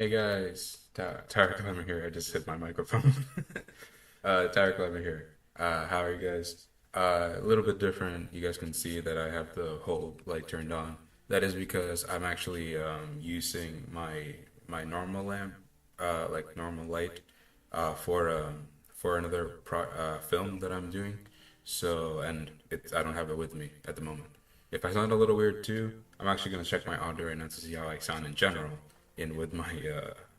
Hey guys, Tyler Clemmer here. I just hit my microphone. Tyler Clemmer here. How are you guys? A little bit different. You guys can see that I have the whole light turned on. That is because I'm actually using my normal lamp, like normal light, for another film that I'm doing. So, and I don't have it with me at the moment. If I sound a little weird too, I'm actually gonna check my audio right now to see how I sound in general in with my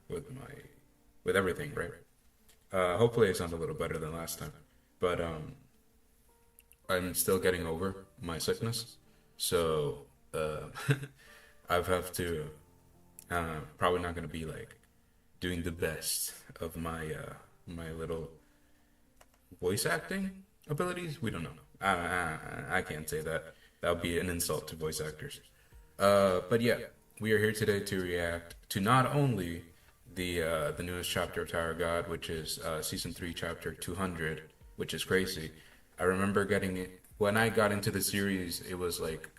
with everything, right? Hopefully I sound a little better than last time. But I'm still getting over my sickness. So I have to probably not gonna be like doing the best of my little voice acting abilities. We don't know. I can't say that. That would be an insult to voice actors. But yeah, we are here today to react to not only the newest chapter of Tower of God, which is season 3, chapter 200, which is crazy. I remember getting it when I got into the series. It was like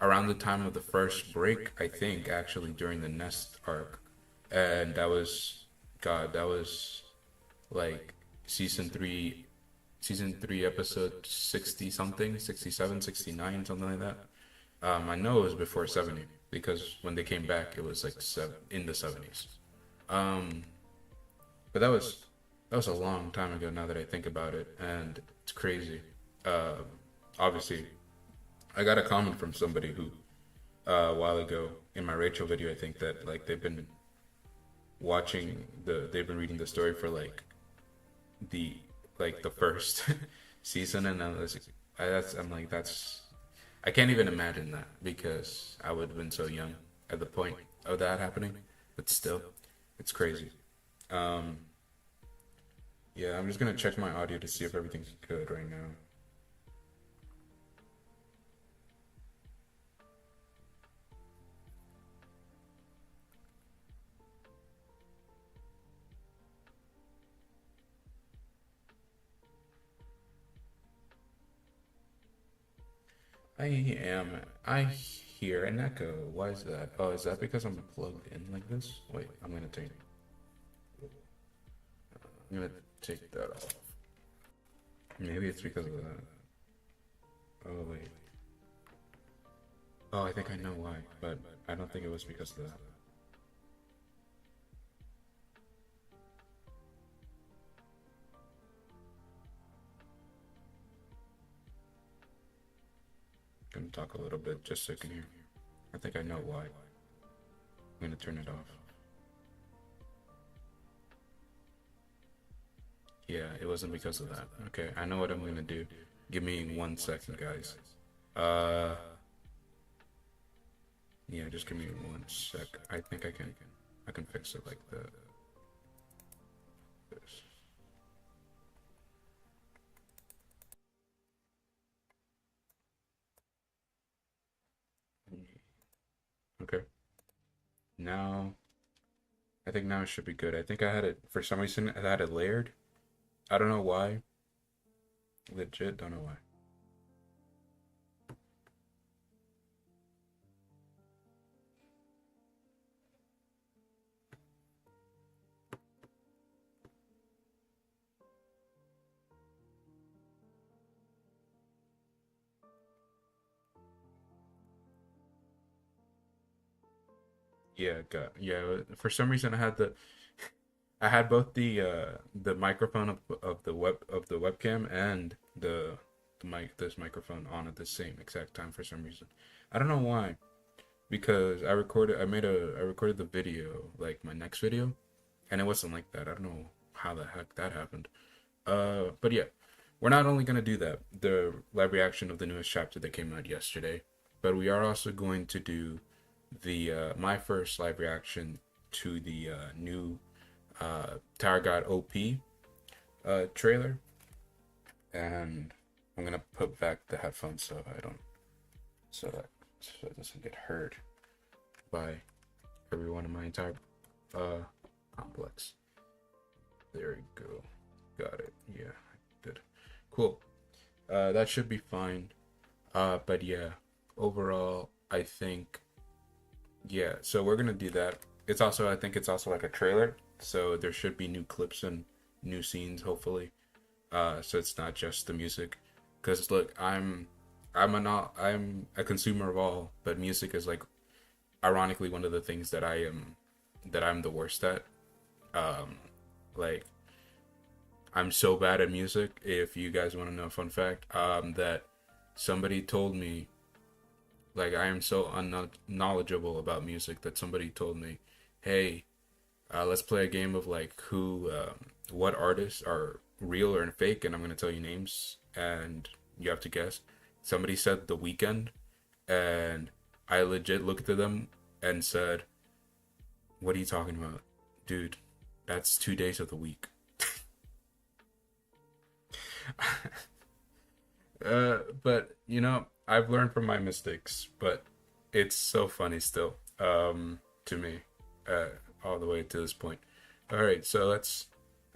around the time of the first break, I think, actually during the Nest arc, and that was God. That was like season 3, episode 60 something, 67, 69, something like that. I know it was before 70 because when they came back, it was like in the 70s. Um, but that was a long time ago now that I think about it, and it's crazy. Uh, Obviously, I got a comment from somebody who a while ago in my Rachel video, I think that like they've been reading the story for the the first season, and I'm like that's I can't even imagine that because I would have been so young at the point of that happening. But still, it's crazy. Um, yeah, I'm just gonna check my audio to see if everything's good right now. I am. I hear an echo. Why is that? Oh, is that because I'm plugged in like this? Wait, I'm gonna take that off. Maybe it's because of that. Oh wait. Oh, I think I know why, but I don't think it was because of that. I'm gonna talk a little bit just so you can hear. I think I know why. I'm gonna turn it off. Yeah, it wasn't because of that. Okay, I know what I'm gonna do. Give me 1 second, guys. Uh, yeah, just give me 1 sec. I think I can fix it like that. This. Okay. Now, I think now it should be good. I think I had it for some reason. I had it layered. I don't know why. Legit, don't know why. Yeah. For some reason, I had both the microphone of the webcam and the mic this microphone on at the same exact time for some reason. I don't know why. Because I recorded the video, like my next video, and it wasn't like that. I don't know how the heck that happened. But yeah, we're not only gonna do that, the live reaction of the newest chapter that came out yesterday, but we are also going to do the my first live reaction to the new Tower God OP trailer, and I'm gonna put back the headphones so I don't so it doesn't get heard by everyone in my entire uh complex. There we go. Got it. Yeah, good. Cool. That should be fine. But yeah, overall, I think yeah. So we're gonna do that. it's also, I think it's also like a trailer, so there should be new clips and new scenes hopefully. So it's not just the music. Because look, I'm a consumer of all, but music is like ironically one of the things that I'm the worst at. Um, like I'm so bad at music. If you guys want to know a fun fact, that somebody told me, like I am so unknowledgeable about music that somebody told me, hey, let's play a game of like what artists are real or fake, and I'm gonna tell you names, and you have to guess. Somebody said The Weeknd, and I legit looked at them and said, "What are you talking about, dude? That's 2 days of the week." But I've learned from my mistakes, but it's so funny still, to me, uh, all the way to this point. All right, so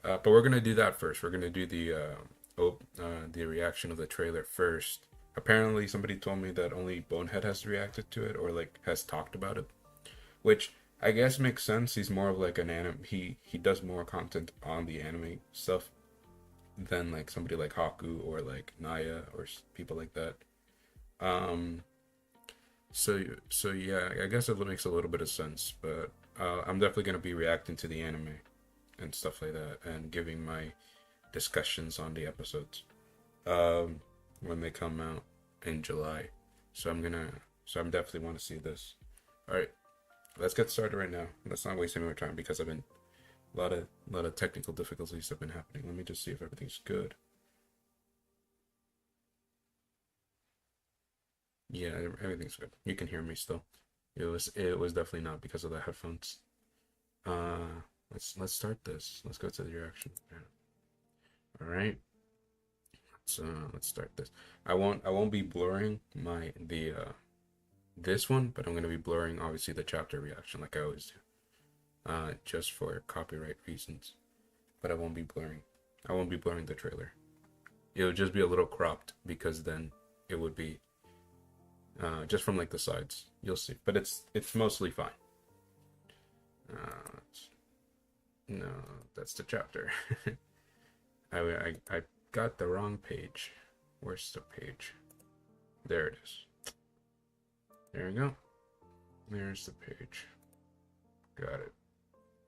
but we're gonna do that first. We're gonna do the reaction of the trailer first. Apparently, somebody told me that only Bonehead has reacted to it or like has talked about it, which I guess makes sense. He's more of like an anime. He does more content on the anime stuff than like somebody like Haku or like Naya or people like that. Um, so yeah, I guess it makes a little bit of sense, but I'm definitely gonna be reacting to the anime and stuff like that, and giving my discussions on the episodes um, when they come out in July. So I'm definitely want to see this. All right, let's get started right now. Let's not waste any more time because I've been a lot of technical difficulties have been happening. Let me just see if everything's good. Yeah, everything's good. You can hear me still. It was definitely not because of the headphones. Let's start this. Let's go to the reaction. All right. Let's start this. I won't be blurring my the this one, but I'm gonna be blurring obviously the chapter reaction like I always do. Just for copyright reasons. But I won't be blurring the trailer. It would just be a little cropped because then it would be just from like the sides. You'll see, but it's mostly fine. Uh, no, that's the chapter. I got the wrong page. Where's the page? There it is. There we go. There's the page. Got it.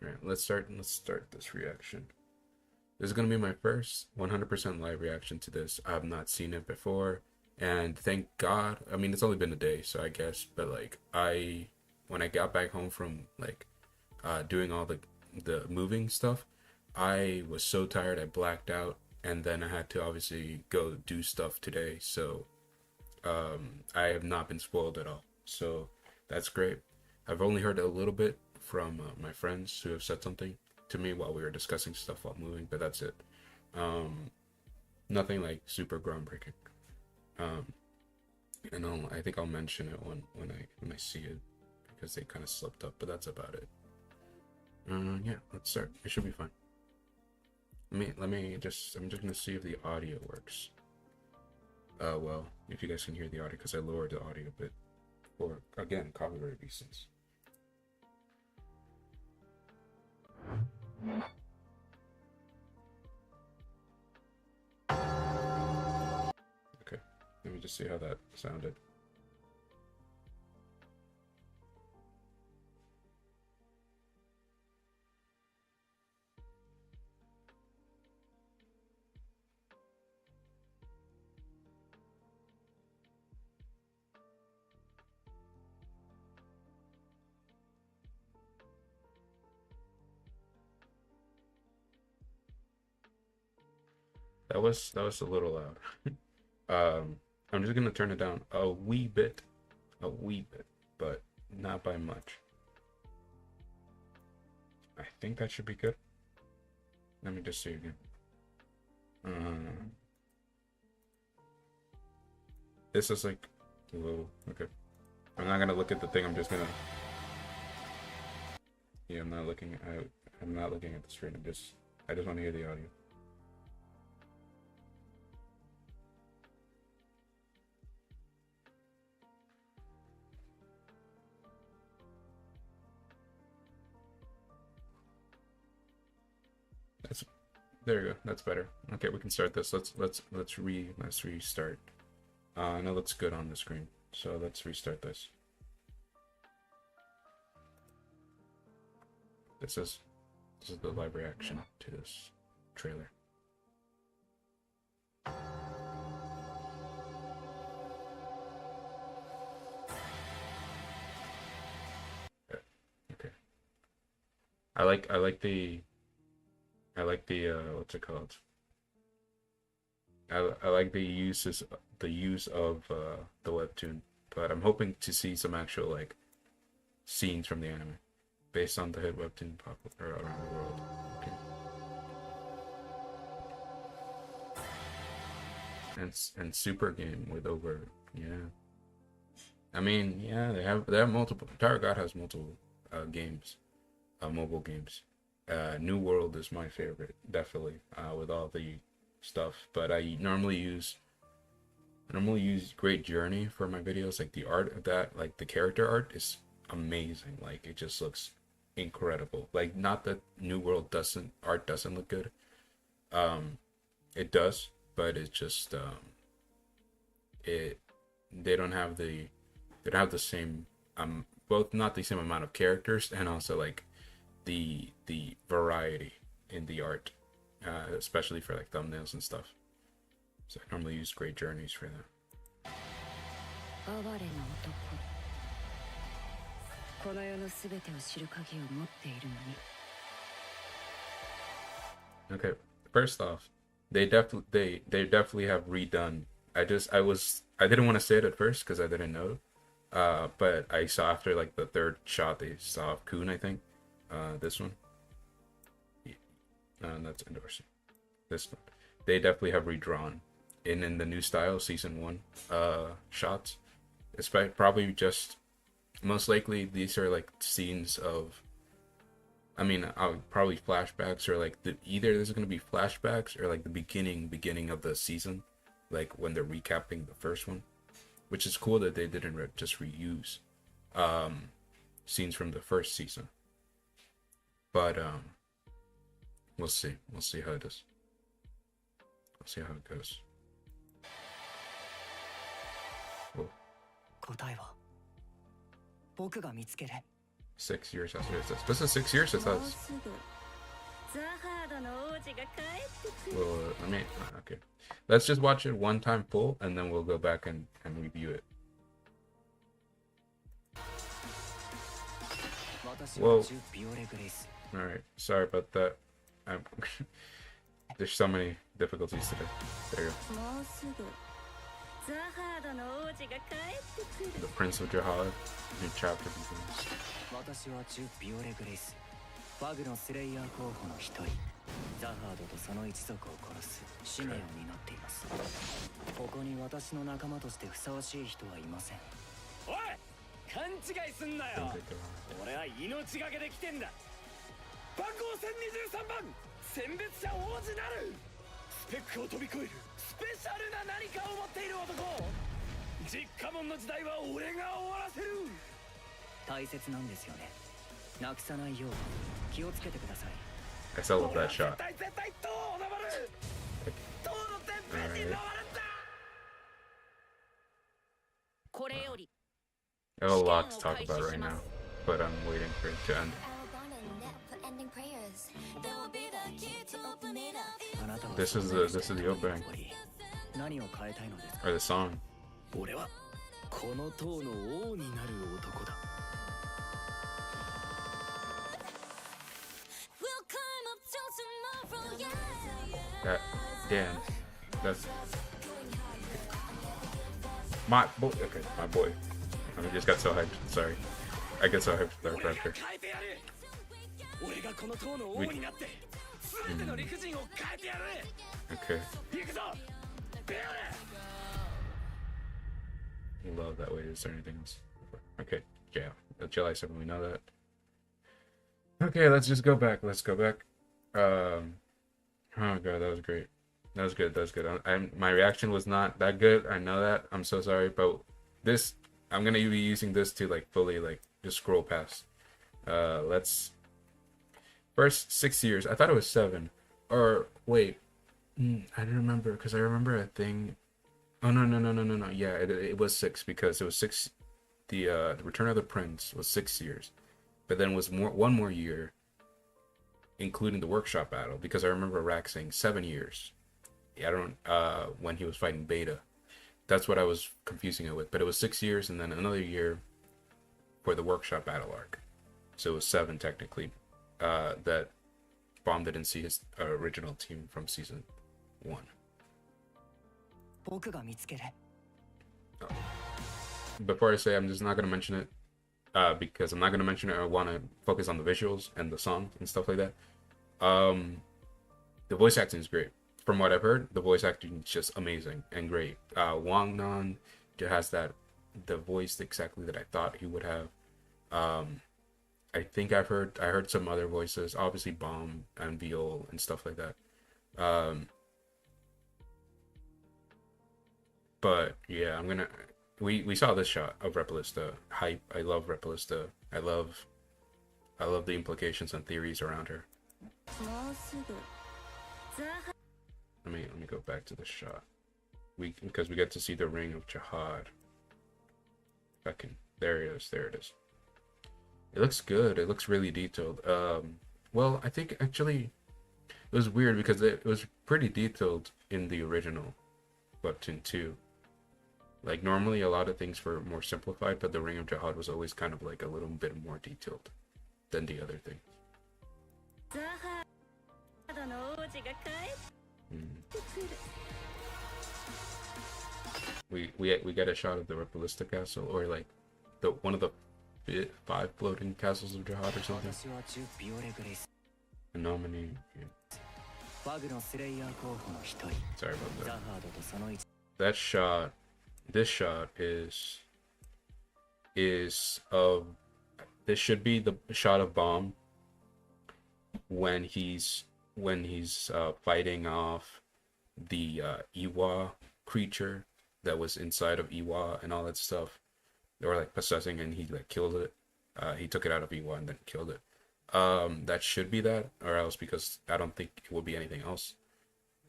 All right, let's start this reaction. This is gonna be my first 100% live reaction to this. I've not seen it before, and thank God. I mean, it's only been a day, so I guess. But like, when I got back home from like doing all the moving stuff, I was so tired I blacked out, and then I had to obviously go do stuff today. So I have not been spoiled at all. So that's great. I've only heard a little bit from my friends who have said something to me while we were discussing stuff while moving, but that's it. Um, Nothing like super groundbreaking. Um, and I think I'll mention it when I see it because they kind of slipped up, but that's about it. Yeah, let's start. It should be fine. I'm just gonna see if the audio works. Well, if you guys can hear the audio, because I lowered the audio a bit for again copyright reasons. Okay, let me just see how that sounded. That was a little loud. I'm just gonna turn it down a wee bit, but not by much. I think that should be good. Let me just see again. Uh, this is like, whoa, okay. I'm not gonna look at the thing. I'm just gonna, yeah, I'm not looking at the screen. I just want to hear the audio. There you go. That's better. Okay, we can start this. Let's restart. No, looks good on the screen. So let's restart this. This is the live reaction to this trailer. Okay. I like the what's it called? I like the use of the webtoon, but I'm hoping to see some actual like scenes from the anime based on the hit webtoon popular around the world. Okay. And Super Game with over, yeah. I mean, yeah, they have multiple. Tower God has multiple games, mobile games. New World is my favorite, definitely, with all the stuff. But I normally use Great Journey for my videos. Like the art of that, like the character art is amazing. Like it just looks incredible. Like not that New World doesn't look good. It does, but it's just it they don't have the same both not the same amount of characters and also like the variety in the art, especially for like thumbnails and stuff. So I normally use Great Journeys for that. Okay, first off, they definitely have redone. I didn't want to say it at first because I didn't know, but I saw after like the third shot they saw of Kun, I think, this one. That's endorsing. This one, they definitely have redrawn in the new style season 1 shots. It's probably just most likely these are like scenes of. I mean, probably flashbacks or like either there's gonna be flashbacks or like the beginning of the season, like when they're recapping the first one, which is cool that they didn't just reuse scenes from the first season. But we'll see how it is. We'll see how it goes. Whoa. 6 years after this. This is 6 years since us. Well, let me. Okay, let's just watch it one time full, and then we'll go back and review it. Whoa. All right. Sorry about that. There's so many difficulties today. There you go. The Prince of Jihad, new chapter begins. 私はジュ・ビオレ・グレイス、ファグのスレイヤー候補の一人、ザハードとその一族を殺す使命を担っています。ここに私の仲間としてふさわしい人はいません。おい、勘違いすんなよ。俺は命がけで来てんだ。番号1023番、選別者王子なる。スペックを飛び越えるスペシャルな何かを持っている男。実家門の時代は俺が終わらせる。大切なんですよね。なくさないよう気をつけてください。I still love that shot. I have a lot to talk about right now, but I'm waiting for it to end. This is the opening or the song. 俺はこの塔の王になる男だ。Damn, that's my boy. Okay, my boy. I just got so hyped. Sorry, I get so hyped for that character. Okay. Love that way. Is there anything else? Okay, yeah. July 7th, we know that. Okay, let's just go back. Let's go back. Oh god, that was great. That was good. That was good. My reaction was not that good. I know that. I'm so sorry, but this I'm gonna be using this to like fully like just scroll past. Let's first 6 years. I thought it was 7. Or wait, I don't remember because I remember a thing. Oh no. Yeah, it was six because it was six. The Return of the Prince was 6 years, but then was one more year, including the workshop battle. Because I remember Rack saying 7 years. Yeah, I don't. When he was fighting Beta, that's what I was confusing it with. But it was 6 years and then another year for the workshop battle arc. So it was seven technically. That Bomb didn't see his original team from season one. 僕が見つける。Before I say, I'm just not gonna mention it because I'm not gonna mention it. I want to focus on the visuals and the song and stuff like that. The voice acting is great. From what I've heard, the voice acting is just amazing and great. Wang Nan just has the voice exactly that I thought he would have. I think I heard some other voices, obviously Bomb and Viol and stuff like that. But yeah, we saw this shot of Repalista. Hype. I love Repalista. I love the implications and theories around her. Let me go back to the shot. Because we get to see the ring of Jihad. There it is. There it is. It looks good. It looks really detailed. Well, I think actually it was weird because it was pretty detailed in the original webtoon too. Like normally a lot of things were more simplified, but the Ring of Jihad was always kind of like a little bit more detailed than the other things. We get a shot of the Repalista castle, or like the one of the five floating castles of Jihad or something. A nominee. Yeah. Sorry about that. That shot. This shot is of this should be the shot of Bomb when he's fighting off the Iwa creature that was inside of Iwa and all that stuff. They were like possessing and he like killed it. He took it out of Iwa and then killed it. That should be that, or else because I don't think it will be anything else.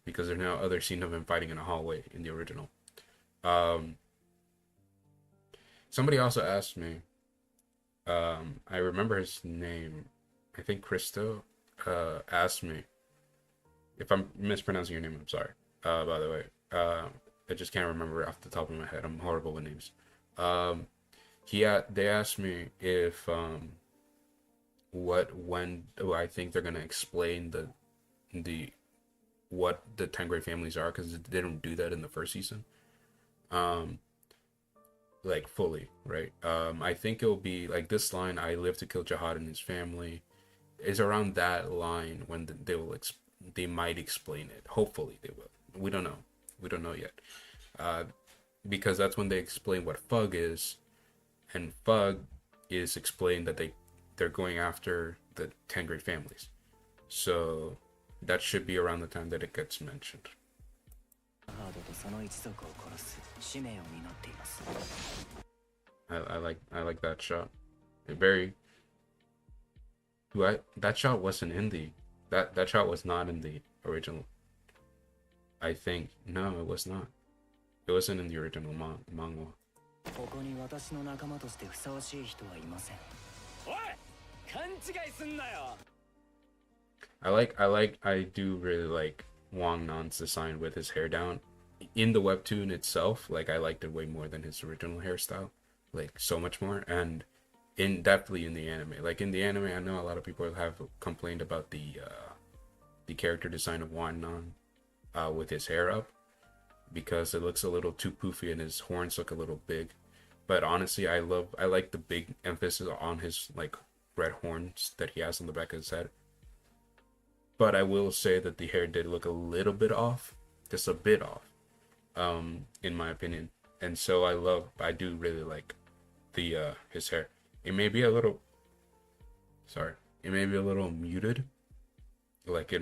Because there's no other scene of him fighting in a hallway in the original. Somebody also asked me, I remember his name, I think Christo, asked me, if I'm mispronouncing your name, I'm sorry, by the way, I just can't remember off the top of my head, I'm horrible with names. They asked me if, when do I think they're gonna explain what the 10 great families are, because they didn't do that in the first season. Like fully, right? I think it'll be like this line, I live to kill Jihad and his family, is around that line when they might explain it. Hopefully they will. We don't know yet, because that's when they explain what Fug is, and Fug is explained that they're going after the 10 great families, so that should be around the time that it gets mentioned. I like that shot. That shot wasn't in that shot was not in the original. I think no, it was not. It wasn't in the original manga. I do really like Wang Nan's design with his hair down. In the webtoon itself, like I liked it way more than his original hairstyle, like so much more. And definitely in the anime, like in the anime, I know a lot of people have complained about the character design of Wang Nan with his hair up, because it looks a little too poofy and his horns look a little big. But honestly, I like the big emphasis on his like red horns that he has on the back of his head. But I will say that the hair did look a little bit off, just a bit off, in my opinion. And so I do really like his hair. It may be a little muted. Like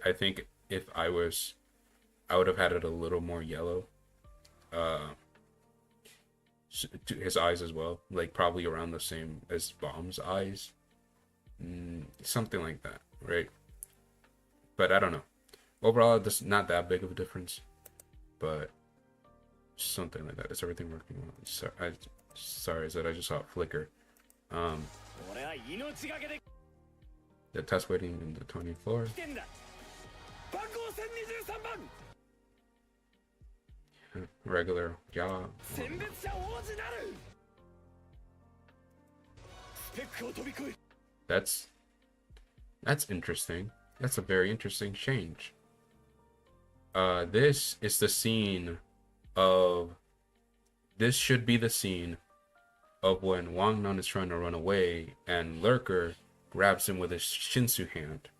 I think if I would have had it a little more yellow. To his eyes as well, like probably around the same as Bomb's eyes, something like that, right? But I don't know. Overall, this not that big of a difference, but something like that. Is everything working well? Sorry, is that I just saw a flicker. Um, the test waiting in the 20th floor. Regular job. That's interesting. That's a very interesting change. This is the scene of. This should be the scene of when Wang Nan is trying to run away and Lurker grabs him with his Shinsu hand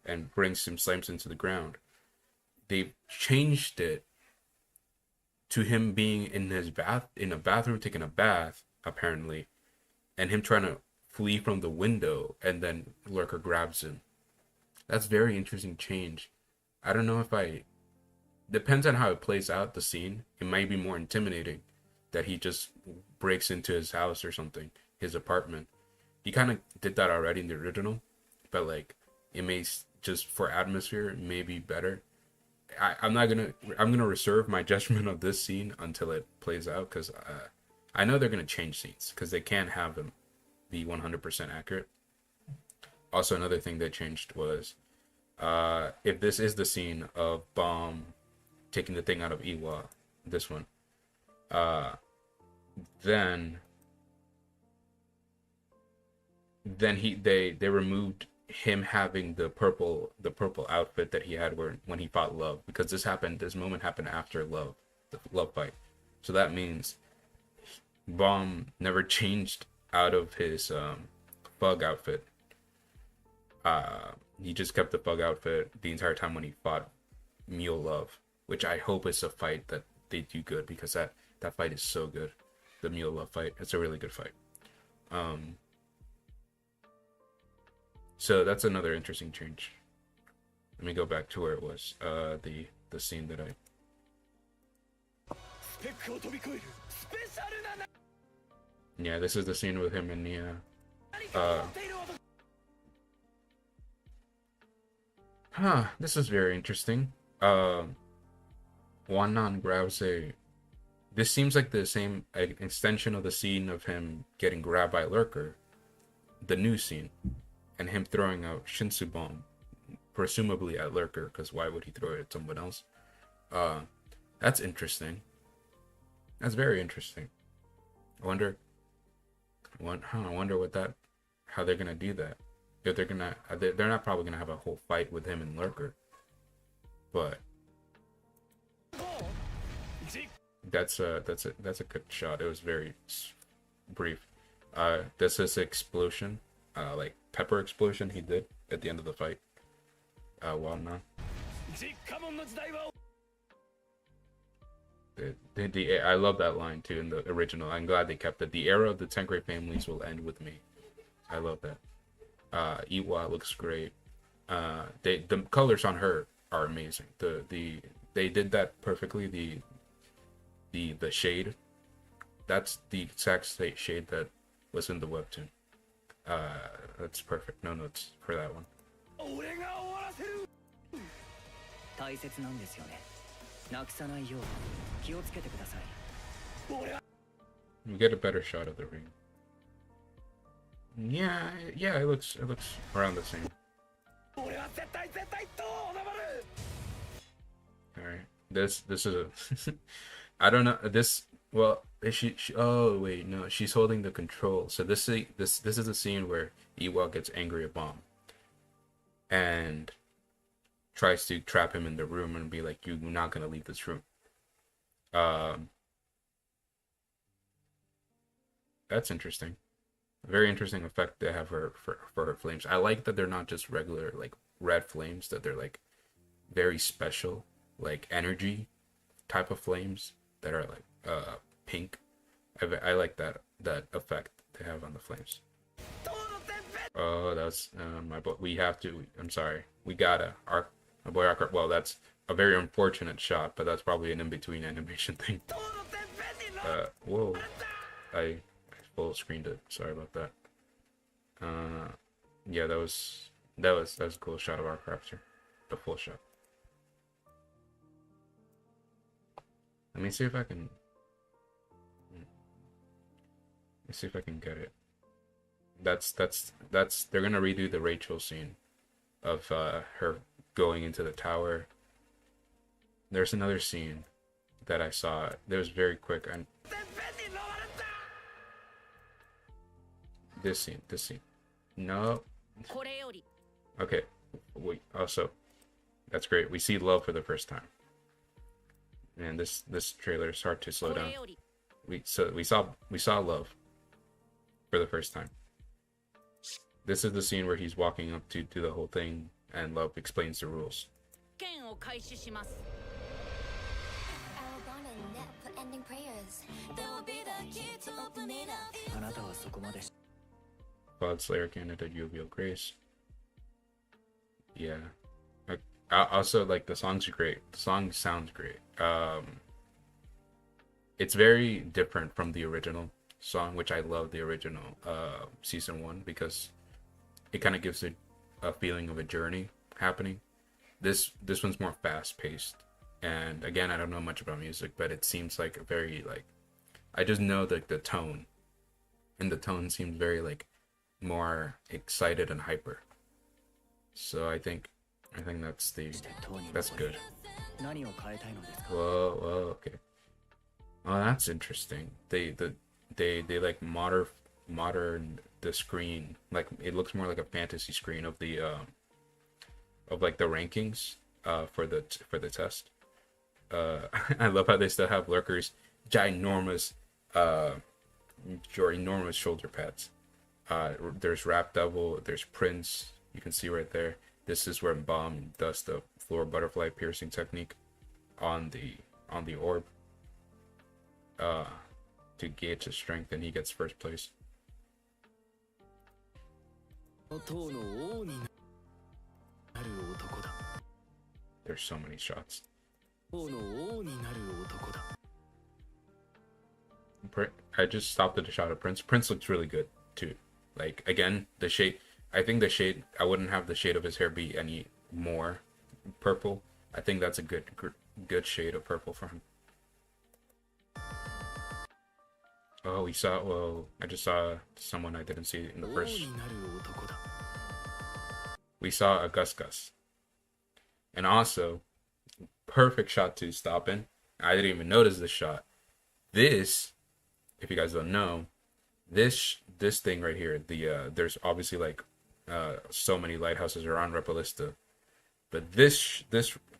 and slams him to the ground. They changed it to him being in a bathroom taking a bath, apparently, and him trying to flee from the window, and then Lurker grabs him. That's very interesting change. I don't know if depends on how it plays out, the scene. It might be more intimidating that he just breaks into his house or something, his apartment. He kind of did that already in the original, but like it may just for atmosphere it may be better. I'm gonna reserve my judgment of this scene until it plays out, because I know they're gonna change scenes because they can't have them be 100% accurate. Also, another thing they changed was if this is the scene of Bomb taking the thing out of Iwa, this one, then they removed him having the purple outfit that he had when he fought Love, because this moment happened after Love, the Love fight. So that means Bomb never changed out of his Bug outfit. He just kept the Bug outfit the entire time when he fought Mule Love, which I hope is a fight that they do good, because that fight is so good. The Mule Love fight, it's a really good fight. So that's another interesting change. Let me go back to where it was. The scene that yeah, this is the scene with him and Nia. This is very interesting. Wannan grabs this seems like the same extension of the scene of him getting grabbed by Lurker, the new scene, and him throwing out Shinsu Bomb, presumably at Lurker, because why would he throw it at someone else? That's interesting. That's very interesting. I wonder how they're gonna do that. If they're not probably gonna have a whole fight with him and Lurker, but that's a good shot. It was very brief. This is explosion, like pepper explosion he did at the end of the fight. Well, no. I love that line too in the original. I'm glad they kept it. The era of the Tenkei families will end with me. I love that. Iwa looks great. The colors on her are amazing. They did that perfectly. The shade, that's the exact shade that was in the webtoon. That's perfect. No notes for that one. We get a better shot of the ring. Yeah, it looks around the same. Alright, this is a I don't know this. Well, is she? Oh wait, no, she's holding the control. So this is a scene where Iwa gets angry at Bomb and tries to trap him in the room and be like, "You're not gonna leave this room." That's interesting. Very interesting effect they have for her flames. I like that they're not just regular like red flames; that they're like very special, like energy type of flames that are like pink. I like that effect they have on the flames. Oh, that's my boy. We have to. I'm sorry. We gotta. My boy Arc. Well, that's a very unfortunate shot, but that's probably an in-between animation thing. Whoa. I full screened it. Sorry about that. Yeah, that was a cool shot of our crafter. the full shot. Let me see if I can. Let me see if I can get it. That's they're gonna redo the Rachel scene of her going into the tower. There's another scene that I saw. That was very quick. And this scene. No. Okay. Wait. Also, that's great. We see love for the first time. Man, this trailer is hard to slow down. We saw love for the first time. This is the scene where he's walking up to do the whole thing, and Love explains the rules. Cloud Slayer Canada Jovial Grace. Yeah. I also, like, the song's great. The song sounds great. It's very different from the original song, which I love the original season 1 because it kind of gives a feeling of a journey happening. This one's more fast paced, and again, I don't know much about music, but it seems like a very, like, I just know the tone, and the tone seems very, like, more excited and hyper. So I think that's good. Whoa, okay. Oh, that's interesting. They like modern the screen, like it looks more like a fantasy screen of the of like the rankings for the test. I love how they still have lurkers, ginormous shoulder pads. There's Rap Devil, there's Prince, you can see right there. This is where Bomb does the floor butterfly piercing technique on the orb to gauge his strength, and he gets first place. There's so many shots. I just stopped at a shot of Prince. Prince looks really good too. Like, again, the shade. I think the shade. I wouldn't have the shade of his hair be any more purple. I think that's a good shade of purple for him. Oh, I just saw someone I didn't see in the first. We saw a Gus. And also, perfect shot to stop in. I didn't even notice this shot. This, if you guys don't know, this thing right here, there's obviously like so many lighthouses around Repalista. But this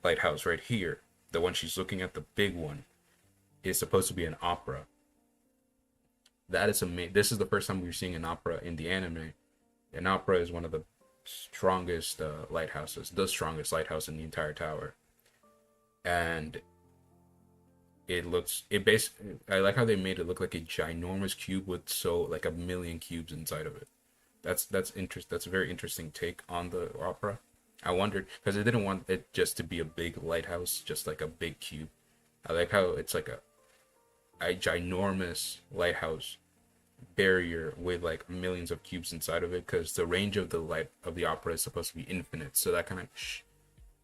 lighthouse right here, the one she's looking at, the big one, is supposed to be an opera. That is amazing. This is the first time we're seeing an opera in the anime. An opera is one of the strongest lighthouses, the strongest lighthouse in the entire tower. And I like how they made it look like a ginormous cube with like a million cubes inside of it. That's a very interesting take on the opera. I wondered, because I didn't want it just to be a big lighthouse, just like a big cube. I like how it's like a ginormous lighthouse barrier with like millions of cubes inside of it, because the range of the light of the opera is supposed to be infinite. So that kind of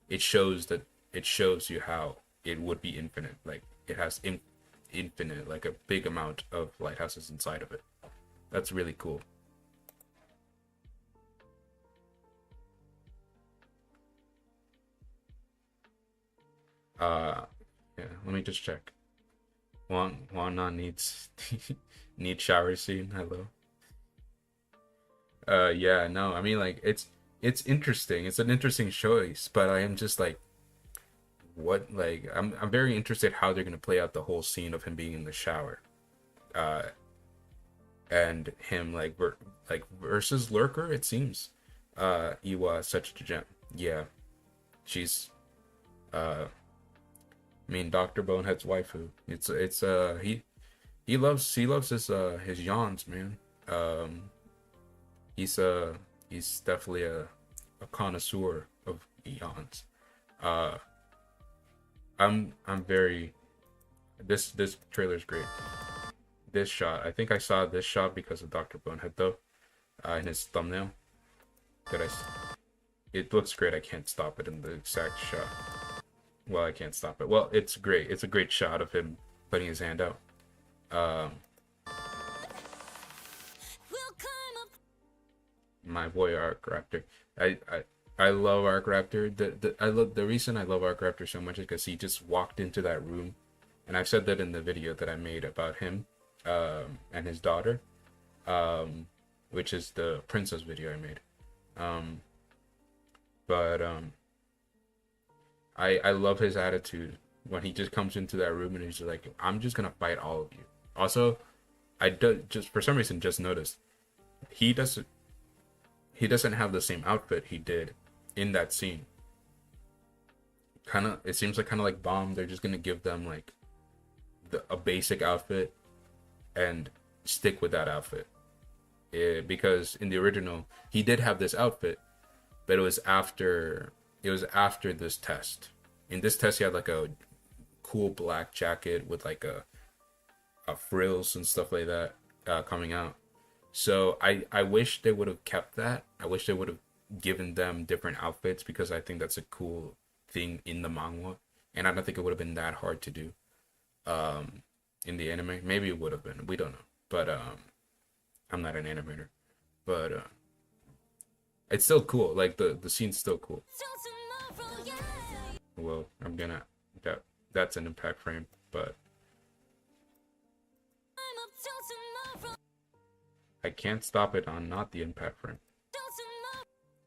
it shows you how it would be infinite. Like, it has infinite, like a big amount of lighthouses inside of it. That's really cool. Yeah, let me just check. Juan needs shower scene. Hello. Yeah, no, I mean, like, it's interesting. It's an interesting choice, but I am just like, what? Like, I'm very interested how they're gonna play out the whole scene of him being in the shower, and him like versus Lurker. It seems, Iwa such a gem. Yeah, she's, I mean, Dr. Bonehead's waifu. He loves his yawns, man. He's definitely a connoisseur of yawns. I'm very, this trailer's great. This shot, I think I saw this shot because of Dr. Bonehead though, in his thumbnail. it looks great. I can't stop it in the exact shot. Well, I can't stop it. Well, it's great. It's a great shot of him putting his hand out. Um, my boy Arc Raptor. I love Arc Raptor. The reason I love Arc Raptor so much is because he just walked into that room, and I've said that in the video that I made about him, and his daughter, which is the princess video I made. But I love his attitude when he just comes into that room and he's just like, I'm just gonna fight all of you. Also, I do, just for some reason just noticed he doesn't have the same outfit he did in that scene. It seems like kind of like Bomb. They're just gonna give them like a basic outfit and stick with that outfit. Because in the original he did have this outfit, but it was after this test. In this test he had like a cool black jacket with like a frills and stuff like that coming out. So I wish they would have kept that. I wish they would have given them different outfits, because I think that's a cool thing in the manga, and I don't think it would have been that hard to do in the anime. Maybe it would have been, we don't know, but I'm not an animator, but it's still cool. Like the scene's still cool. Well, that's an impact frame, but I can't stop it on not the impact frame.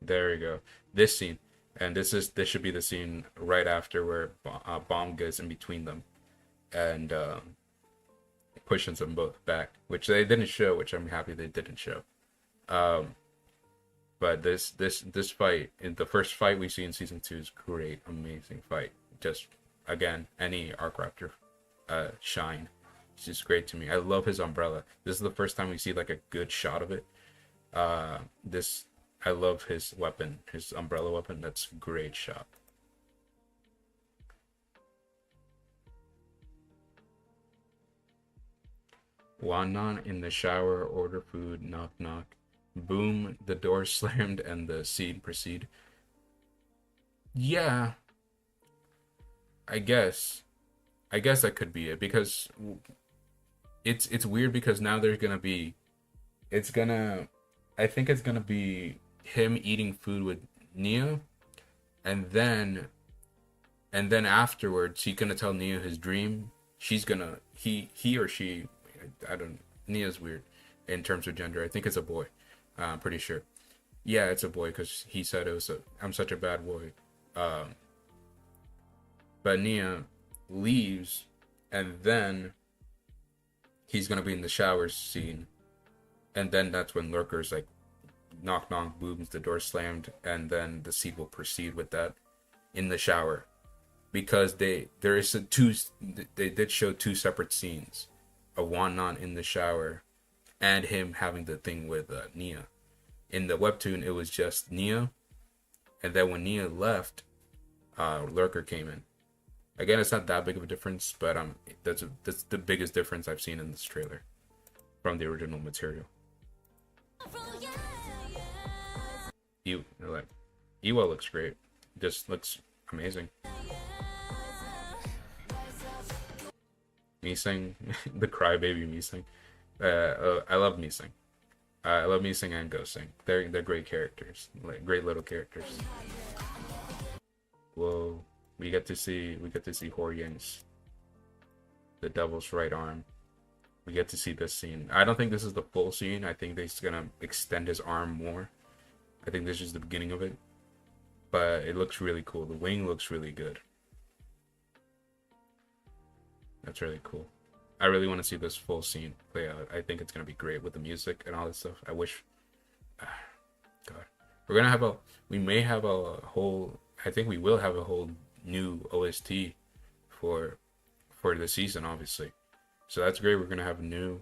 There we go. This scene, and this should be the scene right after where Bomb goes in between them and pushes them both back, which they didn't show, which I'm happy they didn't show. But this fight, in the first fight we see in season 2, is great, amazing fight. Just again, any Arc Raptor shine. It's just great to me. I love his umbrella. This is the first time we see like a good shot of it. I love his weapon, his umbrella weapon. That's a great shot. Wannan in the shower, order food, knock knock. Boom, the door slammed and the scene proceed. Yeah, I guess that could be it, because it's weird, because now there's gonna be, I think it's gonna be him eating food with Nia, and then afterwards he's gonna tell Nia his dream. She's gonna he or she, I don't, Nia's weird in terms of gender. I think it's a boy. I'm pretty sure. Yeah, it's a boy, because he said I'm such a bad boy. But Nia leaves, and then he's gonna be in the shower scene, and then that's when Lurker's like, knock knock, booms, the door slammed, and then the scene will proceed with that in the shower, because they did show 2 separate scenes of Wannan in the shower and him having the thing with Nia. In the webtoon it was just Nia, and then when Nia left, Lurker came in. Again, it's not that big of a difference, but that's the biggest difference I've seen in this trailer from the original material. Iwa looks great. Just looks amazing. Miseng, the crybaby Miseng. I love Miseng. I love Miseng and Goseng. They're great characters, like great little characters. Whoa, we get to see Horyang's, the devil's right arm. We get to see this scene. I don't think this is the full scene. I think they're gonna extend his arm more. I think this is the beginning of it, but it looks really cool. The wing looks really good. That's really cool. I really want to see this full scene play out. I think it's gonna be great with the music and all that stuff. I wish. God, we're gonna have we may have a whole. I think we will have a whole new OST for the season, obviously. So that's great. We're gonna have new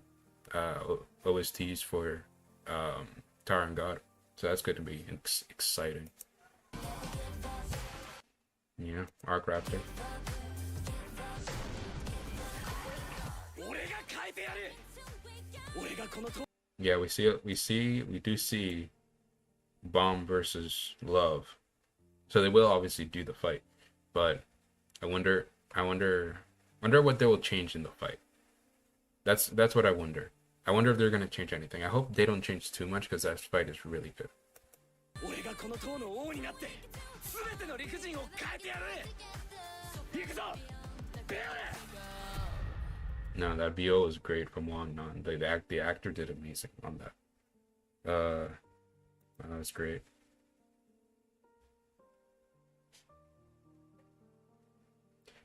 OSTs for Tara and God. So that's going to be exciting. Yeah, Arc Raptor. Yeah, we do see Bomb versus Love So they will obviously do the fight, but I wonder, I wonder, wonder what they will change in the fight. That's what I wonder. I wonder if they're gonna change anything. I hope they don't change too much because that fight is really good. No, that BO was great from Wang Nan. The actor did amazing on that. That was great.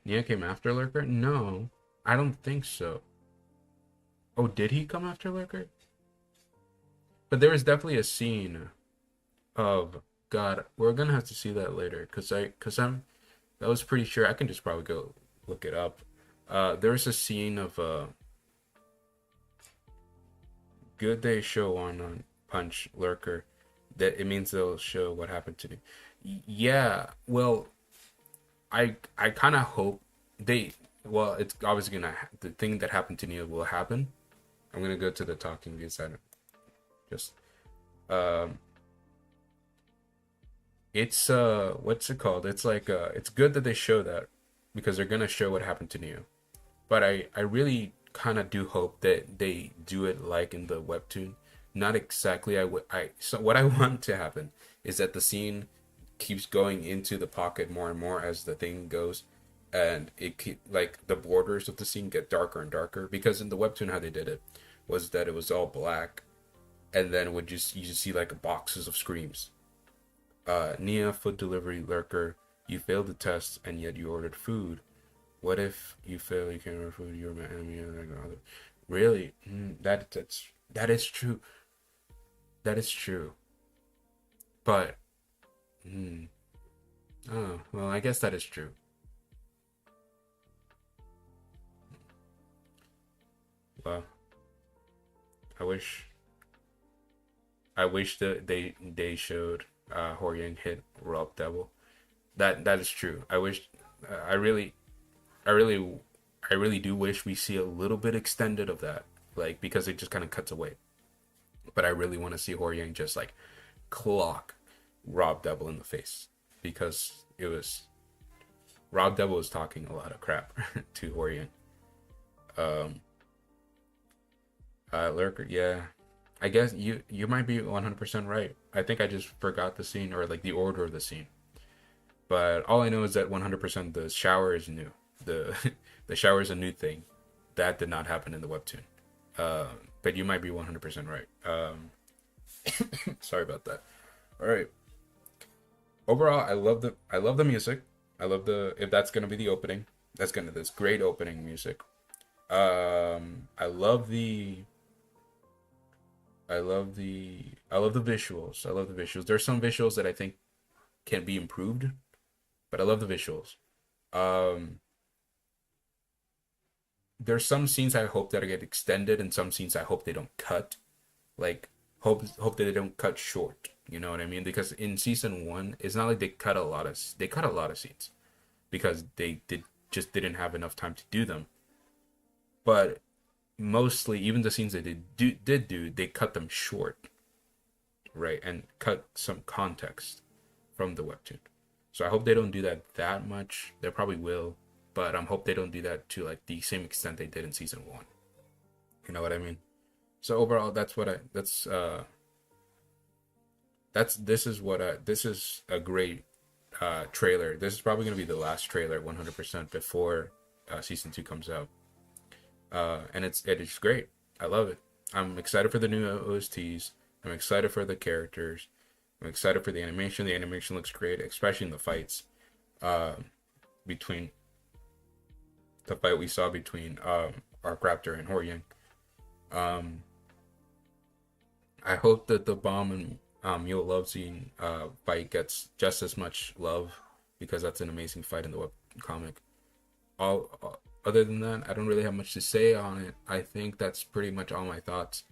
Nia came after Lurker? No, I don't think so. Oh, did he come after Lurker? But there was definitely a scene of God. We're gonna have to see that later, I was pretty sure. I can just probably go look it up. There was a scene of Good Day show on Punch Lurker. That it means they'll show what happened to me. Yeah, well, I kind of hope they. Well, it's obviously the thing that happened to Nia will happen. I'm gonna go to the talking because I just it's what's it called? It's like it's good that they show that because they're gonna show what happened to Neo. But I really kind of do hope that they do it like in the webtoon. Not exactly. So what I want to happen is that the scene keeps going into the pocket more and more as the thing goes, and like the borders of the scene get darker and darker because in the webtoon how they did it was that it was all black, and then you just see like boxes of screams. Nia, food delivery Lurker, you failed the test and yet you ordered food. What if you fail? You can't order food. You're my enemy. Really? That is true. That is true. But oh well, I guess that is true. Well, I wish that they showed Horyang hit Rob Devil. That is true. I wish. I really I really, I really do wish we see a little bit extended of that, like because it just kind of cuts away. But I really want to see Horyang just like clock Rob Devil in the face because it was Rob Devil was talking a lot of crap to Horyang. Um, Lurker, yeah, I guess you might be 100% right. I think I just forgot the scene or like the order of the scene. But all I know is that 100% the shower is new. The the shower is a new thing. That did not happen in the webtoon. But you might be 100% right. Sorry about that. All right. Overall, I love the music. I love the if that's gonna be the opening. That's gonna this great opening music. I love the I love the visuals. I love the visuals. There's some visuals that I think can be improved, but I love the visuals. Um, there's some scenes I hope that get extended, and some scenes I hope they don't cut. Like hope that they don't cut short. You know what I mean? Because in season one, it's not like they cut a lot of scenes because they didn't have enough time to do them. But mostly, even the scenes that did do, they cut them short, right, and cut some context from the webtoon. So I hope they don't do that much. They probably will, but I hope they don't do that to like the same extent they did in season one. You know what I mean? So overall, this is a great trailer. This is probably gonna be the last trailer 100% before season 2 comes out. And it is great. I love it. I'm excited for the new OSTs. I'm excited for the characters. I'm excited for the animation. The animation looks great, especially in the fights. Between the fight we saw between Arc Raptor and Horyang. I hope that the Bomb and Mule Love Scene fight gets just as much love because that's an amazing fight in the web comic. Other than that, I don't really have much to say on it. I think that's pretty much all my thoughts.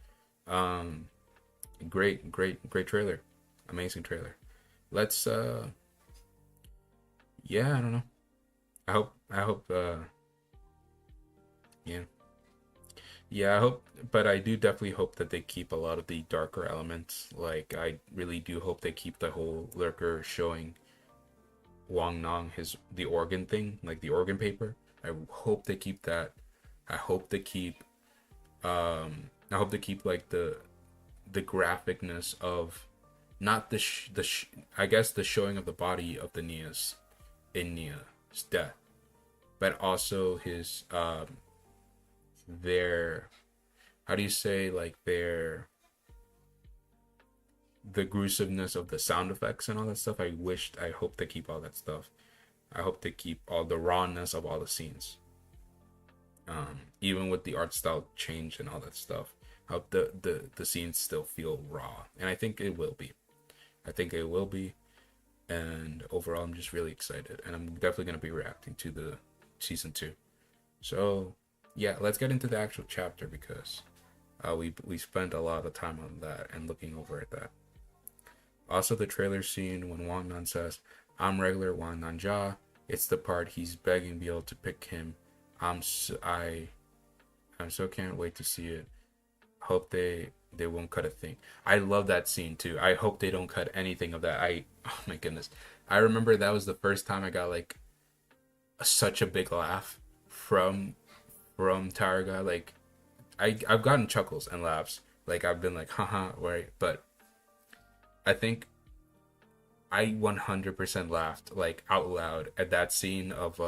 Great trailer, amazing trailer. Let's yeah, I don't know. I hope yeah. Yeah, I hope, but I do definitely hope that they keep a lot of the darker elements. Like, I really do hope they keep the whole Lurker showing Wang Nong the organ thing, like the organ paper. I hope they keep that. I hope they keep I hope they keep like the graphicness of not I guess the showing of the body of the Nia's in Nia's death, but also his their, how do you say, like their, the gruesomeness of the sound effects and all that stuff. I hope they keep all that stuff. I hope they keep all the rawness of all the scenes, even with the art style change and all that stuff. I hope the scenes still feel raw, and I think it will be. I think it will be, and overall, I'm just really excited, and I'm definitely gonna be reacting to the season 2. So yeah, let's get into the actual chapter because we spent a lot of time on that and looking over at that. Also, the trailer scene when Wang Nan says, "I'm regular Wang Nanja." It's the part he's begging Bill to pick him. I'm so can't wait to see it. Hope they won't cut a thing. I love that scene too. I hope they don't cut anything of that. Oh my goodness. I remember that was the first time I got like such a big laugh from Targa. Like I've gotten chuckles and laughs. Like I've been like haha, right? But I think I 100% laughed like out loud at that scene of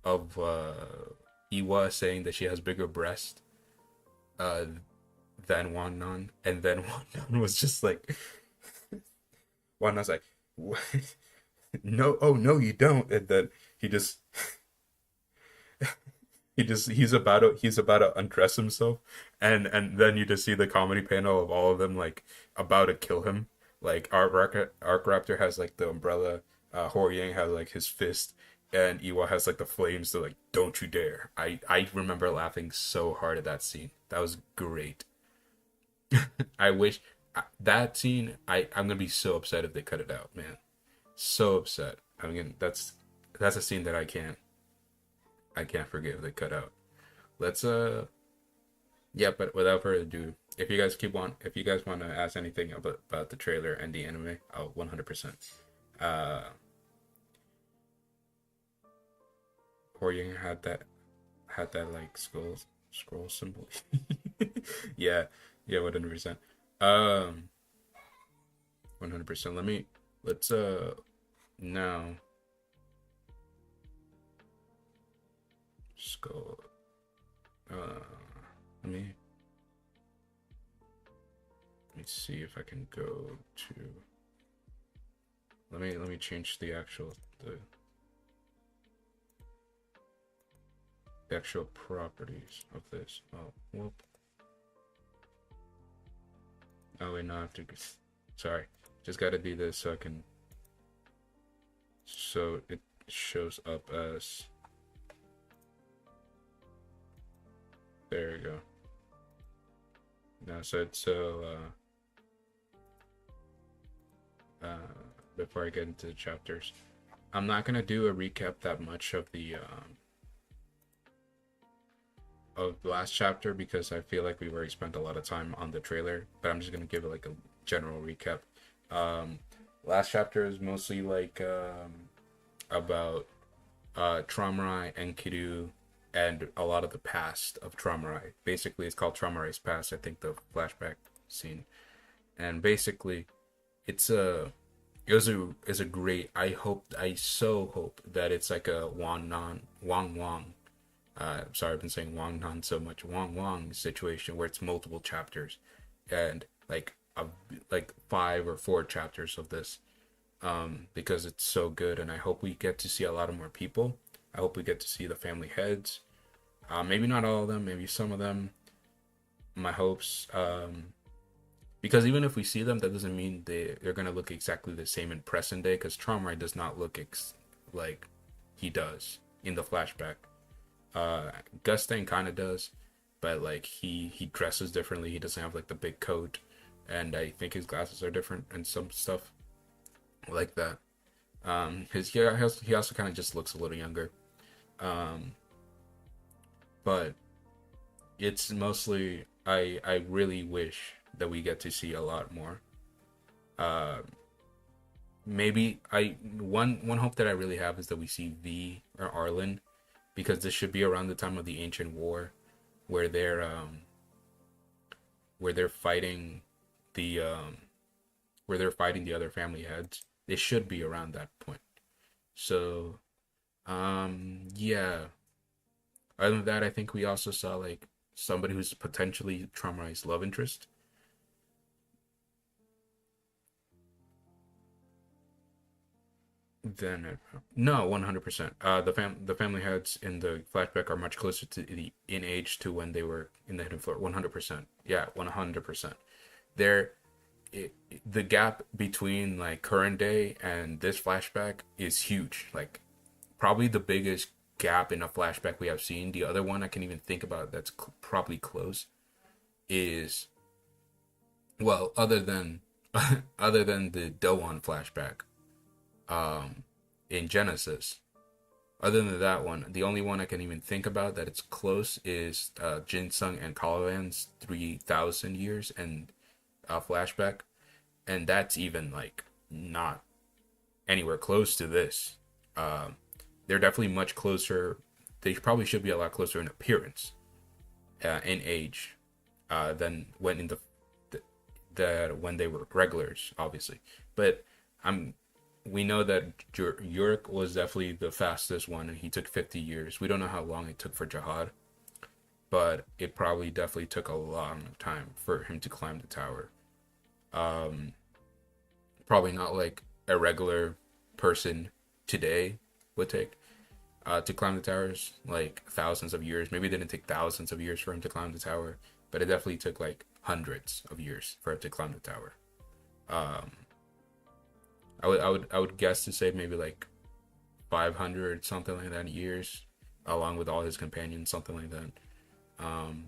Iwa saying that she has bigger breast uh than Wan Nan, and then Wan Nan was just like Wan Nan's like, what? No, oh no, you don't, and then he just he's about to undress himself, and then you just see the comedy panel of all of them like about to kill him. Like Arc Raptor has like the umbrella, Hor Yang has like his fist, and Iwa has like the flames. They're like, "Don't you dare!" I remember laughing so hard at that scene. That was great. I wish that scene. I'm gonna be so upset if they cut it out, man. So upset. I mean, that's a scene that I can't forgive if they cut out. Let's yeah, but without further ado, if you guys want to ask anything about the trailer and the anime, I'll 100%. Uh, Poryang had that like scroll symbol. Yeah, yeah, 100%. Um, 100%. Let's now just go. Let me see if I can go to. Let me change the actual properties of this. Oh, whoop. Oh wait, no, I have to. Sorry, just got to do this so I can. So it shows up as. There you go. Now, before I get into the chapters, I'm not gonna do a recap that much of the last chapter because I feel like we've already spent a lot of time on the trailer. But I'm just gonna give it like a general recap. Last chapter is mostly like about Traumarai and Kiryu and a lot of the past of Traumarai. Basically, it's called Traumarai's Past, I think, the flashback scene. And basically, it's a great. I so hope that it's like a Wang Wang. Sorry, I've been saying Wang Nan so much. Wang Wang situation where it's multiple chapters, and like 5 or 4 chapters of this, because it's so good, and I hope we get to see a lot of more people. I hope we get to see the family heads. Maybe not all of them, maybe some of them. My hopes. Because even if we see them, that doesn't mean they're going to look exactly the same in present day, because Traumarai does not look like he does in the flashback. Gustain kind of does, but like he dresses differently. He doesn't have like the big coat, and I think his glasses are different and some stuff like that. He also kind of just looks a little younger. But it's mostly I really wish that we get to see a lot more maybe I one hope that I really have is that we see V or Arlen, because this should be around the time of the Ancient War, where they're fighting the where they're fighting the other family heads. It should be around that point. So yeah. Other than that, I think we also saw like somebody who's potentially traumatized love interest. Then no, 100%. The family heads in the flashback are much closer to the in age to when they were in the Hidden Floor. 100%. Yeah, 100%. They're the gap between like current day and this flashback is huge. Like probably the biggest gap in a flashback we have seen. The other one I can even think about that's probably close is, well, other than other than the Doan flashback um in Genesis. Other than that one, the only one I can even think about that it's close is Jin Sung and Caliban's 3,000 years and flashback, and that's even like not anywhere close to this. Um, they're definitely much closer. They probably should be a lot closer in appearance, in age, than when in the when they were regulars, obviously. But I'm we know that Yurik was definitely the fastest one, and he took 50 years. We don't know how long it took for Jihad, but it probably definitely took a long time for him to climb the tower. Um, Probably not like a regular person today would take to climb the towers, like thousands of years. Maybe it didn't take thousands of years for him to climb the tower, but it definitely took like hundreds of years for him to climb the tower. Um, I would guess to say maybe like 500 something like that years, along with all his companions, something like that. Um,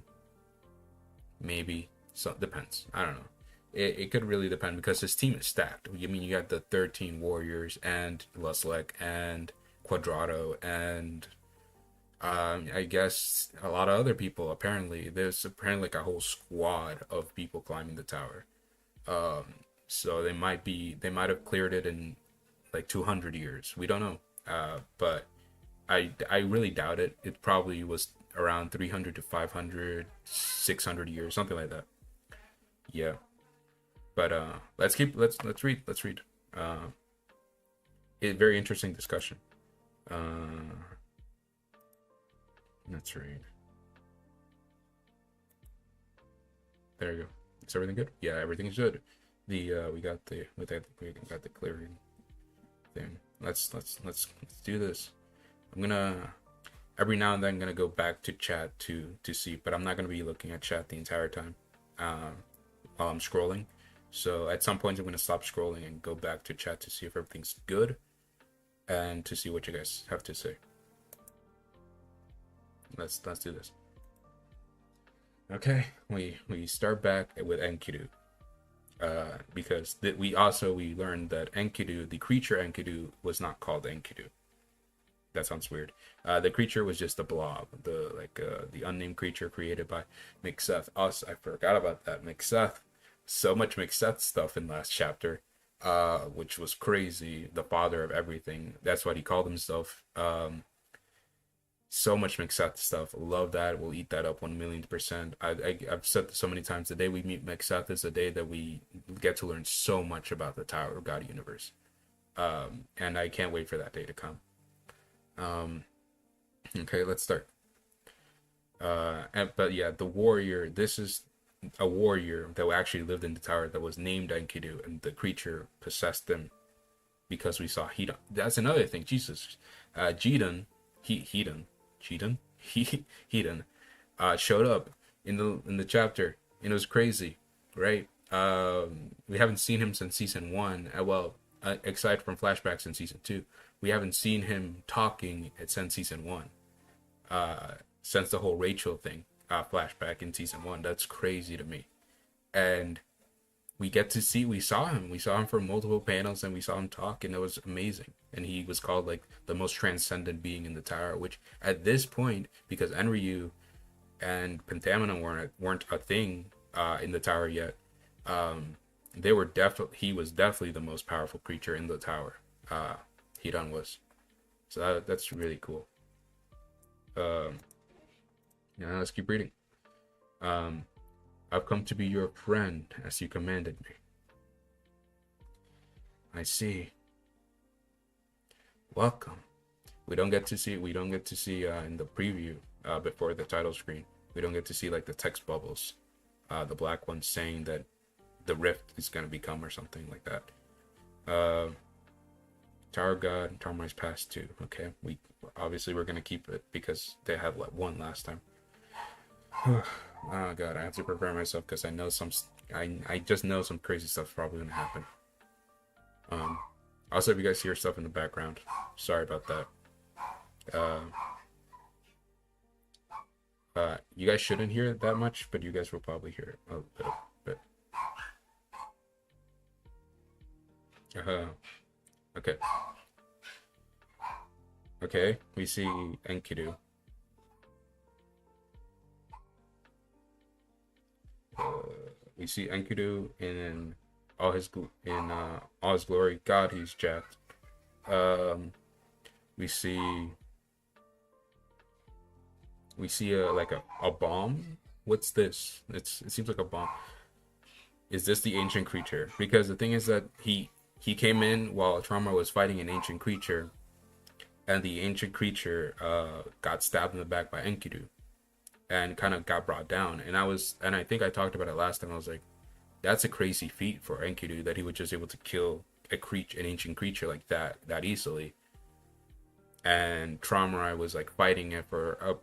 Maybe, so depends. I don't know. It could really depend because his team is stacked. I mean, you got the 13 warriors and Luslek and Quadrado and I guess a lot of other people. Apparently, there's apparently like a whole squad of people climbing the tower. Um, so they might have cleared it in like 200 years. We don't know. But I really doubt it. It probably was around 300 to 500, 600 years, something like that. Yeah. But let's read. Uh, very interesting discussion. Uh, let's read. There you go. Is everything good? Yeah, everything's good. The we got the clearing thing. Let's do this. I'm gonna every now and then I'm gonna go back to chat to see, but I'm not gonna be looking at chat the entire time while I'm scrolling. So at some point I'm gonna stop scrolling and go back to chat to see if everything's good and to see what you guys have to say. Let's do this. Okay, we start back with Enkidu. Because we learned that Enkidu, the creature Enkidu, was not called Enkidu. That sounds weird. The creature was just a blob, the unnamed creature created by McSeth. Us, I forgot about that. McSeth, so much McSeth stuff in last chapter, which was crazy. The father of everything. That's what he called himself. So much McSeth stuff. Love that. We'll eat that up 1,000,000%. I've said this so many times. The day we meet McSeth is the day that we get to learn so much about the Tower of God universe. And I can't wait for that day to come. Okay, let's start. But yeah, the warrior. This is a warrior that actually lived in the tower that was named Enkidu, and the creature possessed him because we saw Hedon. That's another thing. Jesus, Hedon, Hedon, showed up in the chapter, and it was crazy, right? We haven't seen him since season one. Aside from flashbacks in season two, we haven't seen him talking since season one. Since the whole Rachel thing, flashback in season one, that's crazy to me. And we saw him for multiple panels, and we saw him talk, and it was amazing. And he was called like the most transcendent being in the tower, which at this point, because Enryu and Pentamina weren't a thing in the tower yet, they were definitely he was definitely the most powerful creature in the tower. Uh, Hidan was. So that's really cool. Um, yeah, let's keep reading. Um, I've come to be your friend as you commanded me. I see. Welcome. We don't get to see in the preview before the title screen. We don't get to see like the text bubbles, the black ones saying that the rift is gonna become or something like that. Uh, Tower God, Tarmoy's Pass 2. Okay, we obviously we're gonna keep it because they had like one last time. Oh God, I have to prepare myself because I know I just know some crazy stuff's probably gonna happen. Also, if you guys hear stuff in the background, sorry about that. Uh, you guys shouldn't hear it that much, but you guys will probably hear it a little bit. Okay. Okay, we see Enkidu. We see Enkidu in all his glory. God, he's jacked. Um, we see like a bomb. What's this? It seems like a bomb. Is this the ancient creature? Because the thing is that he came in while Trauma was fighting an ancient creature, and the ancient creature got stabbed in the back by Enkidu, and kind of got brought down. And I think I talked about it last time. I was like, that's a crazy feat for Enkidu that he was just able to kill an ancient creature like that easily. And Traumarai was like fighting it for a.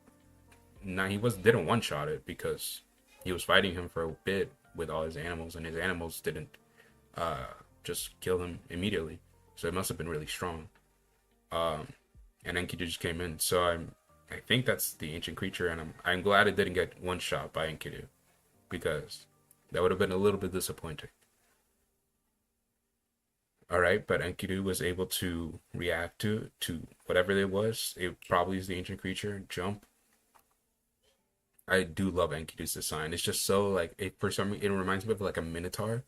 Now didn't one shot it because he was fighting him for a bit with all his animals, and his animals didn't just kill him immediately. So it must have been really strong. And Enkidu just came in. So I think that's the ancient creature, and I'm glad it didn't get one shot by Enkidu because that would have been a little bit disappointing. All right, but Enkidu was able to react to whatever it was. It probably is the ancient creature. Jump. I do love Enkidu's design. It's just so like for some reason it reminds me of like a minotaur.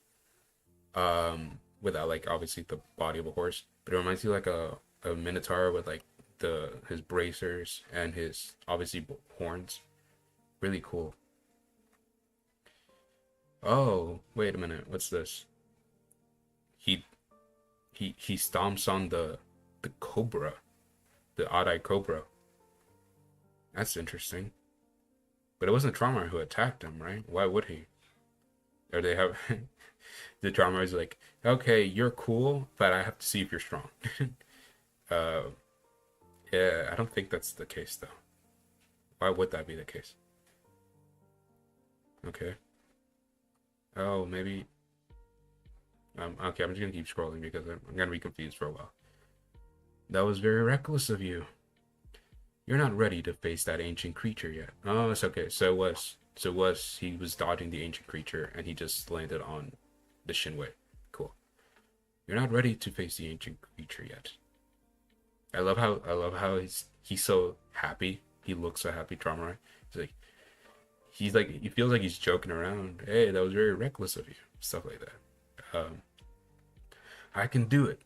Without like obviously the body of a horse, but it reminds me like a minotaur with like his bracers and his obviously horns. Really cool. Oh, wait a minute. What's this? He he stomps on the cobra, the odd-eye cobra. That's interesting. But it wasn't Traumar who attacked him, right? Why would he? Or they have the Traumar is like, okay, you're cool, but I have to see if you're strong. uh, yeah, I don't think that's the case though. Why would that be the case? Okay. Oh, maybe. Okay, I'm just gonna keep scrolling because I'm gonna be confused for a while. That was very reckless of you. You're not ready to face that ancient creature yet. Oh, it's okay. He was dodging the ancient creature and he just landed on the Shinwei. Cool. You're not ready to face the ancient creature yet. I love how he's so happy. He looks so happy, Traumarai. He's like he feels like he's joking around. Hey, that was very reckless of you. Stuff like that. I can do it.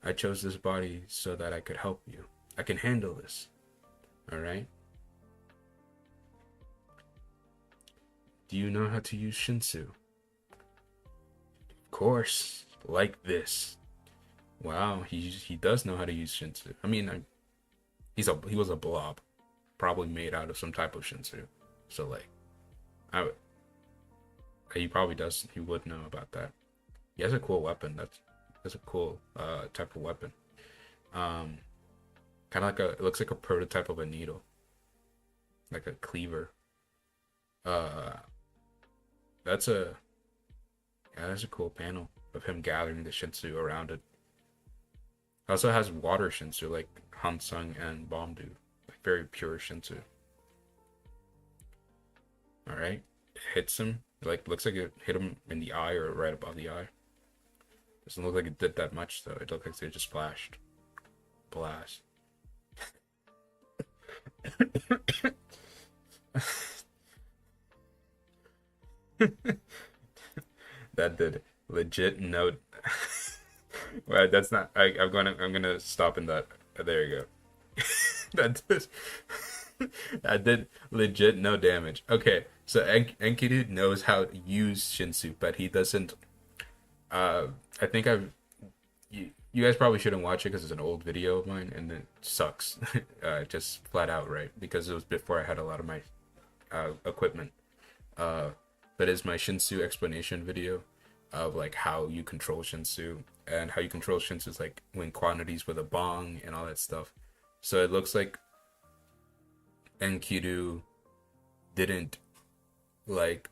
I chose this body so that I could help you. I can handle this. Alright? Do you know how to use Shinsu? Of course. Like this. Wow, he does know how to use Shinsu. I mean, he was a blob. Probably made out of some type of Shinsu. So like he probably does he would know about that. He has a cool weapon. That's a cool type of weapon. Kind of like it looks like a prototype of a needle, like a cleaver. Uh, that's a that's a cool panel of him gathering the Shinsu around it. It also has water Shinsu like Hansung and Bomdu, like very pure Shinsu. All right, it hits him. It, like looks like it hit him in the eye or right above the eye. Doesn't look like it did that much though. It looked like it just splashed. Blast. That did Legit no. Well, that's not. I'm gonna stop in that. There you go. that did, that did legit no damage. Okay, so Enkidu knows how to use Shinsu, but he doesn't. Uh, I think you guys probably shouldn't watch it because it's an old video of mine and it sucks, just flat out, right? Because it was before I had a lot of my equipment. Uh, but it's my Shinsu explanation video of like how you control Shinsu and how you control Shinsu is like when quantities with a bong and all that stuff. So it looks like Enkidu didn't like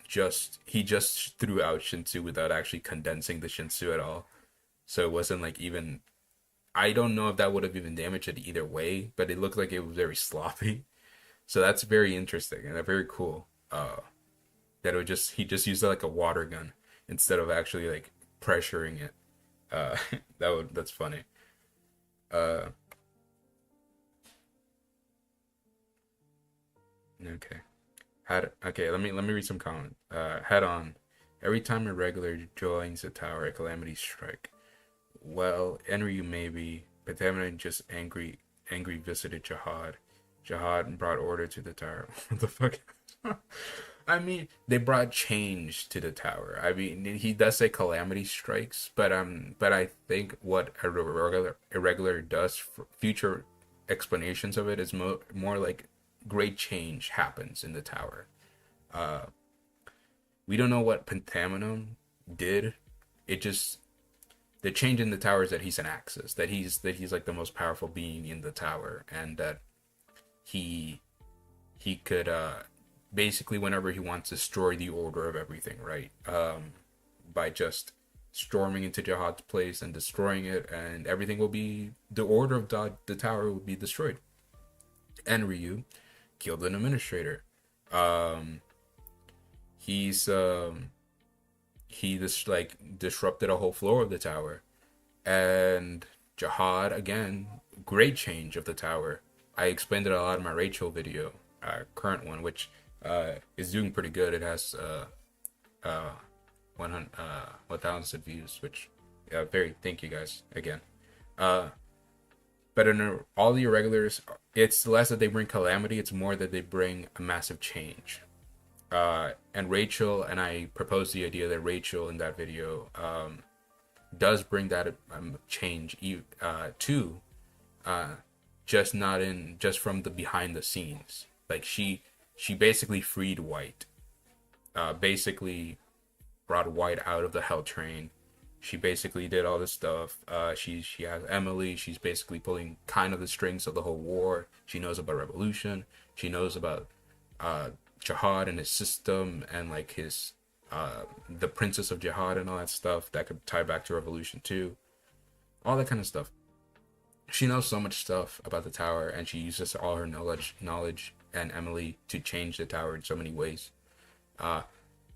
he just threw out Shinsu without actually condensing the Shinsu at all. So it wasn't like even I don't know if that would have even damaged it either way, but it looked like it was very sloppy. So that's very interesting and very cool. That it would just he just used it like a water gun instead of actually like pressuring it. Uh, that's funny. Uh, okay. Let me read some comment. Head on. Every time a regular joins a tower, a calamity strike. Well, Enryu maybe, but Tamina just angry visited Jihad. Jihad brought order to the tower. What the fuck? I mean, they brought change to the tower. I mean, he does say calamity strikes, but I think what a irregular does for future explanations of it is more like great change happens in the tower. Uh, we don't know what Pentaminum did. It just the change in the tower is that he's an Axis, that he's like the most powerful being in the tower, and that he he could basically whenever he wants destroy the order of everything, right? By just storming into Jihad's place and destroying it, and everything will be the order of the tower will be destroyed. And Ryu killed an administrator. Um, he's he just like disrupted a whole floor of the tower, and Jihad again, great change of the tower. I explained it a lot in my Rachel video, current one, which is doing pretty good. It has 1,000 views, which very thank you guys again. Uh, but in all the irregulars, it's less that they bring calamity; it's more that they bring a massive change. And Rachel and I proposed the idea that Rachel in that video does bring that change to just not in just from the behind the scenes. Like she basically freed White, basically brought White out of the Hell Train. She basically did all this stuff. She has Emily. She's basically pulling kind of the strings of the whole war. She knows about revolution. She knows about Jihad and his system and like his the princess of Jihad and all that stuff that could tie back to revolution too. All that kind of stuff. She knows so much stuff about the tower, and she uses all her knowledge and Emily to change the tower in so many ways.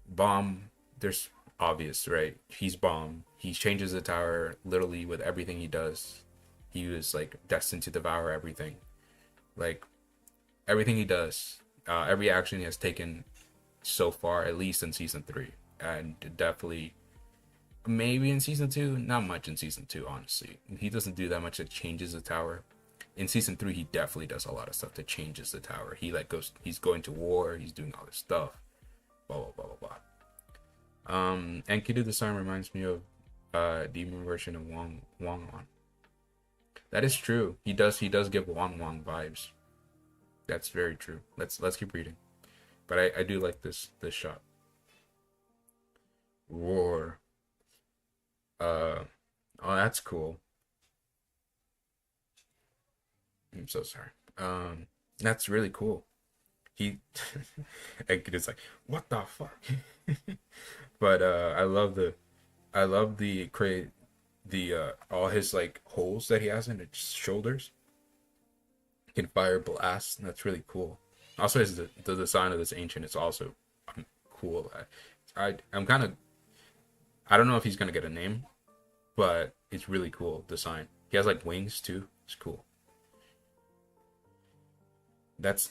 Bomb, there's obvious, right? He's Bomb. He changes the tower literally with everything he does. He was like destined to devour everything. Like everything he does, every action he has taken so far, at least in season 3, and definitely maybe in season 2, not much in season 2, honestly. He doesn't do that much that changes the tower. In season 3, he definitely does a lot of stuff that changes the tower. He like he's going to war, he's doing all this stuff, blah blah blah blah blah. Enkidu design reminds me of demon version of Wang Wang. That is true. He does give Wang vibes. That's very true. Let's keep reading. But I do like this shot. Roar. Oh, that's cool. I'm so sorry. That's really cool. He Enkidu's like, what the fuck? But I love the create the all his like holes that he has in his shoulders. He can fire blasts, and that's really cool. Also, the design of this ancient is also cool. I'm kind of I don't know if he's gonna get a name, but it's really cool design. He has like wings too. It's cool. That's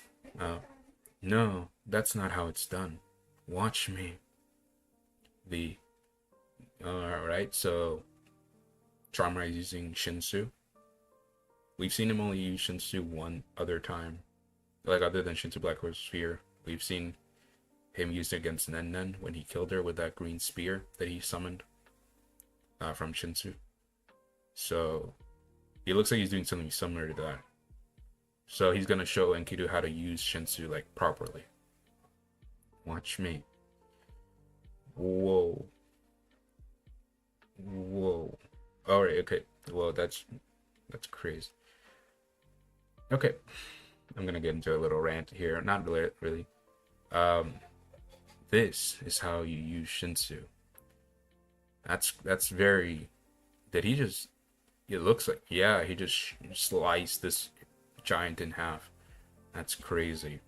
no, that's not how it's done. Watch me. The Alright, so Trauma is using Shinsu. We've seen him only use Shinsu one other time. Like, other than Shinsu Black Horse Sphere. We've seen him use it against Nen Nen when he killed her with that green spear that he summoned from Shinsu. So, he looks like he's doing something similar to that. So he's gonna show Enkidu how to use Shinsu like properly. Watch me. Whoa. Whoa. Alright, okay. Well, that's crazy. Okay. I'm gonna get into a little rant here. Not really. This is how you use Shinsu. That's very. Did he just? It looks like, yeah, he just sliced this giant in half. That's crazy.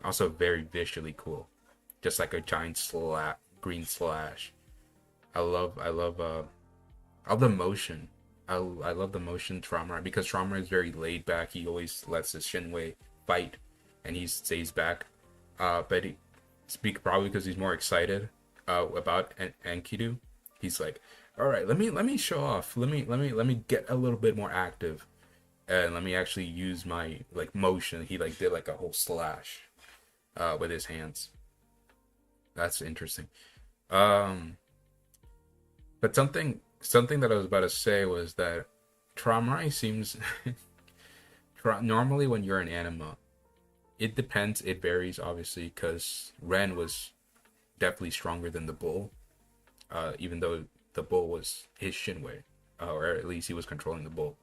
Also very visually cool. Just like a giant green slash. I love the motion. I love the motion Trauma, because Trauma is very laid back. He always lets his Shinwei fight and he stays back. But he speak probably because he's more excited about Enkidu. He's like, all right, let me show off. Let me get a little bit more active, and let me actually use my like motion. He like did like a whole slash with his hands. That's interesting. But something that I was about to say was that Traumai seems normally when you're an anima, it depends. It varies obviously because Ren was definitely stronger than the bull, even though the bull was his Shinwei, or at least he was controlling the bull,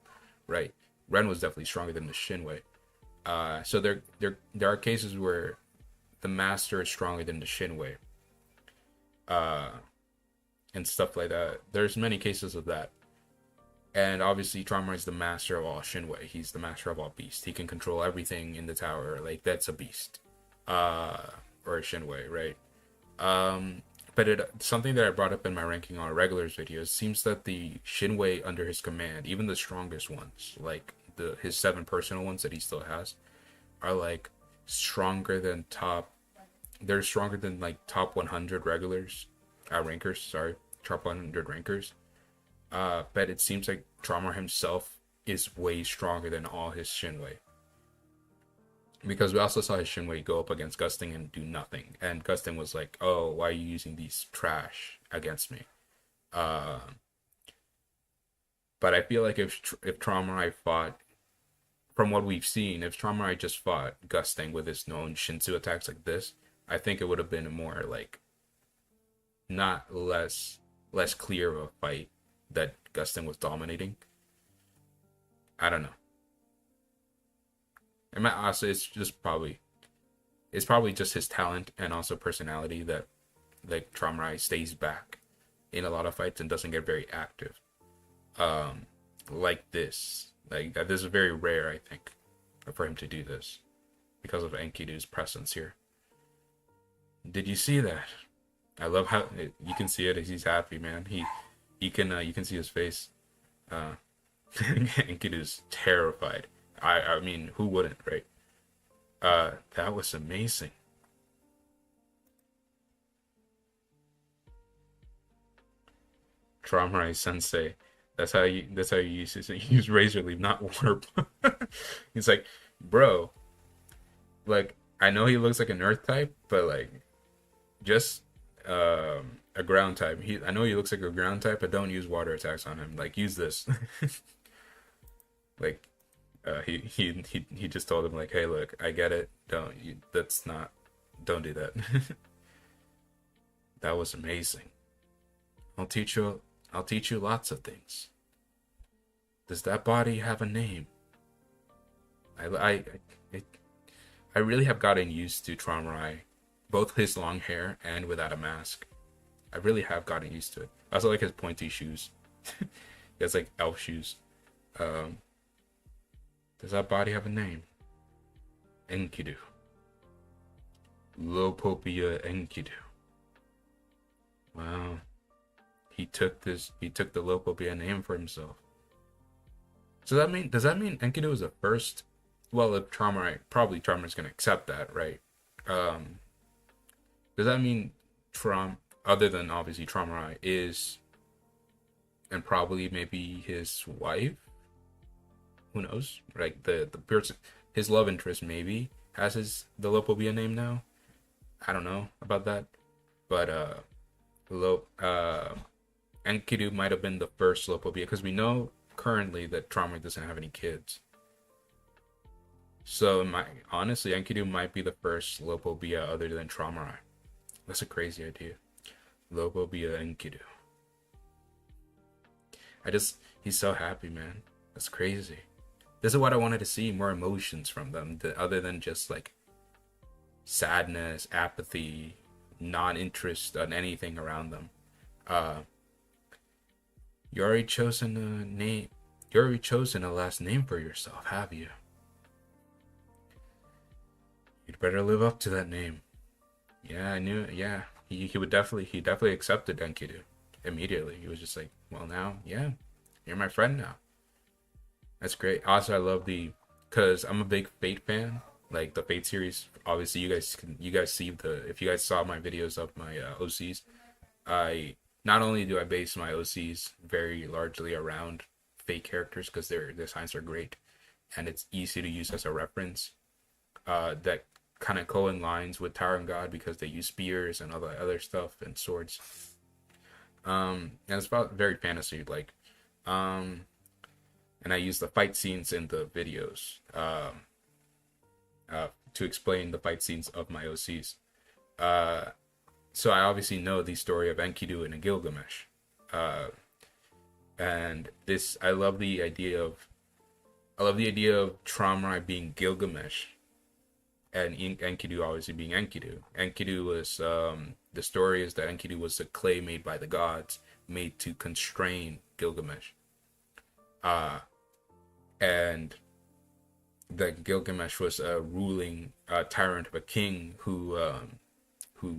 right? Ren was definitely stronger than the Shinwei. So there are cases where the master is stronger than the Shinwei, and stuff like that. There's many cases of that. And obviously Trauma is the master of all Shinwei. He's the master of all beasts. He can control everything in the tower. Like, that's a beast. Or a Shinwei, right? But something that I brought up in my ranking on regulars videos, seems that the Shinwei under his command, even the strongest ones, like his 7 personal ones that he still has, are like stronger than they're stronger than like top 100 regulars, rankers, sorry, top 100 rankers. But it seems like Trauma himself is way stronger than all his Shinwei. Because we also saw his Shinwei go up against Gusting and do nothing. And Gusting was like, oh, why are you using these trash against me? But I feel like if Trauma fought, from what we've seen, if Trauma just fought Gusting with his known Shinsu attacks like this, I think it would have been a more like, not less clear of a fight that Gusting was dominating. I don't know. And also, it's probably just his talent and also personality that like Traumrai stays back in a lot of fights and doesn't get very active. Like this. Like, this is very rare, I think, for him to do this because of Enkidu's presence here. Did you see that? I love how you can see it as he's happy, man. You can see his face. Enkidu's terrified. I mean, who wouldn't, right? That was amazing. Traumarai Sensei. That's how you use it. Use razor leaf, not warp. He's like, bro, like, I know he looks like an earth type, but like, just a ground type. I know he looks like a ground type, but don't use water attacks on him. Like, use this. Like, he just told him like, hey, look, I get it. Don't do that. That was amazing. I'll teach you lots of things. Does that body have a name? I really have gotten used to Traumarai, both his long hair and without a mask. I really have gotten used to it. I also like his pointy shoes. He has like elf shoes. Does that body have a name? Enkidu. Lopopia Enkidu. Wow. He took the Lopopia name for himself. So does that mean Enkidu was the first? Well, if probably Trauma's gonna accept that, right? Does that mean other than obviously Traumarai, is and probably maybe his wife. Who knows? Like the person, his love interest maybe has his the Lopobia name now. I don't know about that, but Lo Enkidu might have been the first Lopobia because we know currently that Trauma doesn't have any kids. So honestly, Enkidu might be the first Lopobia other than Traumarai. That's a crazy idea. Lopobia Enkidu. He's so happy, man. That's crazy. This is what I wanted to see, more emotions from them, other than just like sadness, apathy, non-interest on anything around them. You already chosen a name. You already chosen a last name for yourself, have you? You'd better live up to that name. Yeah, I knew it. Yeah, he definitely accepted Enkidu immediately. He was just like, well, now, yeah, you're my friend now. That's great. Also, I love because I'm a big Fate fan. Like the Fate series, obviously you guys see if you guys saw my videos of my OCs, I not only do I base my OCs very largely around Fate characters because their designs are great, and it's easy to use as a reference. That kind of co-lines with Tower and God because they use spears and all the other stuff and swords. And it's about very fantasy like. And I use the fight scenes in the videos to explain the fight scenes of my OCs. So I obviously know the story of Enkidu and Gilgamesh. And I love the idea of Traumarai being Gilgamesh and Enkidu obviously being Enkidu. Enkidu was the story is that Enkidu was a clay made by the gods, made to constrain Gilgamesh. And that Gilgamesh was a ruling tyrant of a king who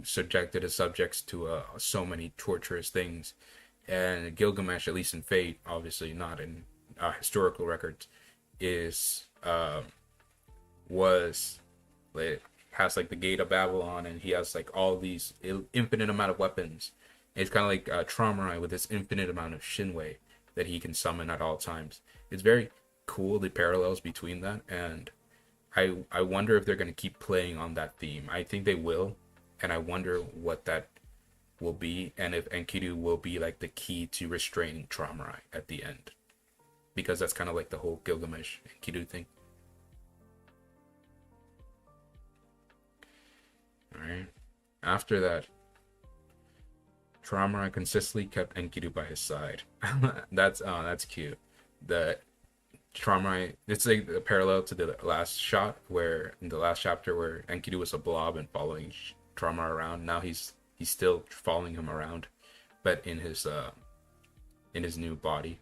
subjected his subjects to so many torturous things. And Gilgamesh, at least in Fate, obviously not in historical records, has like the Gate of Babylon, and he has like all these infinite amount of weapons. It's kind of like Traumarai with this infinite amount of Shinwei that he can summon at all times. It's very cool, the parallels between that, and I wonder if they're going to keep playing on that theme. I think they will, and I wonder what that will be, and if Enkidu will be like the key to restraining Traumarai at the end, because that's kind of like the whole Gilgamesh Enkidu thing. Alright, after that, Traumarai consistently kept Enkidu by his side. That's cute. The Traumarai, it's like a parallel to the last shot where in the last chapter where Enkidu was a blob and following Traumarai around. Now he's still following him around, but in his new body.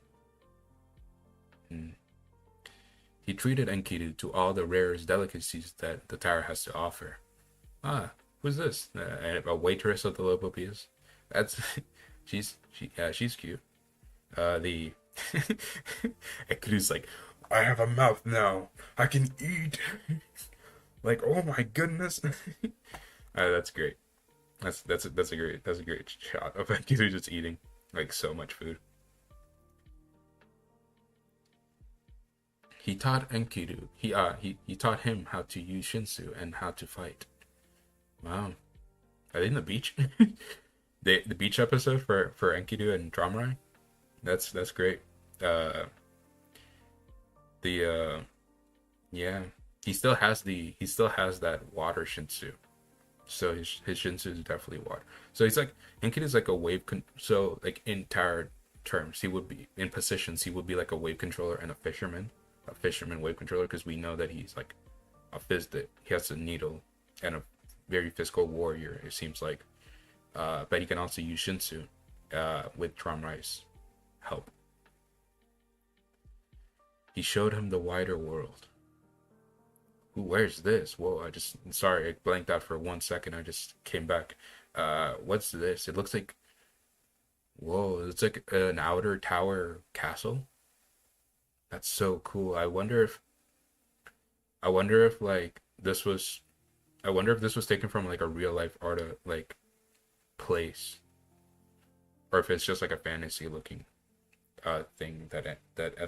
He treated Enkidu to all the rarest delicacies that the tower has to offer. Who's this? A waitress of the Lopopias? That's she's cute. The Enkidu's like, I have a mouth now. I can eat. Like, oh my goodness. That's great. That's a great shot of Enkidu just eating like so much food. He taught Enkidu. He taught him how to use Shinsu and how to fight. Wow. Are they in the beach? the beach episode for Enkidu and Traumarai? That's great. Yeah, he still has that water Shinsu. So his Shinsu is definitely water. So he's like Enkidu is like a wave so like in tower terms, he would be in positions, he would be like a wave controller and a fisherman wave controller, because we know that he's like he has a needle and a very physical warrior, it seems like. But he can also use Shinsu with Traumarai's help. He showed him the wider world. Ooh, where's this? Whoa, sorry, I blanked out for 1 second. I just came back. What's this? It looks like, whoa, it's like an outer tower castle. That's so cool. I wonder if like this was, taken from like a real life art like place, or if it's just like a fantasy looking thing that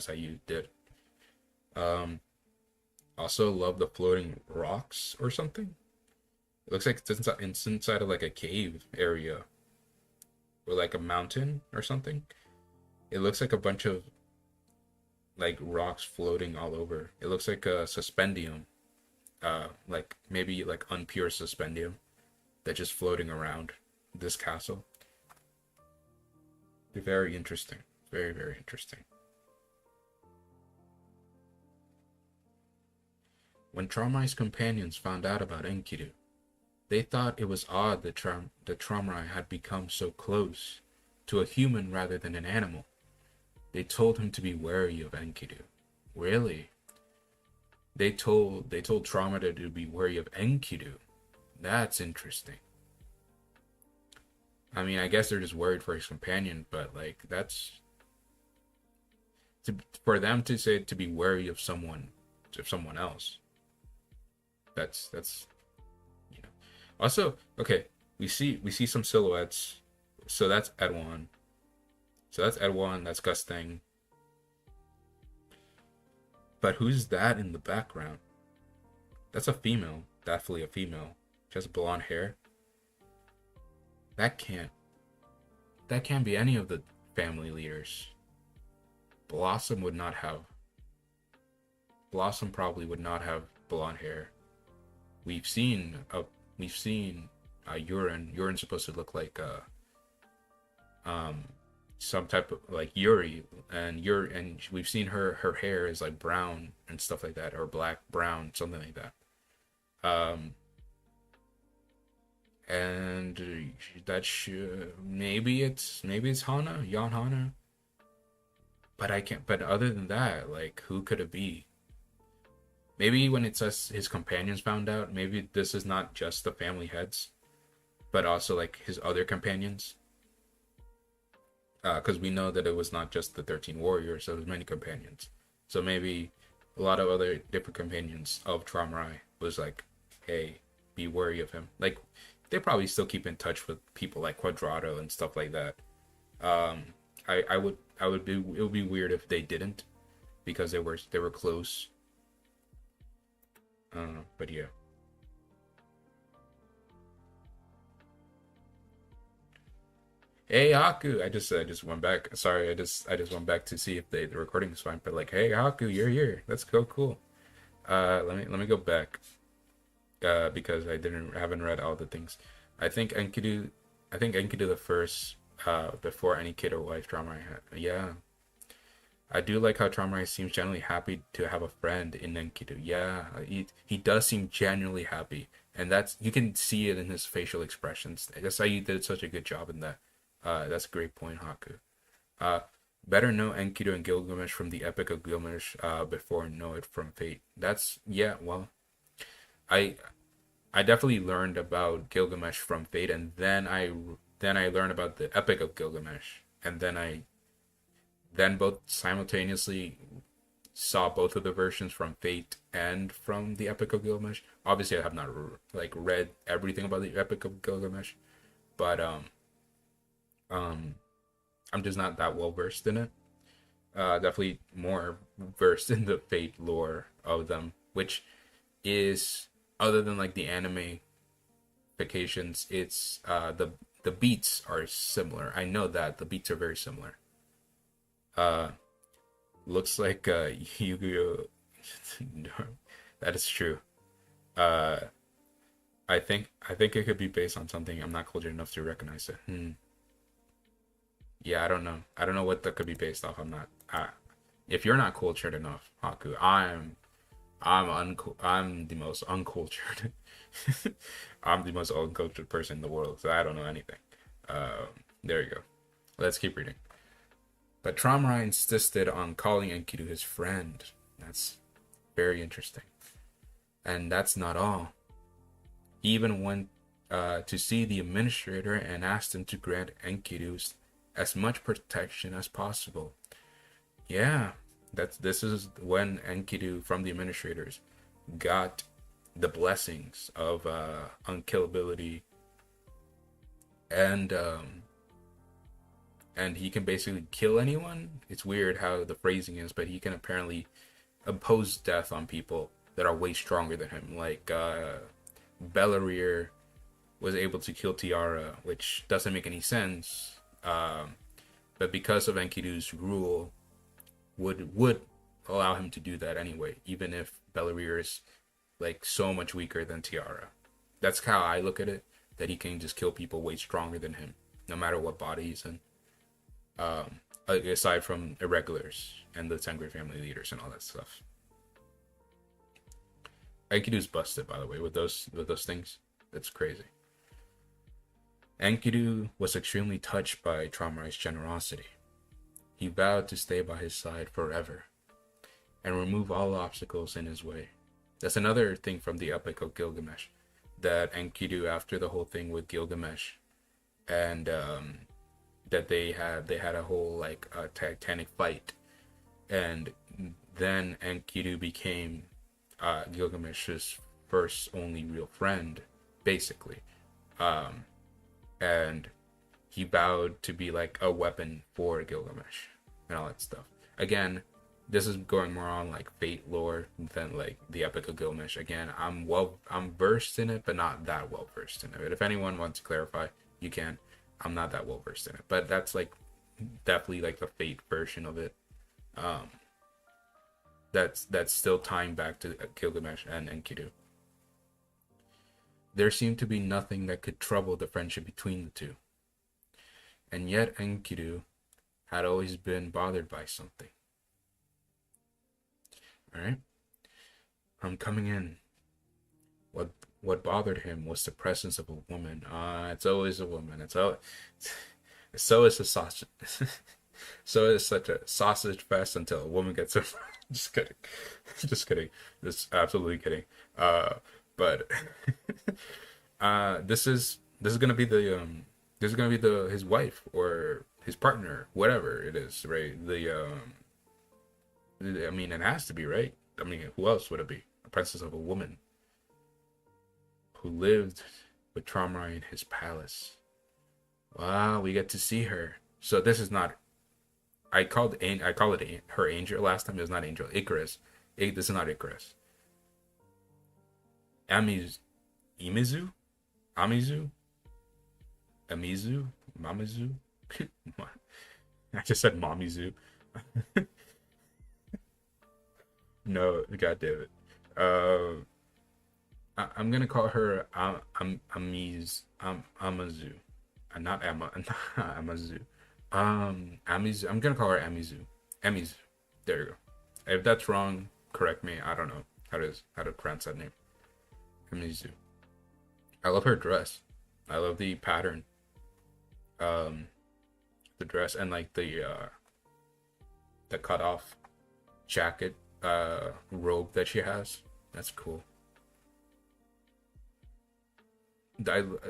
SIU did. Um, Also love the floating rocks or something. It looks like it's inside of like a cave area or like a mountain or something. It looks like a bunch of like rocks floating all over. It looks like a suspendium, like maybe like unpure suspendium that's just floating around this castle. Very interesting. Very, very interesting. When Traumai's companions found out about Enkidu, they thought it was odd that Traumai had become so close to a human rather than an animal. They told him to be wary of Enkidu. Really? They told Trauma to be wary of Enkidu. That's interesting. I mean, I guess they're just worried for his companion, but like that's for them to say to be wary of someone else. That's you know. Also, okay, we see some silhouettes. So that's Edwan. That's Gus Thing. But who's that in the background? That's a female. Definitely a female. She has blonde hair. That can't that can't be any of the family leaders. Blossom would not have. Blossom probably would not have blonde hair. We've seen a we've seen urine. Urine's supposed to look like um some type of like Yuri, and we've seen her hair is like brown and stuff like that, or black brown, something like that. Um and that should maybe it's Hana, Yan Hana, but I can't. But other than that, like who could it be? Maybe when it's us, his companions found out. Maybe this is not just the family heads, but also like his other companions. Because we know that it was not just the 13 warriors, so there's many companions. So maybe a lot of other different companions of Traumarai was like, hey, be wary of him. Like, they probably still keep in touch with people like Quadrado and stuff like that. Um, it would be weird if they didn't, because they were close. But yeah. Hey Haku, I just went back. Sorry, I just went back to see if the recording is fine. But like, hey Haku, you're here. Let's go, cool. Let me go back. Because haven't read all the things. I think Enkidu, I think Enkidu the first. Before any kid or wife Traumarai had. Yeah, I do like how Traumarai seems genuinely happy to have a friend in Enkidu. Yeah, he does seem genuinely happy, and that's you can see it in his facial expressions. That's why you did such a good job in that. That's a great point, Haku. Uh, Better know Enkidu and Gilgamesh from the Epic of Gilgamesh before know it from Fate. That's yeah. Well, I I definitely learned about Gilgamesh from Fate, and then I learned about the Epic of Gilgamesh, and then both simultaneously saw both of the versions from Fate and from the Epic of Gilgamesh. Obviously, I have not like read everything about the Epic of Gilgamesh, but um, I'm just not that well versed in it. Definitely more versed in the Fate lore of them, which is other than like the anime vacations, it's the beats are similar. I know that the beats are very similar. Uh, Looks like Yu-Gi-Oh. No, that is true. Uh, I think it could be based on something. I'm not cultured enough to recognize it. Yeah, I don't know. I don't know what that could be based off. I'm not. If you're not cultured enough, Haku, I'm the most uncultured. I'm the most uncultured person in the world, so I don't know anything. There you go. Let's keep reading. But Traumarai insisted on calling Enkidu his friend. That's very interesting. And that's not all. He even went to see the administrator and asked him to grant Enkidu as much protection as possible. Yeah, this is when Enkidu from the administrators got the blessings of unkillability and and he can basically kill anyone. It's weird how the phrasing is, but he can apparently impose death on people that are way stronger than him. Like Bellerir was able to kill Tiara, which doesn't make any sense. But because of Enkidu's rule, would allow him to do that anyway, even if Bellerir is like so much weaker than Tiara. That's how I look at it. That he can just kill people way stronger than him, no matter what body he's in. Aside from irregulars and the Ten Great Family leaders and all that stuff. Enkidu's busted, by the way, with those things. That's crazy. Enkidu was extremely touched by Tramarai's generosity. He vowed to stay by his side forever and remove all obstacles in his way. That's another thing from the Epic of Gilgamesh, that Enkidu, after the whole thing with Gilgamesh, and that they had a whole like a titanic fight, and then Enkidu became Gilgamesh's first only real friend, basically, and he vowed to be like a weapon for Gilgamesh and all that stuff. Again, this is going more on like fate lore than like the Epic of Gilgamesh. Again, I'm versed in it, but not that well versed in it. If anyone wants to clarify, you can. I'm not that well versed in it, but that's like definitely like the fate version of it. That's still tying back to Gilgamesh and Enkidu. There seemed to be nothing that could trouble the friendship between the two. And yet Enkidu had always been bothered by something. Alright? I'm coming in. What bothered him was the presence of a woman. It's always a woman. So is a sausage. So is such a sausage fest until a woman gets her. Just kidding. Just kidding. Just absolutely kidding. But this is gonna be his wife or his partner, whatever it is, right? I mean, it has to be, right? I mean, who else would it be? A princess of a woman who lived with Tramarai in his palace. Wow, we get to see her. So this is not. I called it her angel last time. It was not angel. Icarus. This is not Icarus. Amizu, Amizu, Mamizu. I just said Mamizu. No, god damn it. I'm gonna call her Amazu, not Amazu. Amizu. I'm gonna call her Amizu. Amizu. There you go. If that's wrong, correct me. I don't know how to pronounce that name. Amizu. I love her dress. I love the pattern. The dress and like the cut off jacket robe that she has. That's cool.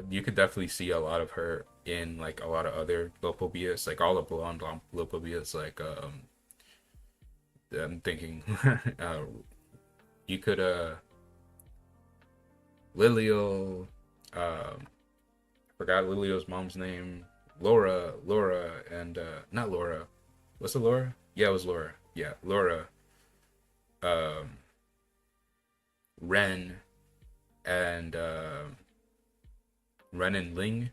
You could definitely see a lot of her in like a lot of other Lopobias, like all the blonde Lopobias. Like I'm thinking you could Lilio, I forgot Lilio's mom's name, Laura, and not Laura. What's it, Laura? Yeah, it was Laura. Yeah, Laura, Ren, and Ren and Ling.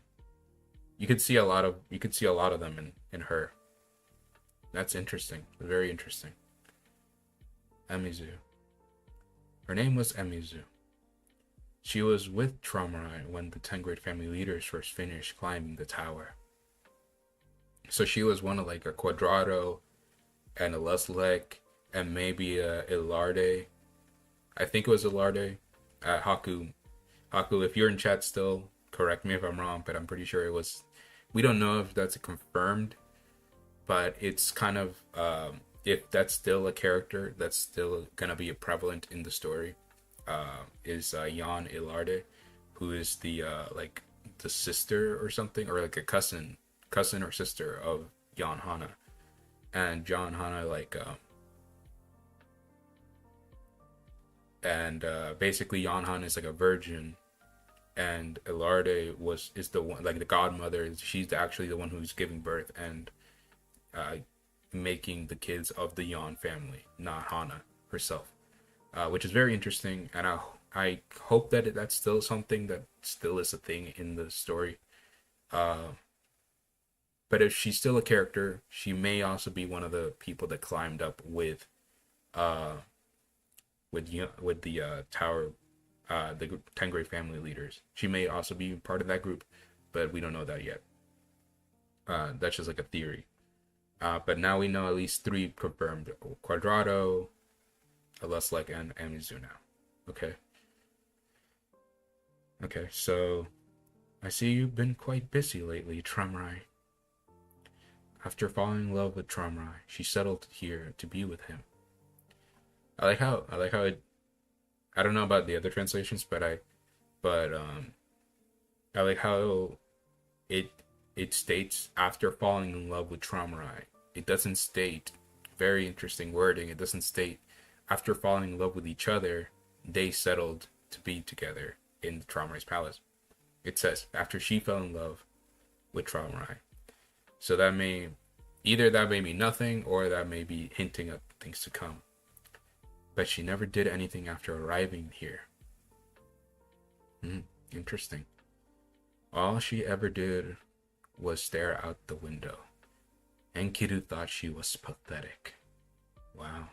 You could see a lot of them in her. That's interesting. Very interesting. Amizu. Her name was Amizu. She was with Tramarai when the 10 Great Family leaders first finished climbing the tower. So she was one of like a Quadrado and a Leslek and maybe a Ilarde. I think it was Ilarde. Haku, if you're in chat still, correct me if I'm wrong, but I'm pretty sure it was. We don't know if that's confirmed, but it's kind of if that's still a character that's still gonna be prevalent in the story. Is Jan Ilarde, who is the like the sister or something, or like a cousin or sister of Jan Hana, and Jan Hana like basically Jan Hana is like a virgin, and Ilarde is the one, like the godmother. She's actually the one who's giving birth, and uh, making the kids of the Yon family, not Hana herself, which is very interesting. And I hope that that's still something that still is a thing in the story. Uh, but if she's still a character, she may also be one of the people that climbed up uh, with the tower, the Tengri family leaders. She may also be part of that group, but we don't know that yet. That's just like a theory. But now we know at least 3 confirmed: Quadrado, Leslek, and Mizuno. Okay. Okay, so I see you've been quite busy lately, Tramrai. After falling in love with Tramrai, she settled here to be with him. I like how it. I don't know about the other translations, but I like how it it states after falling in love with Tramrai. It doesn't state, very interesting wording. It doesn't state after falling in love with each other, they settled to be together in Tramrai's palace. It says after she fell in love with Tramrai. So that may that may be nothing, or that may be hinting at things to come. But she never did anything after arriving here. Interesting. All she ever did was stare out the window. Enkidu thought she was pathetic. Wow.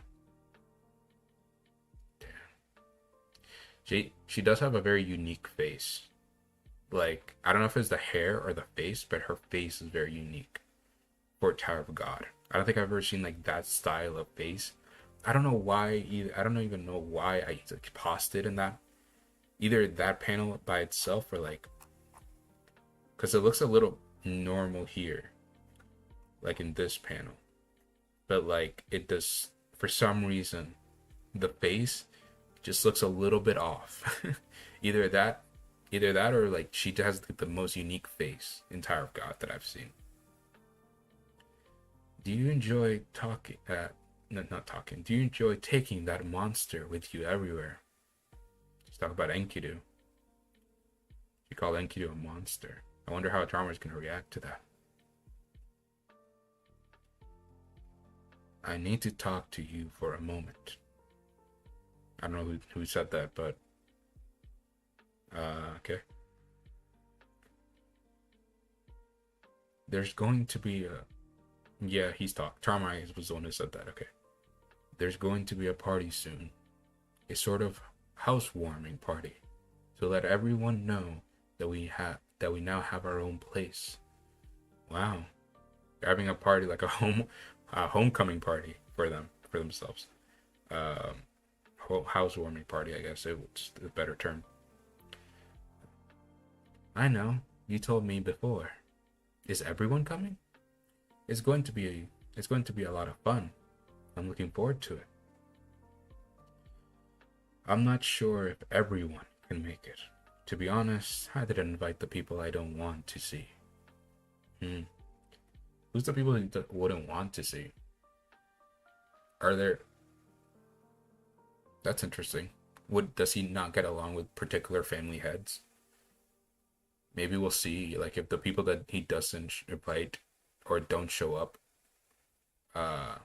Damn. She does have a very unique face. Like, I don't know if it's the hair or the face, but her face is very unique for Tower of God. I don't think I've ever seen like that style of face. I don't know why either. I don't even know why I paused it in that. Either that panel by itself, or like, because it looks a little normal here, like in this panel, but like it does, for some reason the face just looks a little bit off. either that or like she has the most unique face in Tower of God that I've seen. Do you enjoy talking not talking, do you enjoy taking that monster with you everywhere? Let's talk about Enkidu. She called Enkidu a monster. I wonder how Charmer is going to react to that. I need to talk to you for a moment. I don't know who said that, but okay. There's going to be a... Yeah, he's talked. Charmer was the one who said that, okay. There's going to be a party soon. A sort of housewarming party. To let everyone know that we now have our own place. Wow. They're having a party, like a homecoming party for themselves. Housewarming party, I guess it's a better term. I know, you told me before. Is everyone coming? It's going to be a lot of fun. I'm looking forward to it. I'm not sure if everyone can make it. To be honest, I didn't invite the people I don't want to see. Who's the people you wouldn't want to see? Are there... That's interesting. Does he not get along with particular family heads? Maybe we'll see, like, if the people that he doesn't invite or don't show up kind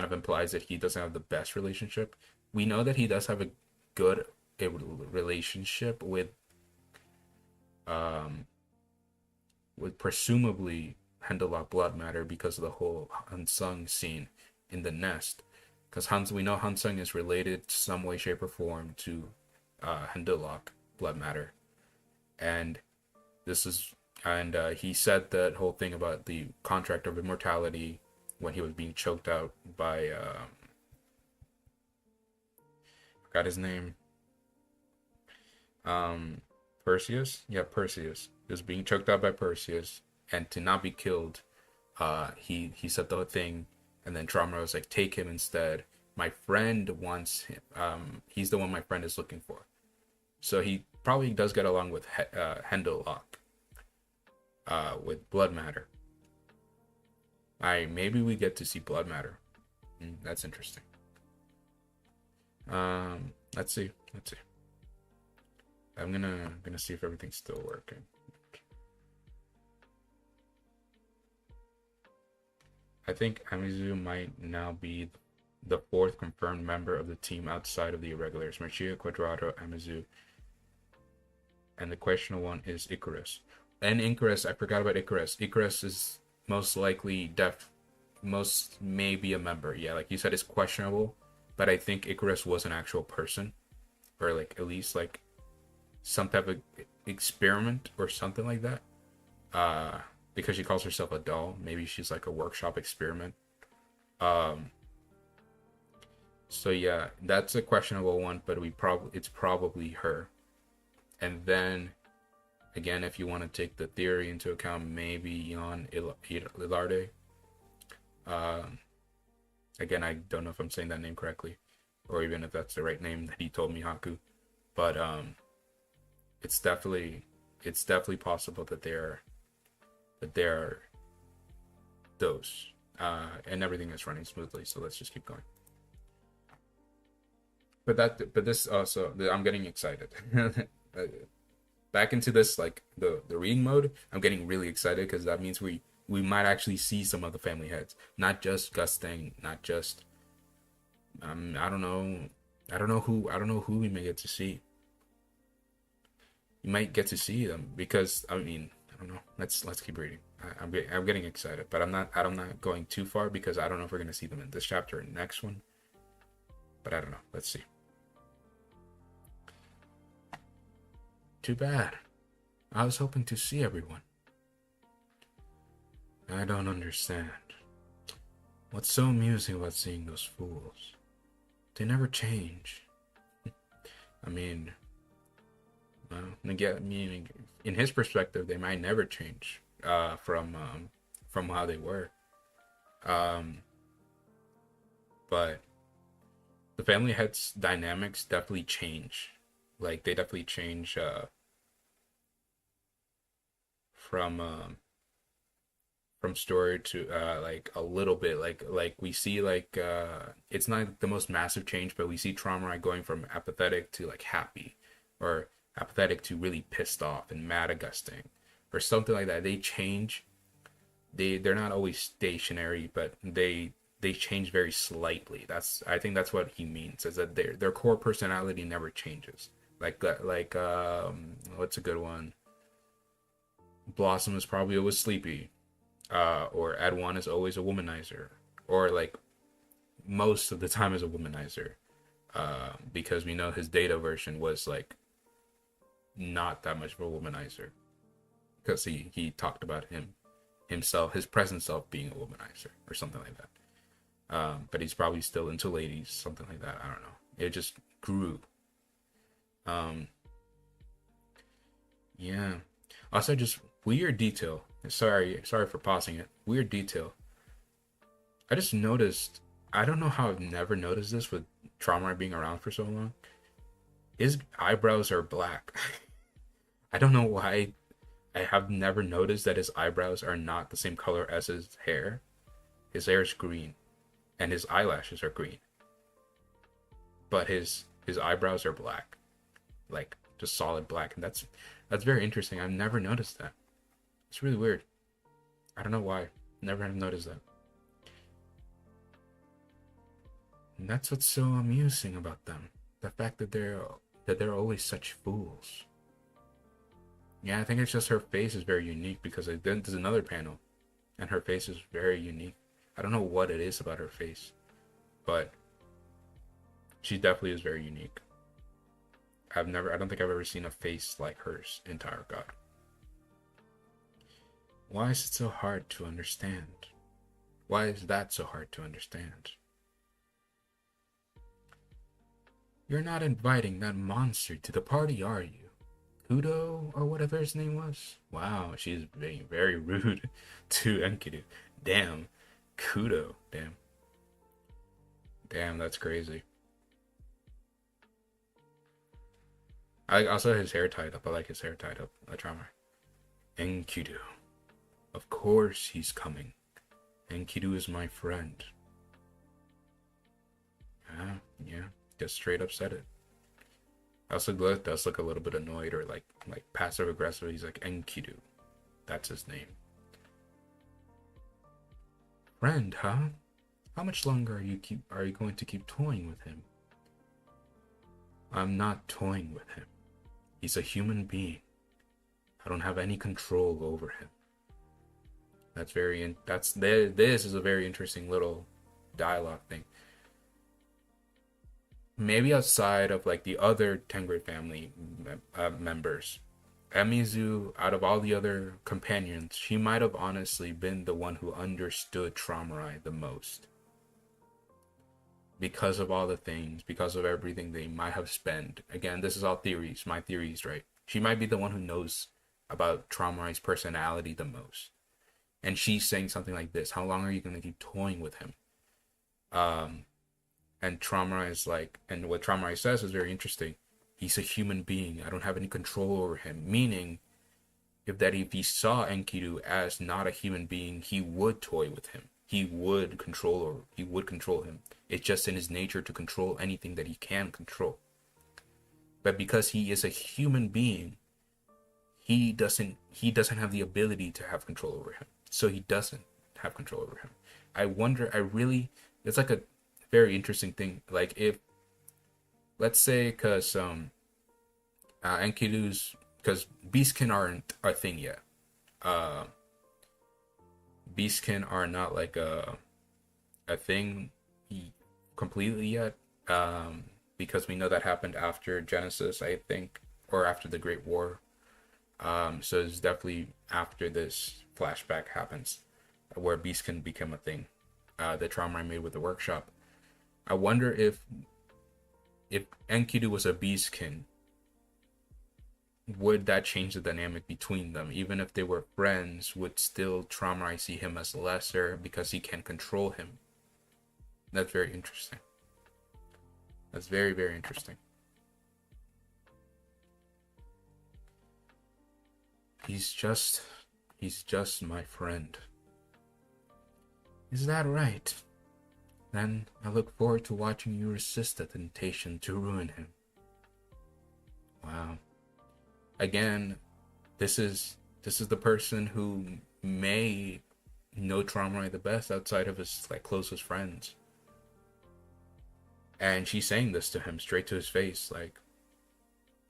of implies that he doesn't have the best relationship. We know that he does have a good relationship with presumably Hendelok blood matter, because of the whole Hansung scene in the nest. Because we know Hansung is related some way, shape, or form to Hendelok blood matter, and he said that whole thing about the contract of immortality when he was being choked out by forgot his name. Perseus? Yeah, Perseus. He was being choked out by Perseus, and to not be killed, he said the thing, and then Trauma was like, take him instead. My friend wants him. He's the one my friend is looking for. So he probably does get along with Hendelok, with blood matter. Maybe we get to see blood matter. That's interesting. Let's see. I'm gonna see if everything's still working. I think Amizu might now be the fourth confirmed member of the team outside of the irregulars. Machia, Quadrado, Amizu, and the questionable one is Icarus. And Icarus, I forgot about Icarus. Icarus is most likely most may be a member. Yeah, like you said, it's questionable, but I think Icarus was an actual person, or like at least like some type of experiment or something like that. Because she calls herself a doll, maybe she's like a workshop experiment. Um, so yeah, that's a questionable one, but it's probably her. And then again, if you want to take the theory into account, maybe Jan Ilarde. Again, I don't know if I'm saying that name correctly, or even if that's the right name that he told me, Haku. But it's definitely possible that they're those, and everything is running smoothly. So let's just keep going. But this also, I'm getting excited. Back into this, like the reading mode, I'm getting really excited because that means we might actually see some of the family heads, not just Gustang, not just I don't know who we may get to see. You might get to see them because I mean I don't know. Let's keep reading. I'm getting excited, but I'm not going too far because I don't know if we're gonna see them in this chapter or next one. But I don't know. Let's see. Too bad. I was hoping to see everyone. I don't understand. What's so amusing about seeing those fools? They never change. I mean, well, in his perspective, they might never change from how they were. But the family heads dynamics definitely change. Like they definitely change from story to like a little bit like we see like it's not the most massive change, but we see Traumarai going from apathetic to like happy, or apathetic to really pissed off and mad at Gusting or something like that. They change. They're not always stationary, but they change very slightly. I think that's what he means, is that their core personality never changes. Like what's a good one? Blossom is probably always sleepy, or Adwan is always a womanizer, or like most of the time is a womanizer, because we know his data version was like not that much of a womanizer, because he talked about his present self being a womanizer or something like that. But he's probably still into ladies, something like that. I don't know. It just grew. Yeah. Also, just weird detail. Sorry for pausing it. Weird detail. I just noticed. I don't know how I've never noticed this with Trauma being around for so long. His eyebrows are black. I don't know why. I have never noticed that his eyebrows are not the same color as his hair. His hair is green, and his eyelashes are green. But his eyebrows are black, like just solid black, and that's very interesting. I've never noticed that. It's really weird. I don't know why. Never have noticed that. And that's what's so amusing about them. The fact that they're always such fools. Yeah, I think it's just her face is very unique, because then there's another panel and her face is very unique. I don't know what it is about her face, but she definitely is very unique. I don't think I've ever seen a face like hers in Tower God. Why is it so hard to understand? Why is that so hard to understand? You're not inviting that monster to the party, are you? Kudo, or whatever his name was? Wow, she's being very rude to Enkidu. Damn. Kudo. Damn. Damn, that's crazy. I also his hair tied up. I like his hair tied up. A Trauma. Enkidu. Of course he's coming. Enkidu is my friend. Yeah. Just straight up said it. Also does look a little bit annoyed, or like passive aggressive. He's like Enkidu. That's his name. Friend, huh? How much longer are you going to keep toying with him? I'm not toying with him. He's a human being. I don't have any control over him. This is a very interesting little dialogue thing. Maybe outside of like the other Tengri family members, Emizu, out of all the other companions, she might have honestly been the one who understood Traumarai the most. Because of all the things, because of everything they might have spent. Again, this is all theories, my theories, right? She might be the one who knows about Traumarai's personality the most. And she's saying something like this: how long are you going to keep toying with him? And Traumarai is like, and what Traumarai says is very interesting. He's a human being. I don't have any control over him. Meaning, if he saw Enkidu as not a human being, he would toy with him. He would control him. It's just in his nature to control anything that he can control. But because he is a human being, he doesn't have the ability to have control over him. So he doesn't have control over him. It's like a very interesting thing. Like, if, let's say, because Enkidu's, because beastkin aren't a thing yet. Beastkin are not like a thing completely yet. Because we know that happened after Genesis, I think, or after the Great War. So it's definitely after this flashback happens, where beastkin become a thing. The trauma I made with the workshop. I wonder if Enkidu was a beastkin, would that change the dynamic between them? Even if they were friends, would still Traumarai see him as lesser because he can control him? That's very interesting. That's very, very interesting. He's just my friend. Is that right? Then I look forward to watching you resist the temptation to ruin him. Wow. Again, this is the person who may know Traumarai the best outside of his like closest friends. And she's saying this to him straight to his face, like,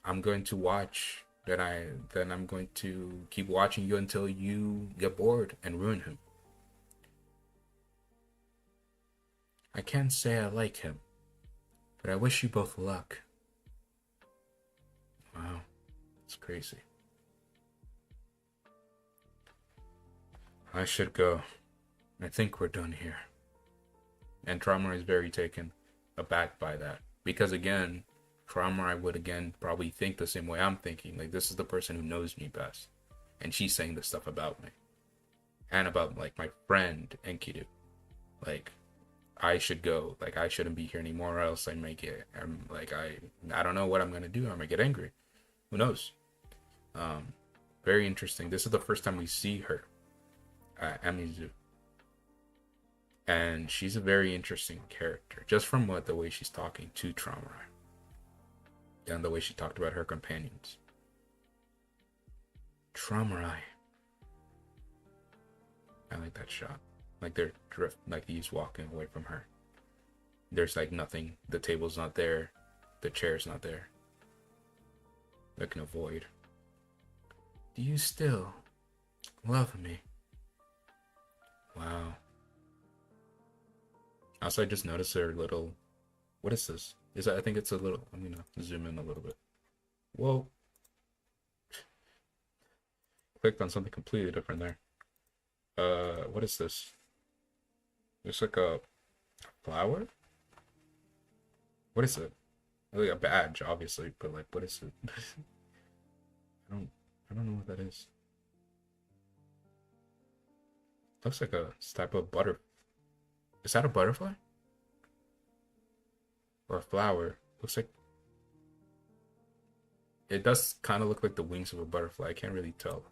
I'm going to watch, then I'm going to keep watching you until you get bored and ruin him. I can't say I like him, but I wish you both luck. Wow, it's crazy. I should go. I think we're done here. And Traumarai is very taken aback by that. Because again, Traumarai would again probably think the same way I'm thinking. Like, this is the person who knows me best. And she's saying this stuff about me. And about like my friend Enkidu. Like, I should go. Like, I shouldn't be here anymore, or else I may get I don't know what I'm gonna do. I might get angry. Who knows? Very interesting. This is the first time we see her, Amizu. And she's a very interesting character, just from the way she's talking to Traumarai. And the way she talked about her companions. Traumarai. I like that shot. Like they're like he's walking away from her. There's like nothing. The table's not there. The chair's not there. Like in a void. Do you still love me? Wow. Also, I just noticed her little. What is this? I think it's a little. I'm gonna zoom in a little bit. Whoa. Clicked on something completely different there. What is this? It's like a flower? What is it? Like a badge, obviously, but like, what is it? I don't know what that is. Looks like a type of butter. Is that a butterfly? Or a flower? Looks like. It does kind of look like the wings of a butterfly. I can't really tell.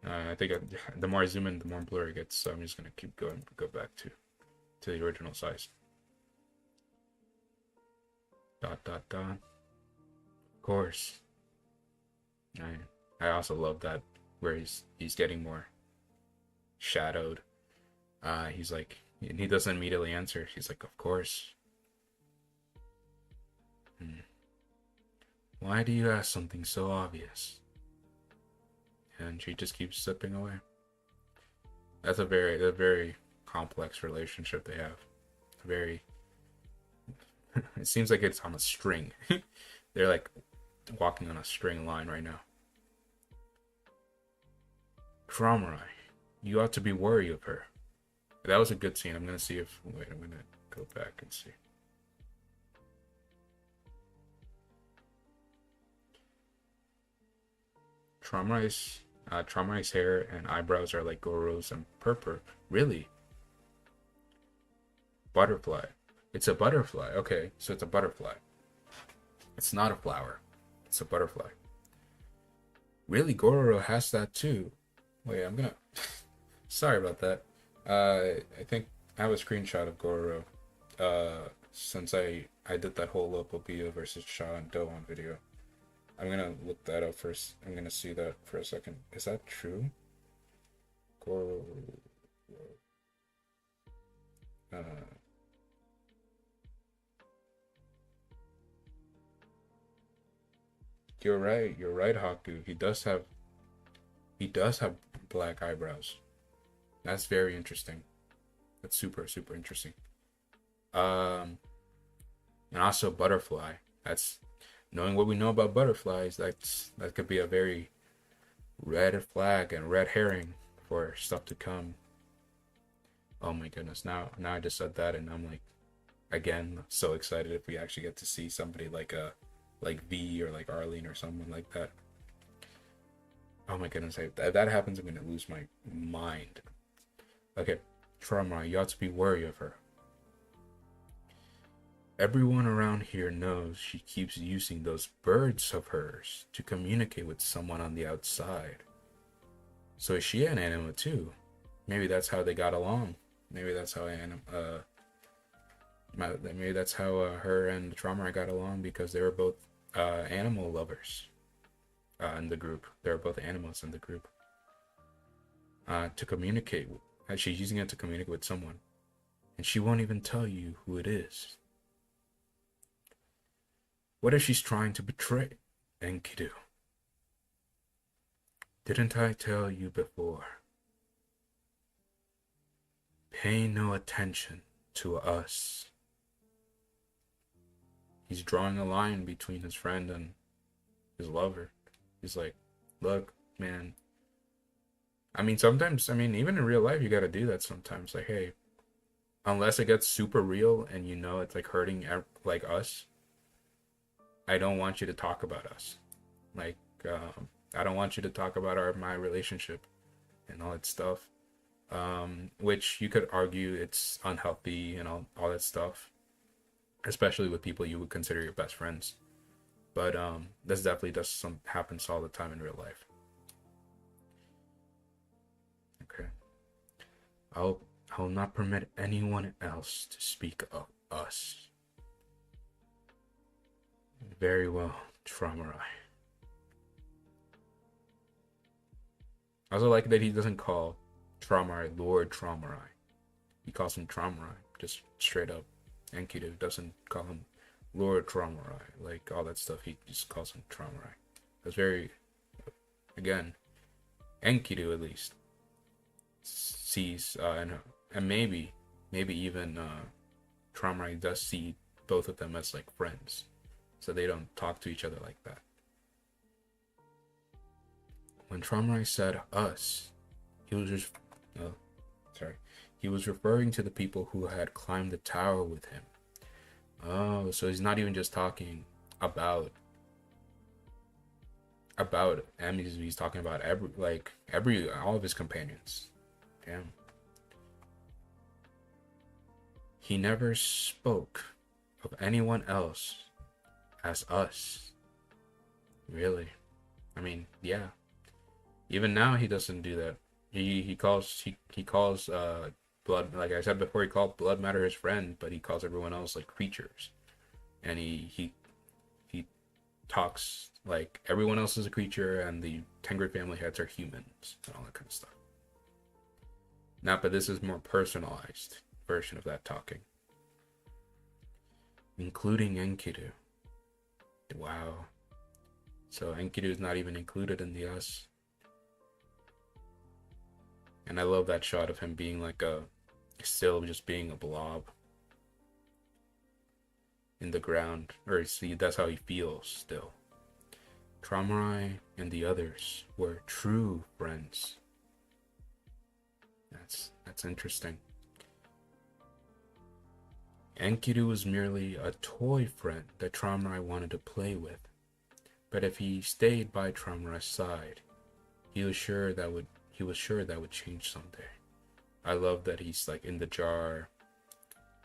I think the more I zoom in, the more blurry it gets. So I'm just gonna keep going, go back to the original size. Dot dot dot. Of course. I also love that where he's getting more shadowed. He's like, and he doesn't immediately answer. He's like, of course. Why do you ask something so obvious? And she just keeps slipping away. That's a very complex relationship they have. Very. It seems like it's on a string. They're like walking on a string line right now. Traumarai, you ought to be worried of her. That was a good scene. I'm gonna see if. Wait, I'm gonna go back and see. Traumarai's hair and eyebrows are like Goro's and purple. Really? Butterfly. It's a butterfly. Okay, so it's a butterfly. It's not a flower. It's a butterfly. Really, Goro has that too. Wait, I'm gonna. Sorry about that. I think I have a screenshot of Goro. Since I did that whole Lopopia versus Sha and Doan video. I'm gonna look that up first. I'm gonna see that for a second. Is that true? Goro. You're right. You're right, Haku. He does have black eyebrows. That's very interesting. That's super interesting. And also butterfly. That's knowing what we know about butterflies. That could be a very red flag and red herring for stuff to come. Oh my goodness! Now I just said that, and I'm like, again, so excited if we actually get to see somebody like V or like Arlene or someone like that. Oh my goodness! If that happens, I'm gonna lose my mind. Okay, Trauma, you ought to be worried of her. Everyone around here knows she keeps using those birds of hers to communicate with someone on the outside. So is she an anima too? Maybe that's how they got along. Maybe that's how maybe that's how her and Trauma got along, because they were both animal lovers in the group. They were both animals in the group. To communicate, she's using it to communicate with someone, and she won't even tell you who it is. What if she's trying to betray Enkidu? Didn't I tell you before? Pay no attention to us. He's drawing a line between his friend and his lover. He's like, look, man. I mean, sometimes, even in real life, you gotta do that sometimes. Like, hey, unless it gets super real and you know it's like hurting like us, I don't want you to talk about us. Like, I don't want you to talk about my relationship and all that stuff. Which you could argue it's unhealthy and all that stuff, especially with people you would consider your best friends. But this definitely happens all the time in real life. Okay. I'll not permit anyone else to speak of us. Very well, Traumarai. I also like that he doesn't call Traumarai Lord Traumarai. He calls him Traumarai, just straight up. Enkidu doesn't call him Lord Traumarai, like all that stuff. He just calls him Traumarai. That's very, again, Enkidu at least sees, and maybe even Traumarai does see both of them as like friends, so they don't talk to each other like that. When Traumarai said us, he was referring to the people who had climbed the tower with him. Oh, so he's not even just talking about Emmys, he's talking about all of his companions. Damn. He never spoke of anyone else as us. Really? Yeah. Even now he doesn't do that. He calls Blood, like I said before, he called Blood Matter his friend, but he calls everyone else like creatures. And he talks like everyone else is a creature and the Tengri family heads are humans and all that kind of stuff. Not, but this is more personalized version of that talking, including Enkidu. Wow. So Enkidu is not even included in the us. And I love that shot of him being like still just being a blob in the ground. Or see, that's how he feels still. Traumarai and the others were true friends. That's interesting. Enkidu was merely a toy friend that Traumarai wanted to play with. But if he stayed by Traumarai's side, he was sure that would change someday. I love that he's like in the jar.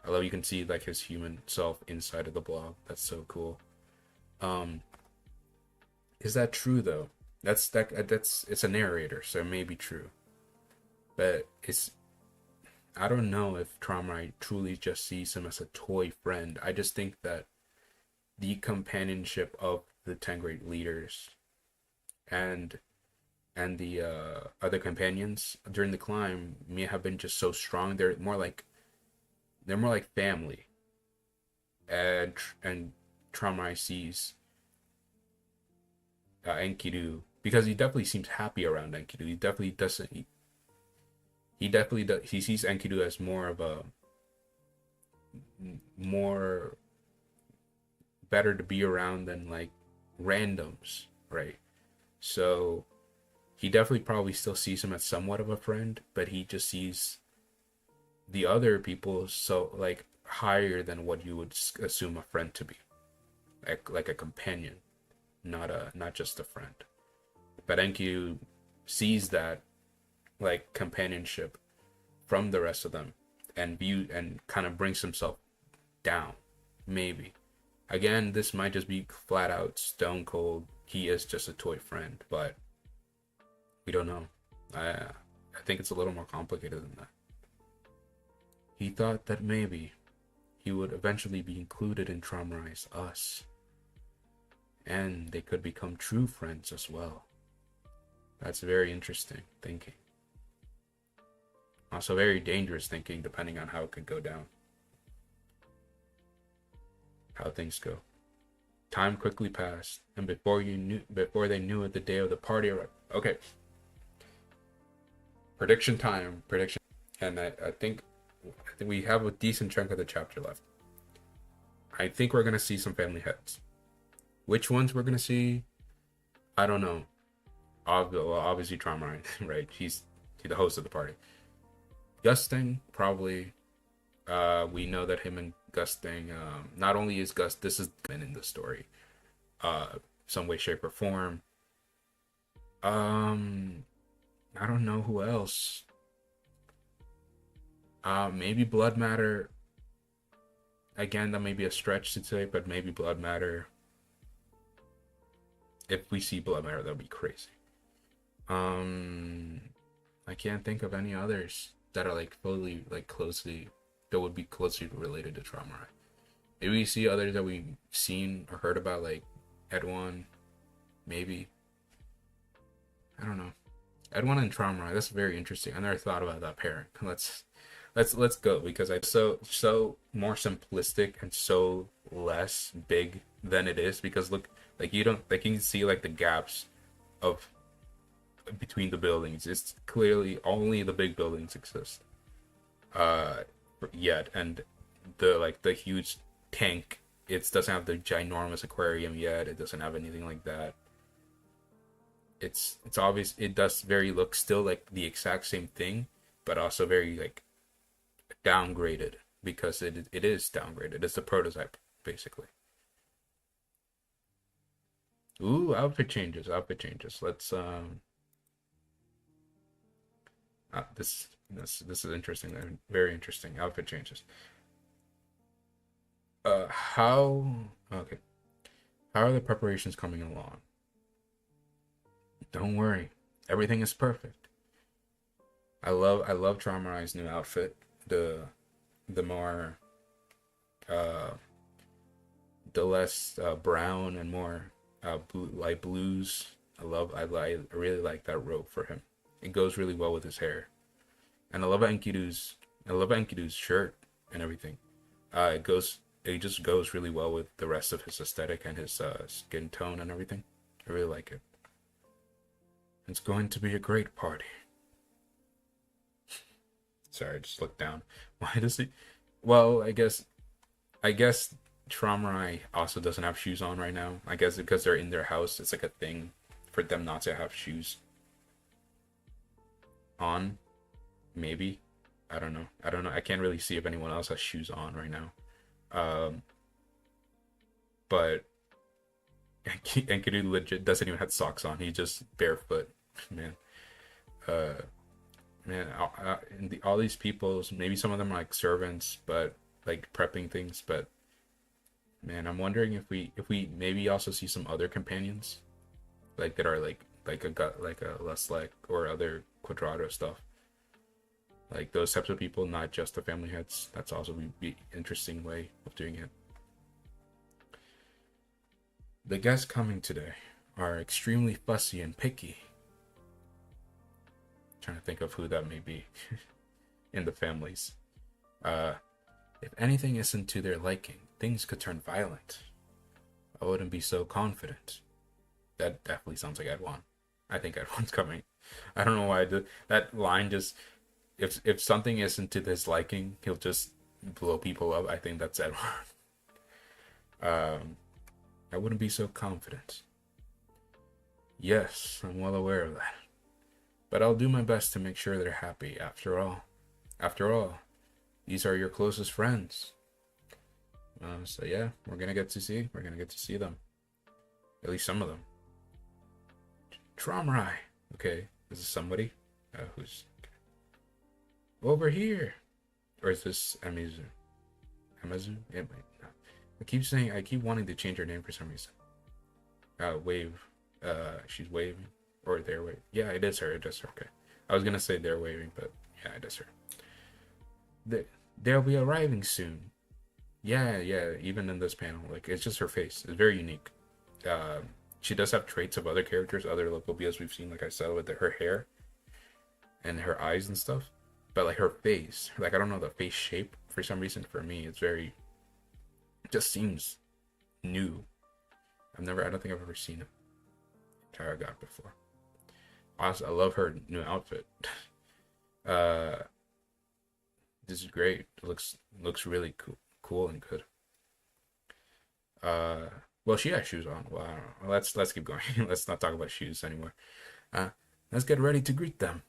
I love you can see like his human self inside of the blob. That's so cool. Is that true though? That's it's a narrator, so it may be true. But I don't know if Traumarai truly just sees him as a toy friend. I just think that the companionship of the 10 great leaders and the other companions during the climb may have been just so strong. They're more like family. And Traumarai sees Enkidu, because he definitely seems happy around Enkidu. He definitely doesn't. He definitely does. He sees Enkidu as more of a more better to be around than like randoms, right? So he definitely probably still sees him as somewhat of a friend, but he just sees the other people so like higher than what you would assume a friend to be, like a companion, not just a friend. But Enkidu sees that like companionship from the rest of them and kind of brings himself down. Maybe again, this might just be flat out stone cold, he is just a toy friend, but we don't know. I think it's a little more complicated than that. He thought that maybe he would eventually be included in Traumarai's us, and they could become true friends as well. That's very interesting thinking. Also very dangerous thinking, depending on how it could go down. How things go. Time quickly passed, and before they knew it, the day of the party arrived. Okay. Prediction time. Prediction. And I think we have a decent chunk of the chapter left. I think we're gonna see some family heads. Which ones we're gonna see, I don't know. Obviously Traumarai, right? He's the host of the party. Gusting, probably. We know that him and Gusting, not only is this has been in the story, some way, shape, or form. I don't know who else. Maybe Blood Matter. Again, that may be a stretch to say, but maybe Blood Matter. If we see Blood Matter, that'll be crazy. I can't think of any others that are like fully like closely that would be closely related to Traumarai. Maybe we see others that we've seen or heard about, like Edwan, maybe. I don't know. Edwan and Traumarai, that's very interesting. I never thought about that pairing. Let's go, because it's so more simplistic and so less big than it is, because look, like you can see like the gaps of between the buildings. It's clearly only the big buildings exist yet, and the huge tank, it doesn't have the ginormous aquarium yet. It doesn't have anything like that. It's obvious it does very look still like the exact same thing, but also very like downgraded, because it is downgraded. It's the prototype basically. Ooh, outfit changes. Let's this is interesting. Very interesting. Outfit changes. How are the preparations coming along? Don't worry, everything is perfect. I love Traumarai's new outfit. The more the less brown and more light blues. I really like that robe for him. It goes really well with his hair. And I love Enkidu's shirt and everything. It just goes really well with the rest of his aesthetic and his skin tone and everything. I really like it. It's going to be a great party. Sorry, I just looked down. Why does he? Well, I guess Tromrai also doesn't have shoes on right now. I guess because they're in their house, it's like a thing for them not to have shoes on. Maybe. I don't know. I don't know. I can't really see if anyone else has shoes on right now. Um, but Enkidu legit doesn't even have socks on. He's just barefoot, man. Uh, man, all these people, maybe some of them are like servants, but like prepping things. But man, I'm wondering if we maybe also see some other companions, like that are like a gut like a Leslek or other Quadrado stuff. Like those types of people, not just the family heads. That's also be interesting way of doing it. The guests coming today are extremely fussy and picky. Trying to think of who that may be in the families. Uh, if anything isn't to their liking, things could turn violent. I wouldn't be so confident. That definitely sounds like Edwan. I think Edwan's coming. I don't know why that line just. If something isn't to his liking, he'll just blow people up. I think that's Edward. I wouldn't be so confident. Yes, I'm well aware of that. But I'll do my best to make sure they're happy after all, these are your closest friends. So yeah, we're gonna get to see them. At least some of them. Tromrai. Okay, this is somebody who's over here. Or is this Amizu? Amazu? Yeah, wait, no. I keep wanting to change her name for some reason. Wave. She's waving. Or they're waving. Yeah, it is her. It is her. Okay. I was gonna say they're waving, but yeah, it is her. They'll be arriving soon. Yeah, even in this panel. Like, it's just her face. It's very unique. She does have traits of other characters, other local BOs we've seen, like I said, with her hair and her eyes and stuff. But like her face, like I don't know the face shape for some reason. For me, it's very, it just seems new. I don't think I've ever seen it. Tara got before. Also, I love her new outfit. This is great. It looks really cool and good. Well, she has shoes on. Well, I don't know. Let's keep going. Let's not talk about shoes anymore. Let's get ready to greet them.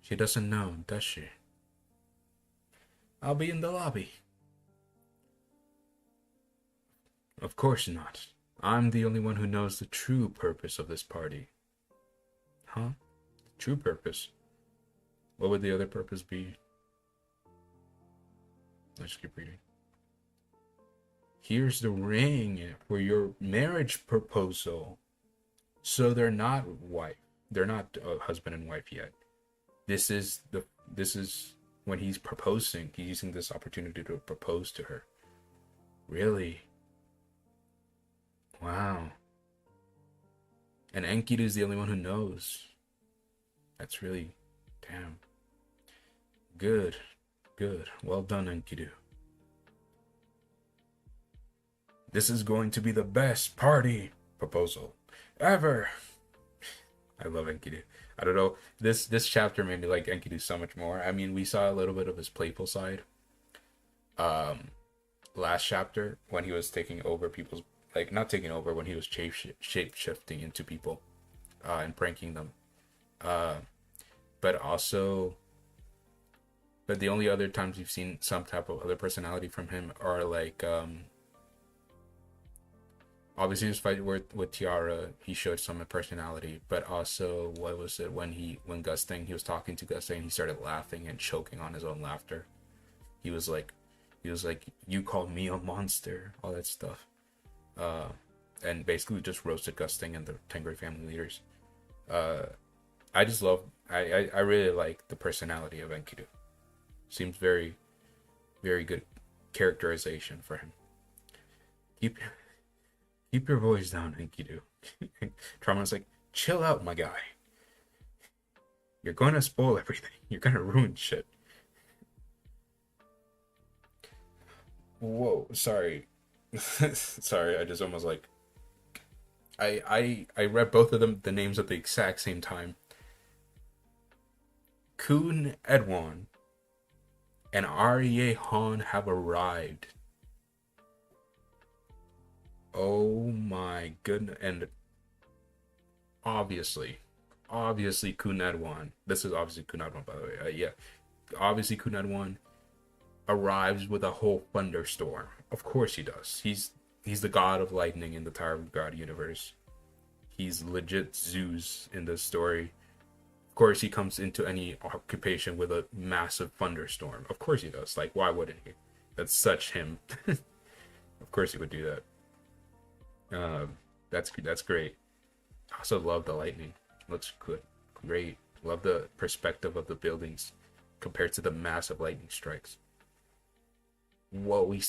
She doesn't know, does she? I'll be in the lobby. Of course not. I'm the only one who knows the true purpose of this party. Huh? True purpose? What would the other purpose be? Let's keep reading. Here's the ring for your marriage proposal. So they're not husband and wife yet. This is when he's proposing. He's using this opportunity to propose to her. Really? Wow. And Enkidu is the only one who knows. That's really, damn. Good. Well done, Enkidu. This is going to be the best party proposal ever. I love Enkidu. I don't know. This chapter made me like Enkidu so much more. I mean, we saw a little bit of his playful side. Last chapter when he was taking over people's, like, not taking over, when he was shape shifting into people, and pranking them. But the only other times you've seen some type of other personality from him are like, obviously his fight with Tiara, he showed some personality, but also, what was it, when he was talking to Gusting and he started laughing and choking on his own laughter. He was like, you called me a monster, all that stuff. And basically just roasted Gusting and the Tengri family leaders. I just love, I really like the personality of Enkidu. Seems very, very good characterization for him. Keep your voice down, Enkidu. Trauma's like, chill out, my guy. You're going to spoil everything. You're going to ruin shit. Whoa, sorry. Sorry, I just almost like I read both of them the names at the exact same time. Kun Edwan and Arye Han have arrived. Oh my goodness. And obviously, obviously Kun Edwan. This is obviously Kun Edwan, by the way. Yeah. Obviously Kun Edwan arrives with a whole thunderstorm. Of course he does. He's the god of lightning in the Tower of God universe. He's legit Zeus in this story. Of course he comes into any occupation with a massive thunderstorm. Of course he does. Like, why wouldn't he? That's such him. Of course he would do that. That's great. I also love the lightning. Looks good. Great. Love the perspective of the buildings compared to the massive lightning strikes. Whoa, we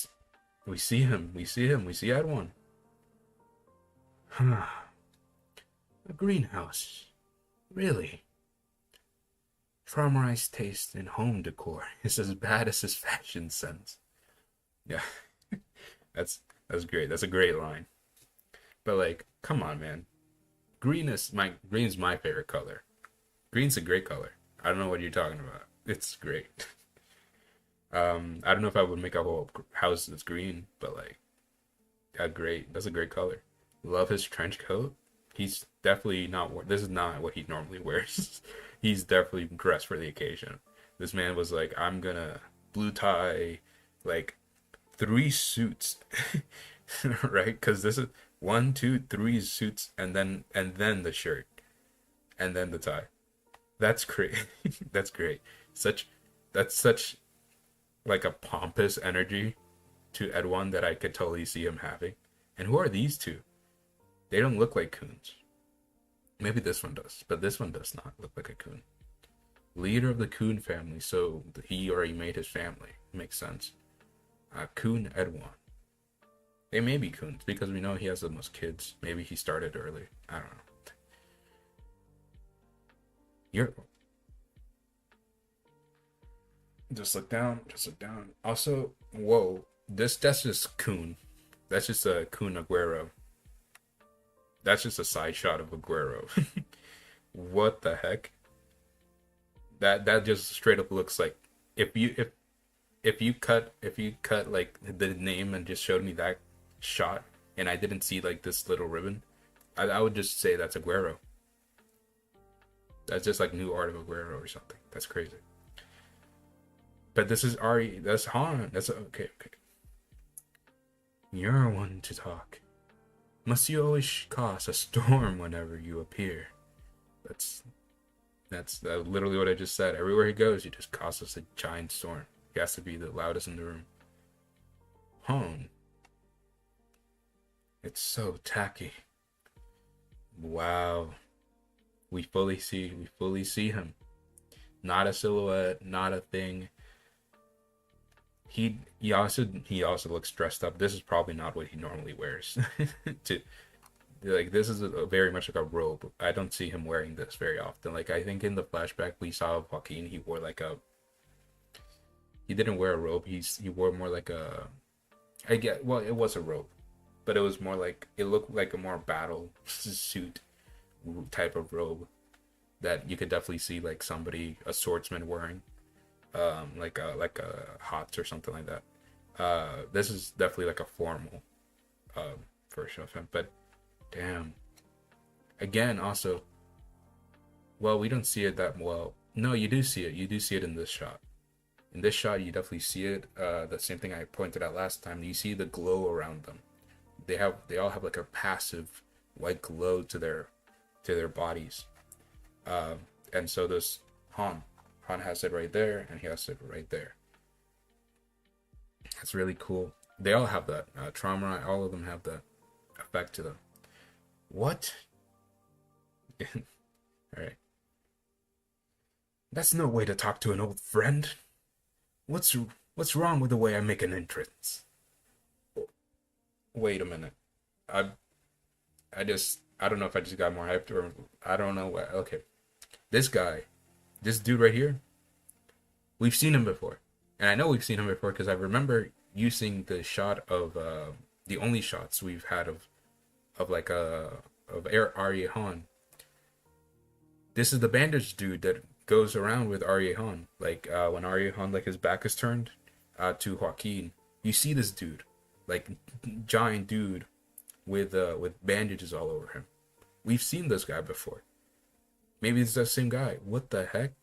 see him. We see him. We see Edwan. A greenhouse. Really? Farmerized taste and home decor is as bad as his fashion sense. Yeah, that's great. That's a great line. But like, come on, man. Green's my favorite color. Green's a great color. I don't know what you're talking about. It's great. I don't know if I would make a whole house that's green, but like, that's a great color. Love his trench coat. He's definitely not. This is not what he normally wears. He's definitely dressed for the occasion. This man was like, I'm gonna blue tie, like 3 suits, right? Because this is 1, 2, 3 suits, and then the shirt, and then the tie. That's great. That's great. That's such like a pompous energy to Edwan that I could totally see him having. And who are these two? They don't look like coons. Maybe this one does, but this one does not look like a coon. Leader of the coon family, so he already made his family. Makes sense. Coon Edwan. They may be coons because we know he has the most kids. Maybe he started early. I don't know. You're just look down. Just look down. Also, whoa, that's just coon. That's just a coon Aguero. That's just a side shot of Aguero. What the heck? That just straight up looks like if you cut like the name and just showed me that shot and I didn't see like this little ribbon, I would just say that's Aguero. That's just like new art of Aguero or something. That's crazy. But this is Ari. That's Han. That's okay. You're one to talk. Must you always cause a storm whenever you appear? That's literally what I just said. Everywhere he goes, he just causes a giant storm. He has to be the loudest in the room. Home. It's so tacky. Wow. We fully see him. Not a silhouette, not a thing. He also looks dressed up. This is probably not what he normally wears. This is a very much like a robe. I don't see him wearing this very often. Like I think in the flashback we saw of Joaquin, he wore like a. He didn't wear a robe. He wore more like a. Well, it was a robe, but it was more like it looked like a more battle suit type of robe that you could definitely see like a swordsman wearing. Like a HOTS or something like that. This is definitely like a formal version of him, but damn. Again, also, well, we don't see it that well. No, you do see it. You do see it in this shot. In this shot, you definitely see it. The same thing I pointed out last time. You see the glow around them. They all have like a passive white glow to their bodies. And so this Han has it right there, and he has it right there. That's really cool. They all have that. Trauma, all of them have that effect to them. What? Alright. That's no way to talk to an old friend. What's wrong with the way I make an entrance? Wait a minute. I don't know if I just got more hyped or I don't know what. Okay. This guy This dude right here, we've seen him before, and I know we've seen him before because I remember using the shot of the only shots we've had of like of Arya Han. This is the bandage dude that goes around with Arya Han. Like when Arya Han, like his back is turned to Joaquin, you see this dude, like giant dude with bandages all over him. We've seen this guy before. Maybe it's that same guy. What the heck?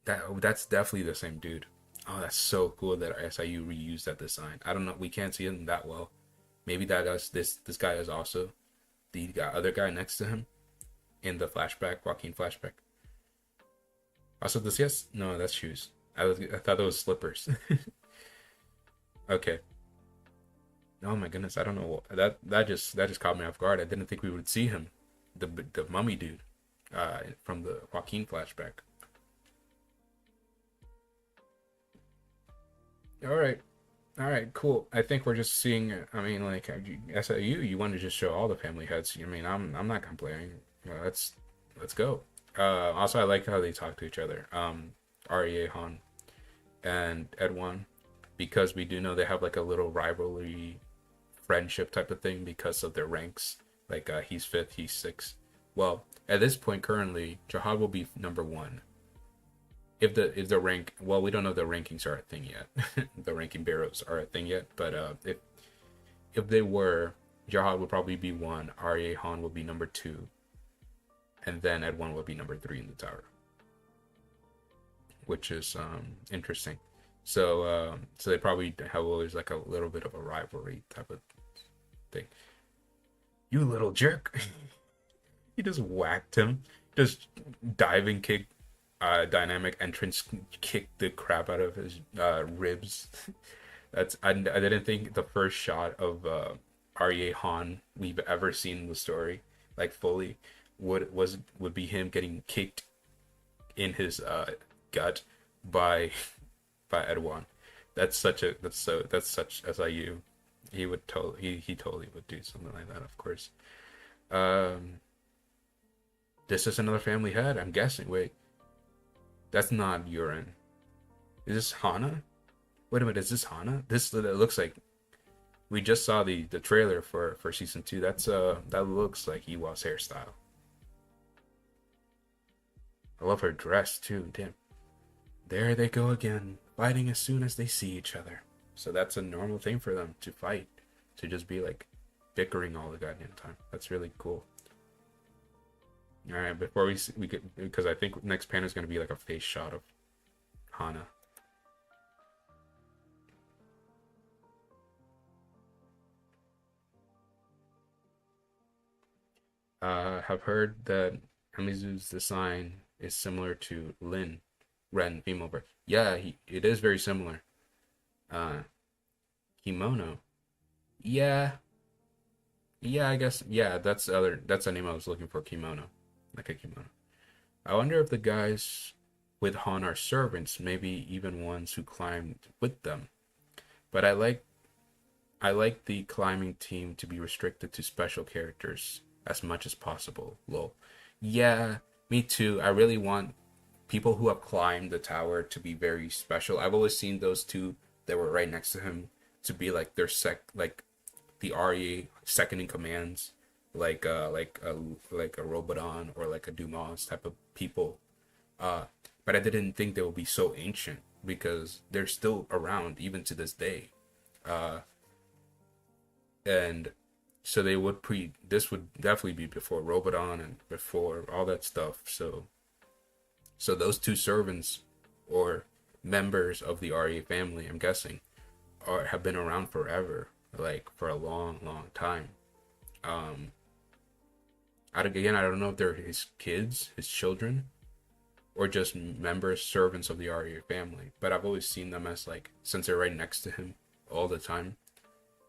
That's definitely the same dude. Oh, that's so cool that SIU reused that design. I don't know. We can't see him that well. Maybe that us this guy is also the other guy next to him in the flashback, Joaquin flashback. Also, this yes, no, that's shoes. I thought those slippers. Okay. Oh my goodness, I don't know that just caught me off guard. I didn't think we would see him, the mummy dude, from the Joaquin flashback. All right, cool. I think we're just seeing. I mean, like SIU, you want to just show all the family heads. I mean, I'm not complaining. Let's go. Also, I like how they talk to each other. Arya Han and Edwan, because we do know they have like a little rivalry, friendship type of thing because of their ranks. Like he's fifth, he's sixth. Well, at this point, currently, Jihad will be number one. If the rank, well, we don't know if the rankings are a thing yet. The ranking bureaus are a thing yet, but if they were, Jihad would probably be one, Arya Han would be number two, and then Ed1 would be number three in the tower, which is interesting. So they probably have always like a little bit of a rivalry type of thing. You little jerk! He just whacked him, just diving kick. Dynamic entrance kicked the crap out of his ribs. I didn't think the first shot of Arya Han we've ever seen in the story, like fully, would be him getting kicked in his gut by Edwan. That's such SIU. He totally would do something like that, of course. This is another family head, I'm guessing. Wait. That's not urine. Is this Hana? Wait a minute, is this Hana? This looks like we just saw the trailer for season 2. That looks like Ewa's hairstyle. I love her dress too. Damn. There they go again, fighting as soon as they see each other. So that's a normal thing for them to fight, to just be like bickering all the goddamn time. That's really cool. All right, before we get, because I think next panel is going to be like a face shot of Hana. Have heard that Amizu's design is similar to Ren female birth. Yeah, it is very similar. Kimono. Yeah, I guess. Yeah, that's the name I was looking for. Kimono. Like a kimono. I wonder if the guys with Han are servants, maybe even ones who climbed with them. But I like the climbing team to be restricted to special characters as much as possible. Lol. Yeah, me too. I really want people who have climbed the tower to be very special. I've always seen those two that were right next to him to be like their like the RE second in commands. Like a Robodon or like a Dumas type of people, but I didn't think they would be so ancient because they're still around even to this day, and so this would definitely be before Robodon and before all that stuff. So those two servants or members of the RE family, I'm guessing, have been around forever, like for a long time. I don't know if they're his kids, his children, or just members, servants of the Arya family. But I've always seen them as like, since they're right next to him all the time.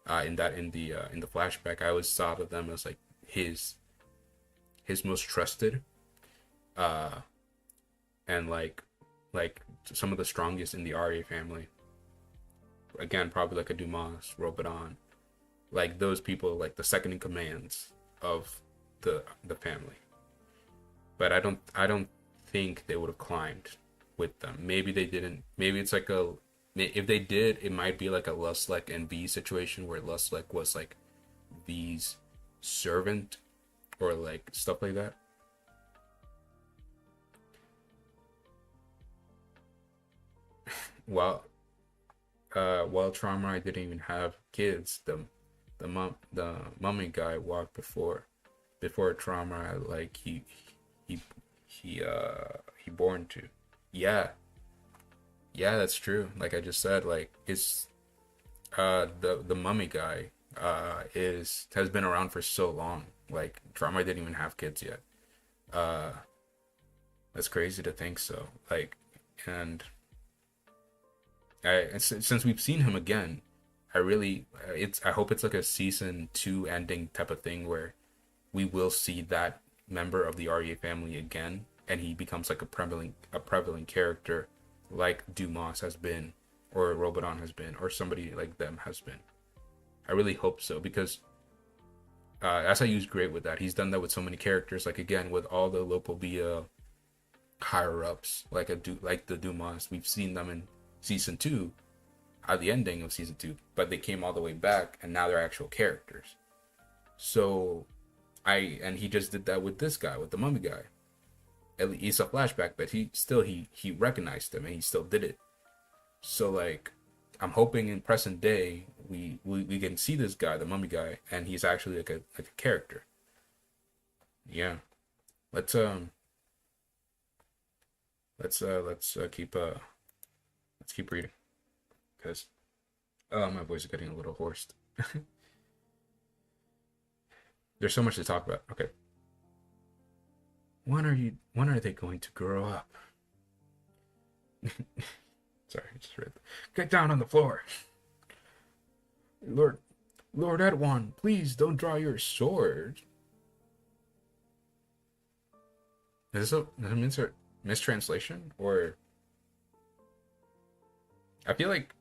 In the flashback, I always thought of them as like his most trusted, and like some of the strongest in the Arya family. Again, probably like a Dumas, Robodon, like those people, like the second in commands of the family. but I don't think they would have climbed with them. Maybe they didn't. Maybe it's like a if they did, it might be like a Lustlek and V situation where Lustlek was like V's servant or like stuff like that. While while Traumai didn't even have kids, the mummy guy walked before Traumai, like he he born to. Yeah, yeah, that's true. Like I just said, like it's the mummy guy is has been around for so long. Like Traumai didn't even have kids yet. Uh, that's crazy to think so. Like, and since we've seen him again, I really I hope it's like a season two ending type of thing where we will see that member of the REA family again, and he becomes like a prevalent character, like Dumas has been, or Robodon has been, or somebody like them has been. I really hope so because SIU's great with that. He's done that with so many characters. Like again, with all the Lopobia higher ups, like the Dumas, we've seen them in season two, at the ending of season two, but they came all the way back, and now they're actual characters. So and he just did that with this guy, with the mummy guy. At least it's a flashback, but he recognized him and he still did it. So like, I'm hoping in present day we can see this guy, the mummy guy, and he's actually like a character. Yeah, let's keep reading because my voice is getting a little hoarse. There's so much to talk about. Okay. When are they going to grow up? Sorry, I just read. Get down on the floor. Lord Edwan, please don't draw your sword. Is this a mistranslation? Or I feel like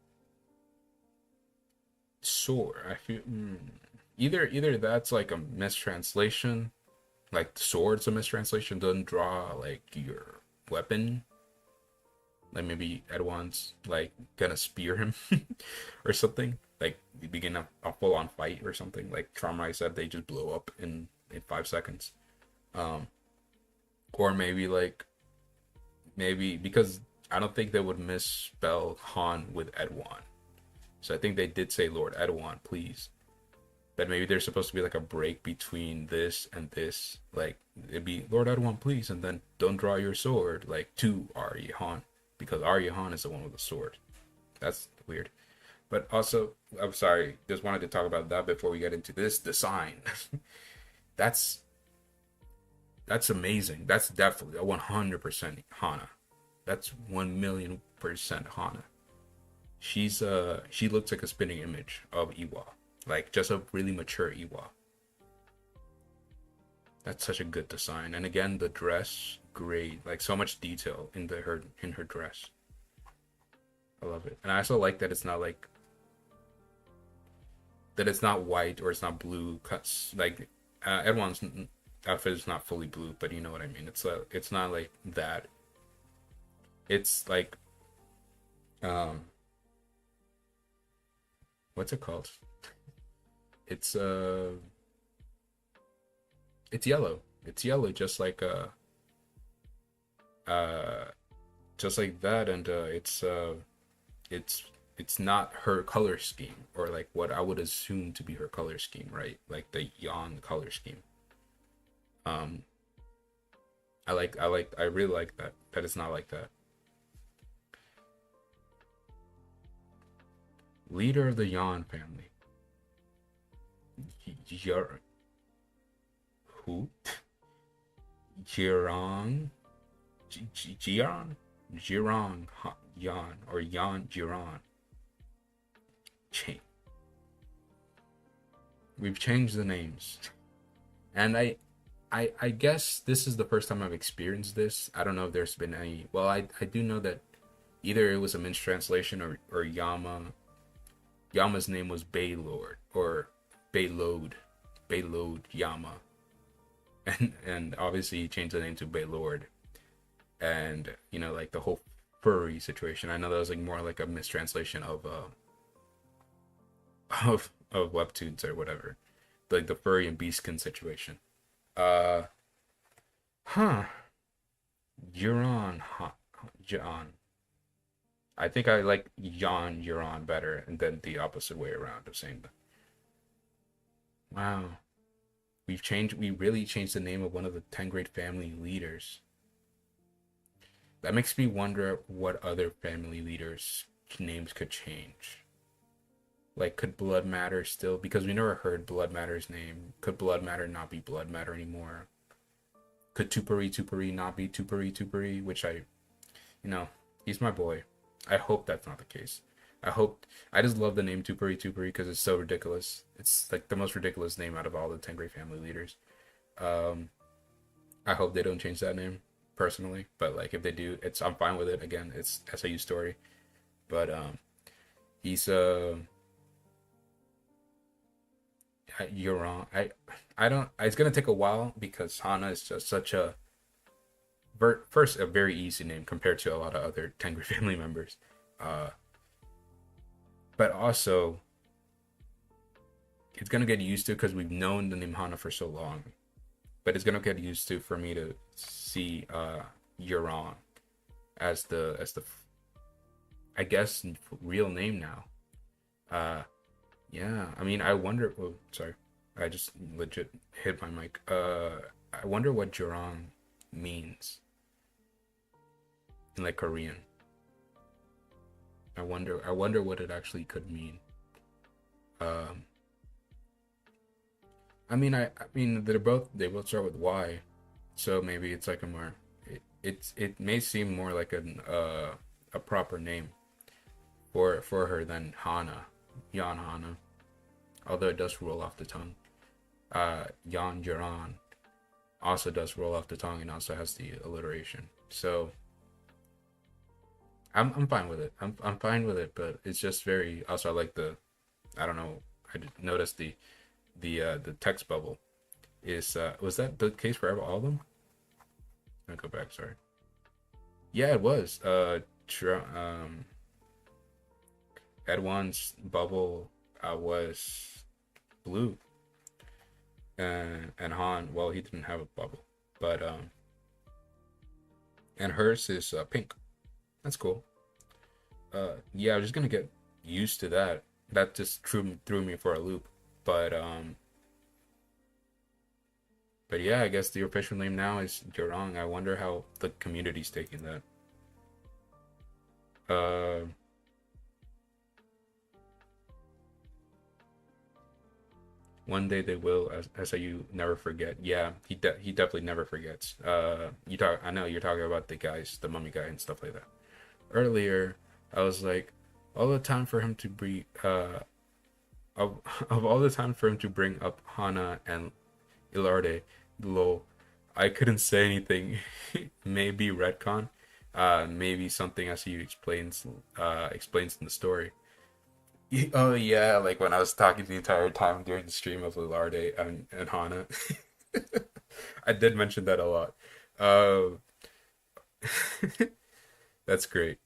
sword. I feel either that's like a mistranslation, like sword's a mistranslation. Doesn't draw like your weapon. Like maybe Edwan's like gonna spear him or something. Like begin a full on fight or something. Like Traumai said, they just blow up in 5 seconds. Or maybe because I don't think they would misspell Han with Edwan. So I think they did say Lord Edwan, please. But maybe there's supposed to be like a break between this and this. Like it'd be Lord Edwan, please, and then don't draw your sword like to Arya Han, because Arya Han is the one with the sword. That's weird. But also, I'm sorry, just wanted to talk about that before we get into this design. that's amazing. That's definitely a 100% Hana. That's 1,000,000% Hana. She looks like a spinning image of Iwa, like just a really mature Iwa. That's such a good design, and again, the dress, great, like so much detail in her dress. I love it, and I also like that it's not like that it's not white or it's not blue. Cuts like Edwan's outfit is not fully blue, but you know what I mean. It's not like that. It's like what's it called? It's it's yellow. It's yellow, just like that, and it's not her color scheme, or like what I would assume to be her color scheme, right? Like the Yan color scheme. Um, I really like that it's not like that. Leader of the Yan family. Your who? Jiran, Jiran Yan, or Yan Jiran. We've changed the names, and I guess this is the first time I've experienced this. I don't know if there's been any. Well, I do know that either it was a mistranslation, or Yama's name was Baylord, or Baylode Yama. and obviously he changed the name to Baylord, and you know, like the whole furry situation. I know that was like more like a mistranslation of webtoons or whatever, like the furry and beastkin situation. Uh, huh. Euron, huh, John. I think I like Jan Euron better, and then the opposite way around of saying that. Wow, we really changed the name of one of the 10 grade family leaders. That makes me wonder what other family leaders' names could change. Like, could Blood Matter still? Because we never heard Blood Matter's name. Could Blood Matter not be Blood Matter anymore? Could Tupari not be Tupari? Which you know, he's my boy. I hope that's not the case. I just love the name Tupari because it's so ridiculous. It's like the most ridiculous name out of all the 10 Great Family leaders. Um, I hope they don't change that name personally, but like if they do, I'm fine with it. Again, it's SAU story, but he's you're wrong. I don't. It's gonna take a while because Hana is just such a first a very easy name compared to a lot of other Tengu family members, uh, but also it's gonna get used to because we've known the name Hana for so long. But it's gonna get used to for me to see Euron as the I guess real name now. Uh, yeah. I mean, I wonder. Oh, sorry, I just legit hit my mic. I wonder what Euron means in like Korean. I wonder what it actually could mean. Um, I mean they both start with Y, so maybe it's like a more it may seem more like a proper name for her than Hana, Yan Hana, although it does roll off the tongue. Yan Jiran also does roll off the tongue and also has the alliteration. So I'm fine with it. I'm fine with it, but it's just very also I like the I don't know I noticed the text bubble is was that the case for all of them? I'll go back. Sorry. Yeah, it was. Edwin's bubble was blue, and Han. Well, he didn't have a bubble, but and hers is pink. That's cool. Yeah, I'm just gonna get used to that. That just threw me for a loop, but But yeah, I guess the official name now is Jurong. I wonder how the community's taking that. Uh, One day they will, as you never forget. Yeah, he definitely never forgets. I know you're talking about the guys, the mummy guy and stuff like that. Earlier, I was like, all the time for him to be of of all the time for him to bring up Hana and Ilarde, lol. I couldn't say anything. Maybe retcon. Maybe something as he explains in the story. Oh yeah, like when I was talking the entire time during the stream of Lilarde and Hana. I did mention that a lot. Uh, that's great.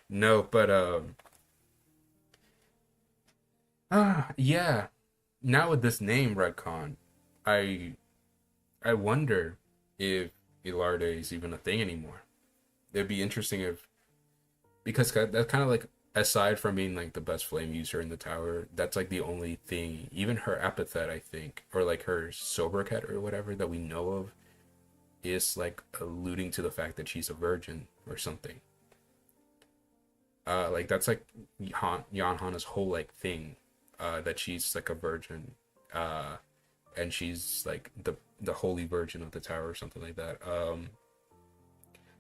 No, but yeah. Now with this name Redcon, I I wonder if Ilarde is even a thing anymore. It'd be interesting if because that's kind of like aside from being like the best flame user in the tower, that's like the only thing. Even her epithet, I think, or like her sobriquet or whatever that we know of, is like alluding to the fact that she's a virgin or something. Like that's like Jan Hana's whole like thing, that she's like a virgin, uh, and she's like the holy virgin of the tower or something like that.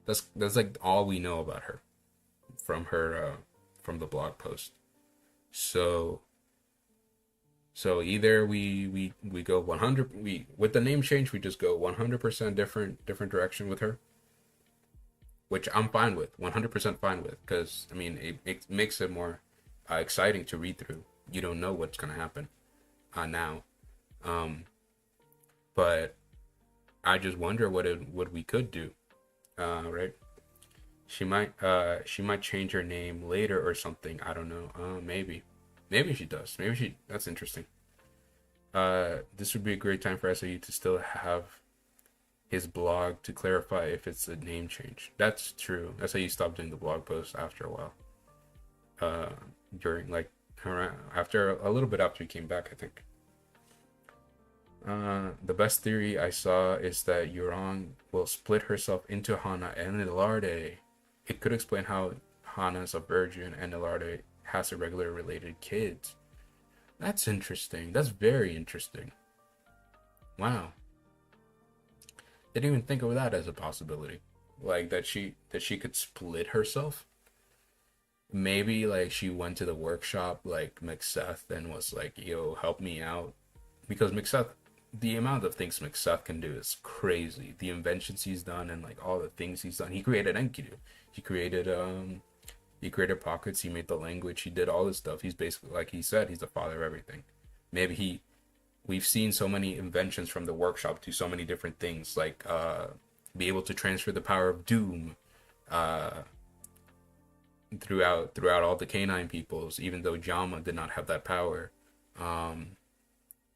That's like all we know about her from from the blog post. So either we go 100 we with the name change we just go 100% different direction with her, which I'm fine with, 100% fine with, because I mean it makes it more exciting to read through. You don't know what's gonna happen now. Um, but I just wonder what we could do. Right? She might change her name later or something. I don't know. Maybe she does. That's interesting. This would be a great time for SAU to still have his blog to clarify if it's a name change. That's true. SAU stopped doing the blog posts after a while. During like around after a little bit after he came back, I think. The best theory I saw is that Yurong will split herself into Hana and Ilarde. It could explain how Hana's a virgin and Ilarde has irregular related kids. That's interesting. That's very interesting. Wow. Didn't even think of that as a possibility. Like that she could split herself. Maybe like she went to the workshop like McSeth and was like, "Yo, help me out," because McSeth, the amount of things McSeth can do is crazy. The inventions he's done and like all the things he's done. He created Enkidu. He created pockets. He made the language. He did all this stuff. He's basically, like he said, he's the father of everything. We've seen so many inventions from the workshop to so many different things, like be able to transfer the power of doom uh, throughout all the canine peoples, even though Jama did not have that power.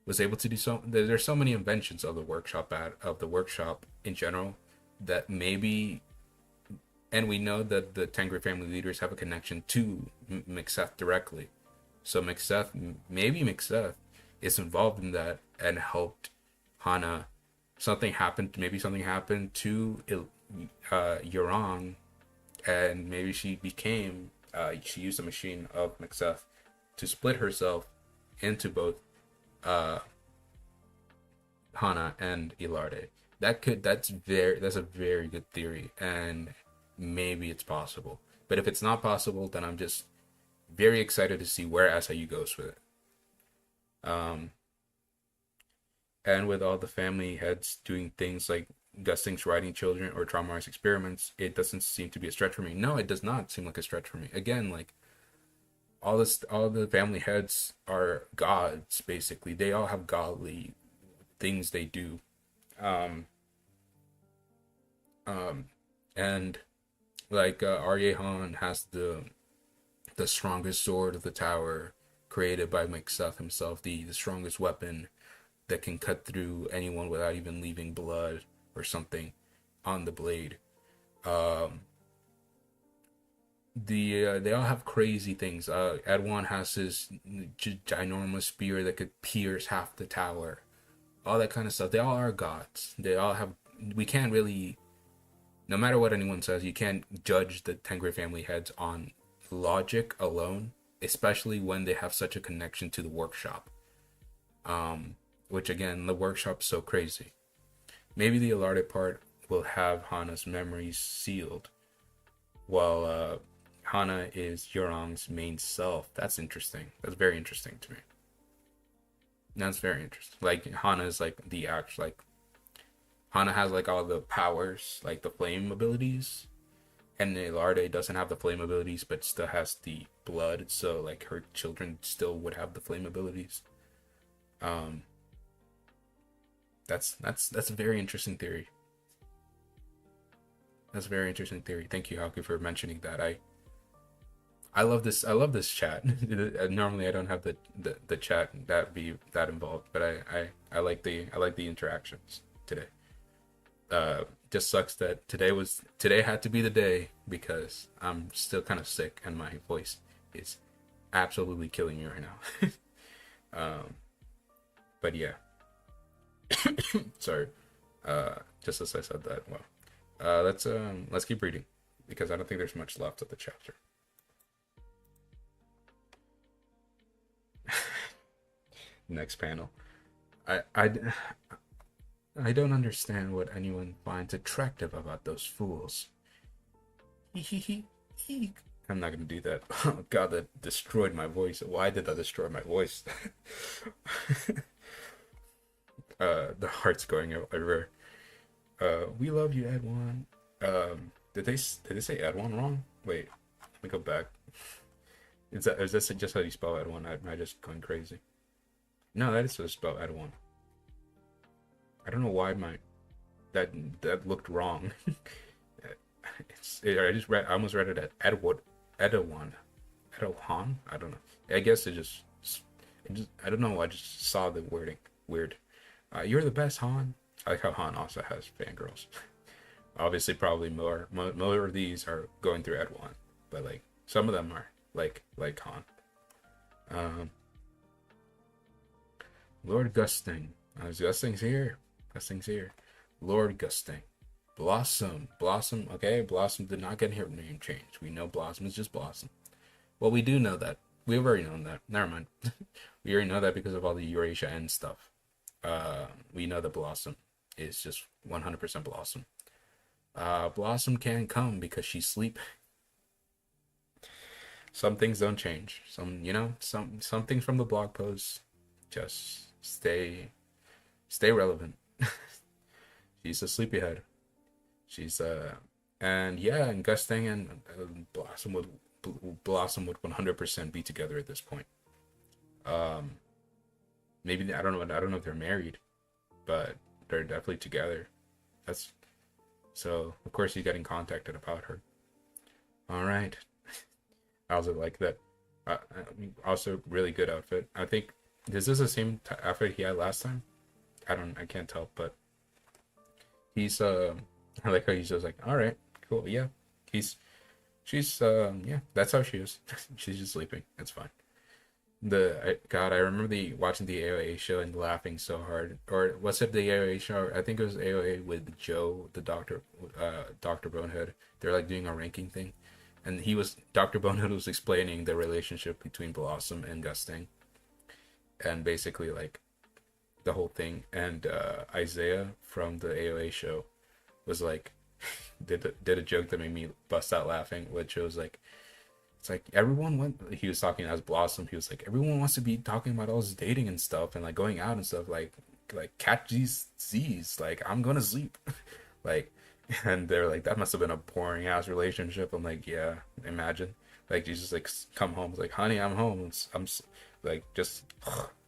Was able to do so. There's so many inventions of the workshop in general that maybe, and we know that the Tengri family leaders have a connection to McSeth directly. So maybe McSeth is involved in that and helped Hana. Maybe something happened to Yurong, and maybe she used the machine of McSeth to split herself into both Hana and Ilarde. That's a very good theory, and maybe it's possible. But if it's not possible, then I'm just very excited to see where SIU goes with it. And with all the family heads doing things like Gustings writing children or traumatized experiments, it doesn't seem to be a stretch for me. No, it does not seem like a stretch for me. Again, like all the family heads are gods, basically. They all have godly things they do. And like Arye Han has the strongest sword of the tower, created by McSeth himself, the strongest weapon that can cut through anyone without even leaving blood or something on the blade. They all have crazy things. Edwan has his ginormous spear that could pierce half the tower. All that kind of stuff. They all are gods. They all have. We can't really, no matter what anyone says, you can't judge the Tengri family heads on logic alone, especially when they have such a connection to the workshop. Which again, the workshop's so crazy. Maybe the Ilarde part will have Hana's memories sealed, while Hana is Yurong's main self. That's interesting. That's very interesting to me. That's very interesting. Like Hana is like the act. Like Hana has like all the powers, like the flame abilities, and Ilarde doesn't have the flame abilities, but still has the blood. So like her children still would have the flame abilities. That's a very interesting theory. That's a very interesting theory. Thank you, Haku, for mentioning that. I love this. I love this chat. Normally, I don't have the chat that involved, but I like the interactions today. Just sucks that today had to be the day because I'm still kind of sick and my voice is absolutely killing me right now. But yeah. Sorry. Just as I said that. Well, let's keep reading because I don't think there's much left of the chapter. Next panel. I don't understand what anyone finds attractive about those fools. I'm not gonna do that. Oh god, that destroyed my voice. Why did that destroy my voice? The heart's going everywhere. We love you, Edwan. Did they say Edwan wrong? Wait, let me go back. Is this just how you spell Edwan? Am I just going crazy? No, that is how you spell Edwan. I don't know why that that looked wrong. I just read. I almost read it at Edawan, Edawan. I don't know. I guess I don't know. I just saw the wording weird. You're the best, Han. I like how Han also has fangirls. Obviously, probably more of these are going through Edawan, but like some of them are like Han. Um, Lord Gusting. Gusting's here. Gusting's here. Lord Gusting. Blossom. Blossom. Okay, Blossom did not get her name changed. We know Blossom is just Blossom. Well, we do know that. We've already known that. Never mind. We already know that because of all the Eurasia and stuff. We know that Blossom is just 100% Blossom. Blossom can't come because she's sleep. Some things don't change. Some things from the blog posts just stay relevant. She's a sleepyhead. She's and yeah, and Gusting and Blossom would 100% be together at this point. Um, Maybe I don't know. I don't know if they're married, but they're definitely together. That's so. Of course, he's getting contacted about her. All right. How's it like that? Also, really good outfit. I think this is the same outfit he had last time. I can't tell, but he's I like how he's just like, all right, cool, yeah. He's she's yeah, that's how she is. She's just sleeping. It's fine. God, I remember watching the AOA show and laughing so hard. Or what's it, the AOA show? I think it was AOA with Joe, the doctor, Doctor Bonehead. They're like doing a ranking thing, and Doctor Bonehead was explaining the relationship between Blossom and Gusting, and basically like the whole thing. And Isaiah from the AOA show was like, did a joke that made me bust out laughing, which was like, it's like he was talking as Blossom, he was like, everyone wants to be talking about all this dating and stuff and like going out and stuff, like catch these Z's, like I'm gonna sleep. Like, and they're like, that must have been a boring ass relationship. I'm like, yeah, imagine. Like, you just like come home, it's like, honey, I'm home. Like just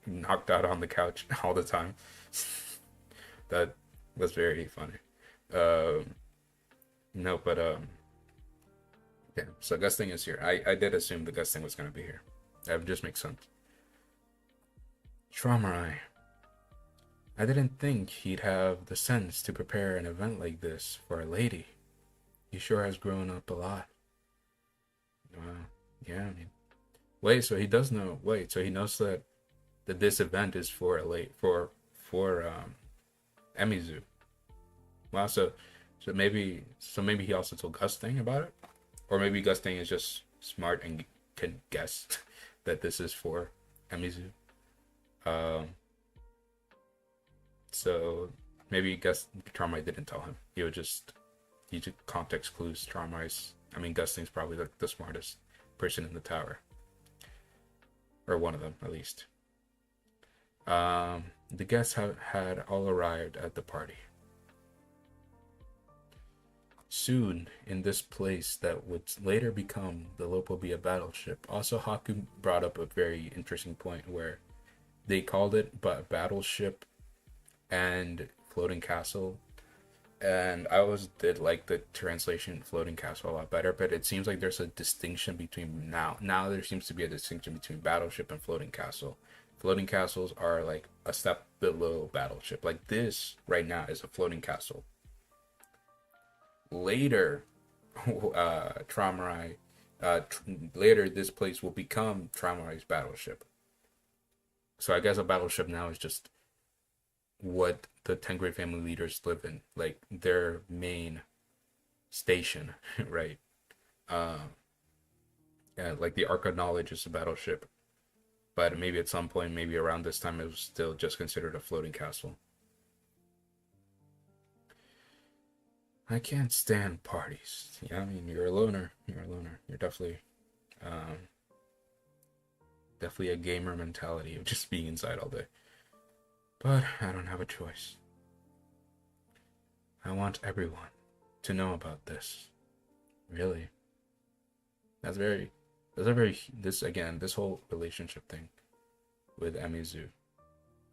knocked out on the couch all the time. That was very funny. Um, no, but yeah. So Gusting is here. I did assume the Gusting was gonna be here. That just makes sense. Traumarai. I didn't think he'd have the sense to prepare an event like this for a lady. He sure has grown up a lot. Wow. Yeah, I mean. Wait, so he does know. Wait, so he knows that this event is for a late for Emizu. Wow, so maybe he also told Gusting about it, or maybe Gusting is just smart and can guess that this is for Emizu. Um, so maybe Traumarai didn't tell him. He just context clues. Gusting's probably the smartest person in the tower, or one of them at least. The guests had all arrived at the party. Soon, in this place that would later become the Lopobia battleship. Also, Haku brought up a very interesting point where they called it battleship and floating castle. And I always did like the translation floating castle a lot better, but it seems like there's a distinction between now there seems to be a distinction between battleship and floating castle. Floating castles are like a step below battleship. Like this right now is a floating castle. Later, Traumarai, later this place will become Traumarai's battleship. So I guess a battleship now is just what the Tengri family leaders live in, like their main station, right? Yeah, like the Ark of Knowledge is a battleship, but maybe at some point, maybe around this time, it was still just considered a floating castle. I can't stand parties. Yeah, I mean, you're a loner. You're a loner. You're um, definitely a gamer mentality of just being inside all day. But I don't have a choice. I want everyone to know about this. Really. That's very, this whole relationship thing with Emizu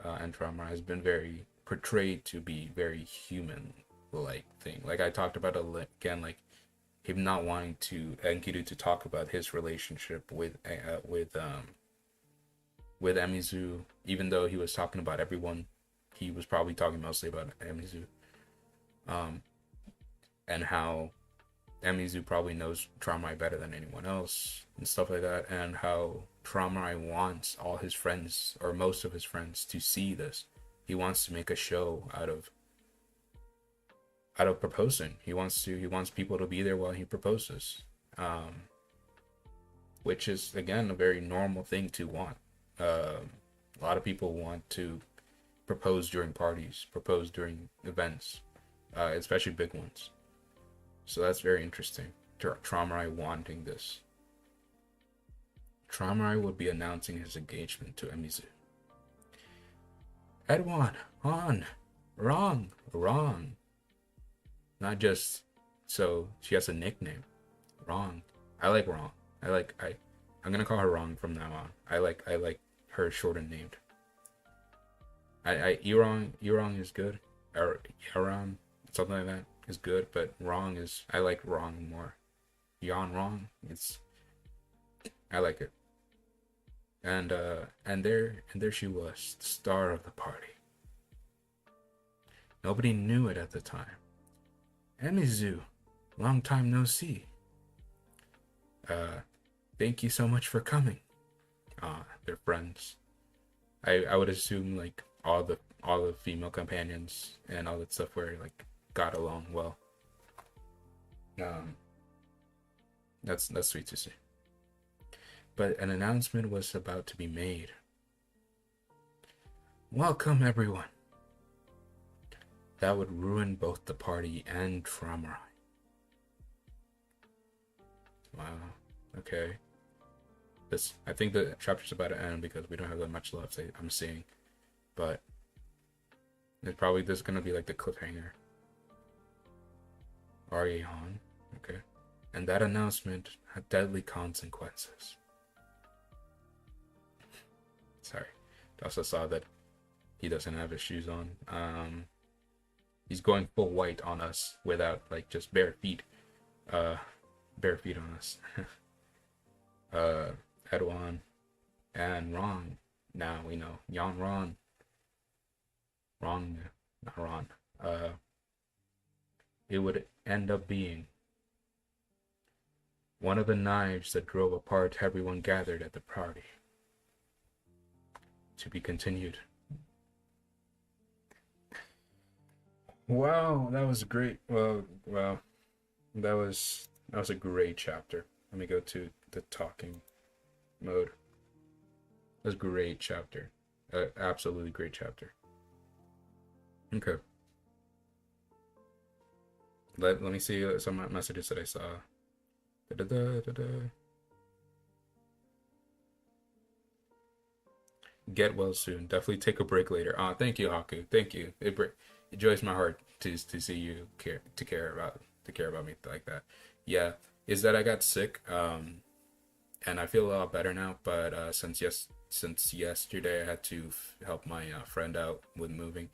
and Trauma has been very portrayed to be very human like thing. Like I talked about again, like him not wanting to Enkidu to talk about his relationship with Emizu, even though he was talking about everyone, he was probably talking mostly about Emizu, and how Emizu probably knows Traumarai better than anyone else and stuff like that, and how Traumarai wants all his friends or most of his friends to see this. He wants to make a show out of proposing. He wants people to be there while he proposes, which is again a very normal thing to want. A lot of people want to propose during parties, propose during events, especially big ones. So that's very interesting. Traumarai wanting this. Traumarai would be announcing his engagement to Emizu. Edwan, on, wrong. Not just so she has a nickname. Wrong. I like wrong. I'm gonna call her wrong from now on. I like her shortened named. Erong is good. Or Yaron, something like that is good, but wrong is I like wrong more. Yon wrong. I like it. And there she was, the star of the party. Nobody knew it at the time. Emizu, long time no see. Thank you so much for coming. They're friends. I would assume like all the female companions and all that stuff were like got along well. That's sweet to see. But an announcement was about to be made. Welcome everyone. That would ruin both the party and Traumarai. Wow. Okay. I think the chapter's about to end because we don't have that much left. I'm seeing, but it's probably this is gonna be like the cliffhanger. Arye Han. Okay. And that announcement had deadly consequences. Sorry. I also saw that he doesn't have his shoes on. He's going full white on us without like just bare feet. Bare feet on us. Edwan and Ron. Now we know. Yan Ron. Ron, not Ron. It would end up being one of the knives that drove apart everyone gathered at the party. To be continued. Wow, that was great. Well, that was a great chapter. Let me go to the talking mode. That was a great chapter. Absolutely great chapter. Okay. Let me see some messages that I saw. Get well soon. Definitely take a break later. Thank you, Haku. Thank you. It joys my heart to see you care about me like that. Yeah, is that I got sick, and I feel a lot better now. But since yesterday I had to help my friend out with moving,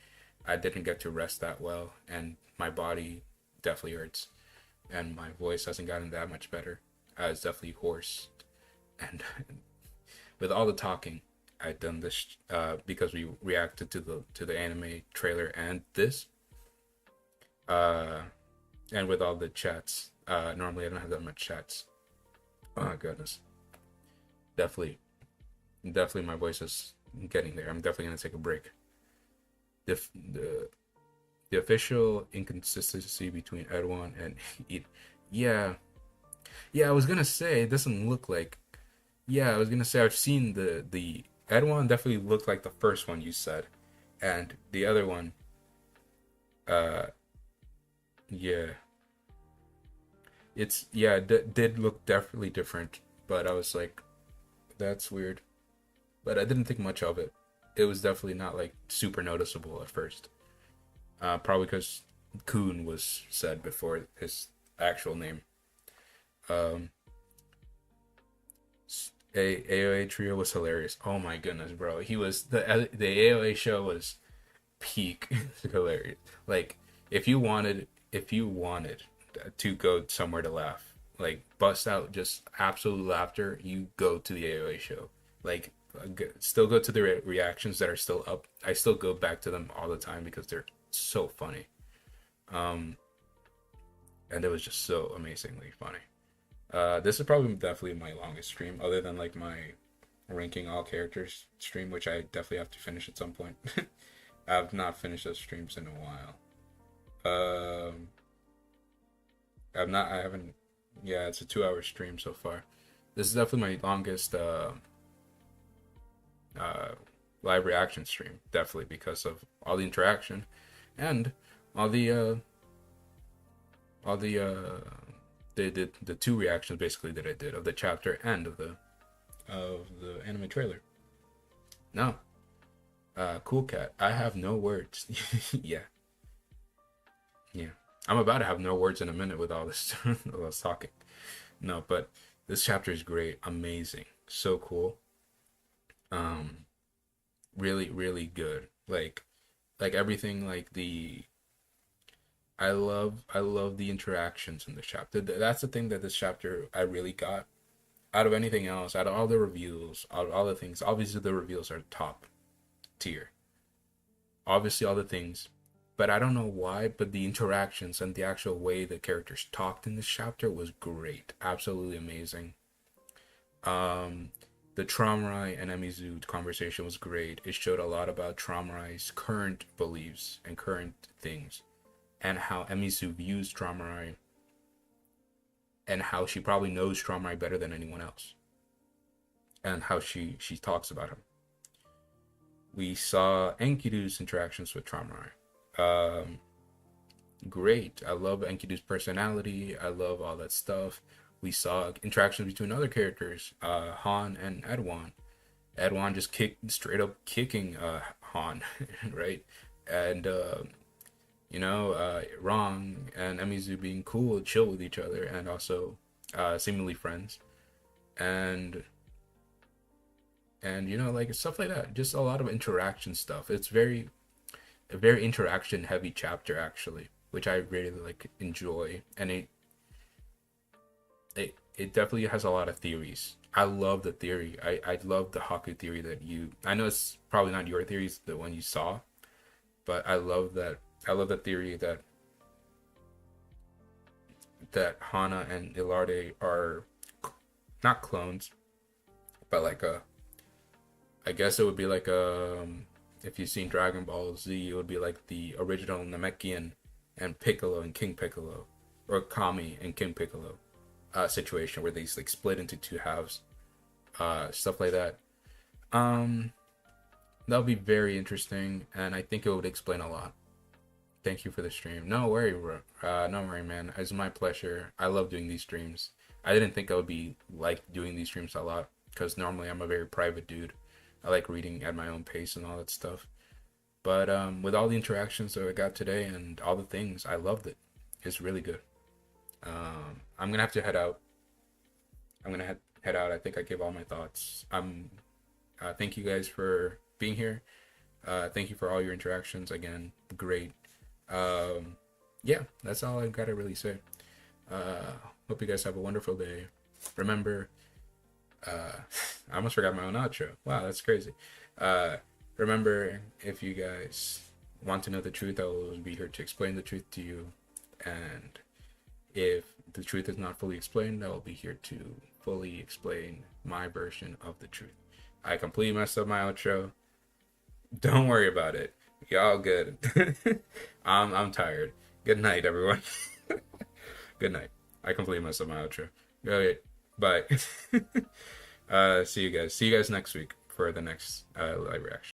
I didn't get to rest that well, and my body definitely hurts, and my voice hasn't gotten that much better. It's definitely hoarse, and with all the talking. I'd done this because we reacted to the anime trailer and this, and with all the chats. Normally I don't have that much chats. Oh my goodness. Definitely my voice is getting there. I'm definitely gonna take a break. The official inconsistency between Edwan and yeah, I was gonna say it doesn't look like. Yeah, I was gonna say I've seen the Edwan definitely looked like the first one you said, and the other one, yeah, did look definitely different, but I was like, that's weird, but I didn't think much of it. It was definitely not like super noticeable at first, probably because Kun was said before his actual name. AOA trio was hilarious. Oh my goodness, bro. He was the AOA show was peak hilarious. Like if you wanted to go somewhere to laugh, like bust out just absolute laughter, you go to the AOA show. Like still go to the reactions that are still up. I still go back to them all the time because they're so funny. Um, and it was just so amazingly funny. This is probably definitely my longest stream, other than like my ranking all characters stream, which I definitely have to finish at some point. I've not finished those streams in a while. Um, I haven't. Yeah, it's a 2 hour stream so far. This is definitely my longest uh, live reaction stream, definitely because of all the interaction and all the all the two reactions basically that I did of the chapter and of the anime trailer. No, cool cat. I have no words. Yeah, yeah. I'm about to have no words in a minute with all this, all this talking. No, but this chapter is great, amazing, so cool. Um, really, really good. Like everything, like the I love the interactions in this chapter. That's the thing that this chapter I really got out of anything else, out of all the reveals, out of all the things. Obviously, the reveals are top tier. Obviously, all the things, but I don't know why. But the interactions and the actual way the characters talked in this chapter was great, absolutely amazing. Um, the Traumarai and Emizu conversation was great. It showed a lot about Traumarai's current beliefs and current things, and how Emizu views Traumarai, and how she probably knows Traumarai better than anyone else, and how she talks about him. We saw Enkidu's interactions with Traumarai. Um, Great. I love Enkidu's personality. I love all that stuff. We saw interactions between other characters, Han and Edwan. Edwan just kicked straight up kicking Han, right? And Rong and Emizu being cool, chill with each other, and also seemingly friends, and like stuff like that. Just a lot of interaction stuff. It's a very interaction heavy chapter actually, which I really like enjoy, and it definitely has a lot of theories. I love the theory. I love the Haku theory that you. I know it's probably not your theories, the one you saw, but I love that. I love the theory that Hana and Ilarde are not clones, but like a. I guess it would be like if you've seen Dragon Ball Z, it would be like the original Namekian and Piccolo and King Piccolo, or Kami and King Piccolo situation where they like split into two halves, stuff like that. Um, that'll be very interesting, and I think it would explain a lot. Thank you for the stream. No worry, bro. No worry, man. It's my pleasure. I love doing these streams. I didn't think I would be like doing these streams a lot because normally I'm a very private dude. I like reading at my own pace and all that stuff. But with all the interactions that I got today and all the things, I loved it. It's really good. I'm gonna have to head out. I'm gonna head out. I think I gave all my thoughts. Thank you guys for being here. Thank you for all your interactions. Again, great. Yeah, that's all I've got to really say. Hope you guys have a wonderful day. Remember, I almost forgot my own outro. Wow, that's crazy. Remember, if you guys want to know the truth, I will be here to explain the truth to you. And if the truth is not fully explained, I will be here to fully explain my version of the truth. I completely messed up my outro. Don't worry about it. Y'all good. I'm tired. Good night, everyone. Good night. I completely messed up my outro. Okay, bye. See you guys. See you guys next week for the next live reaction.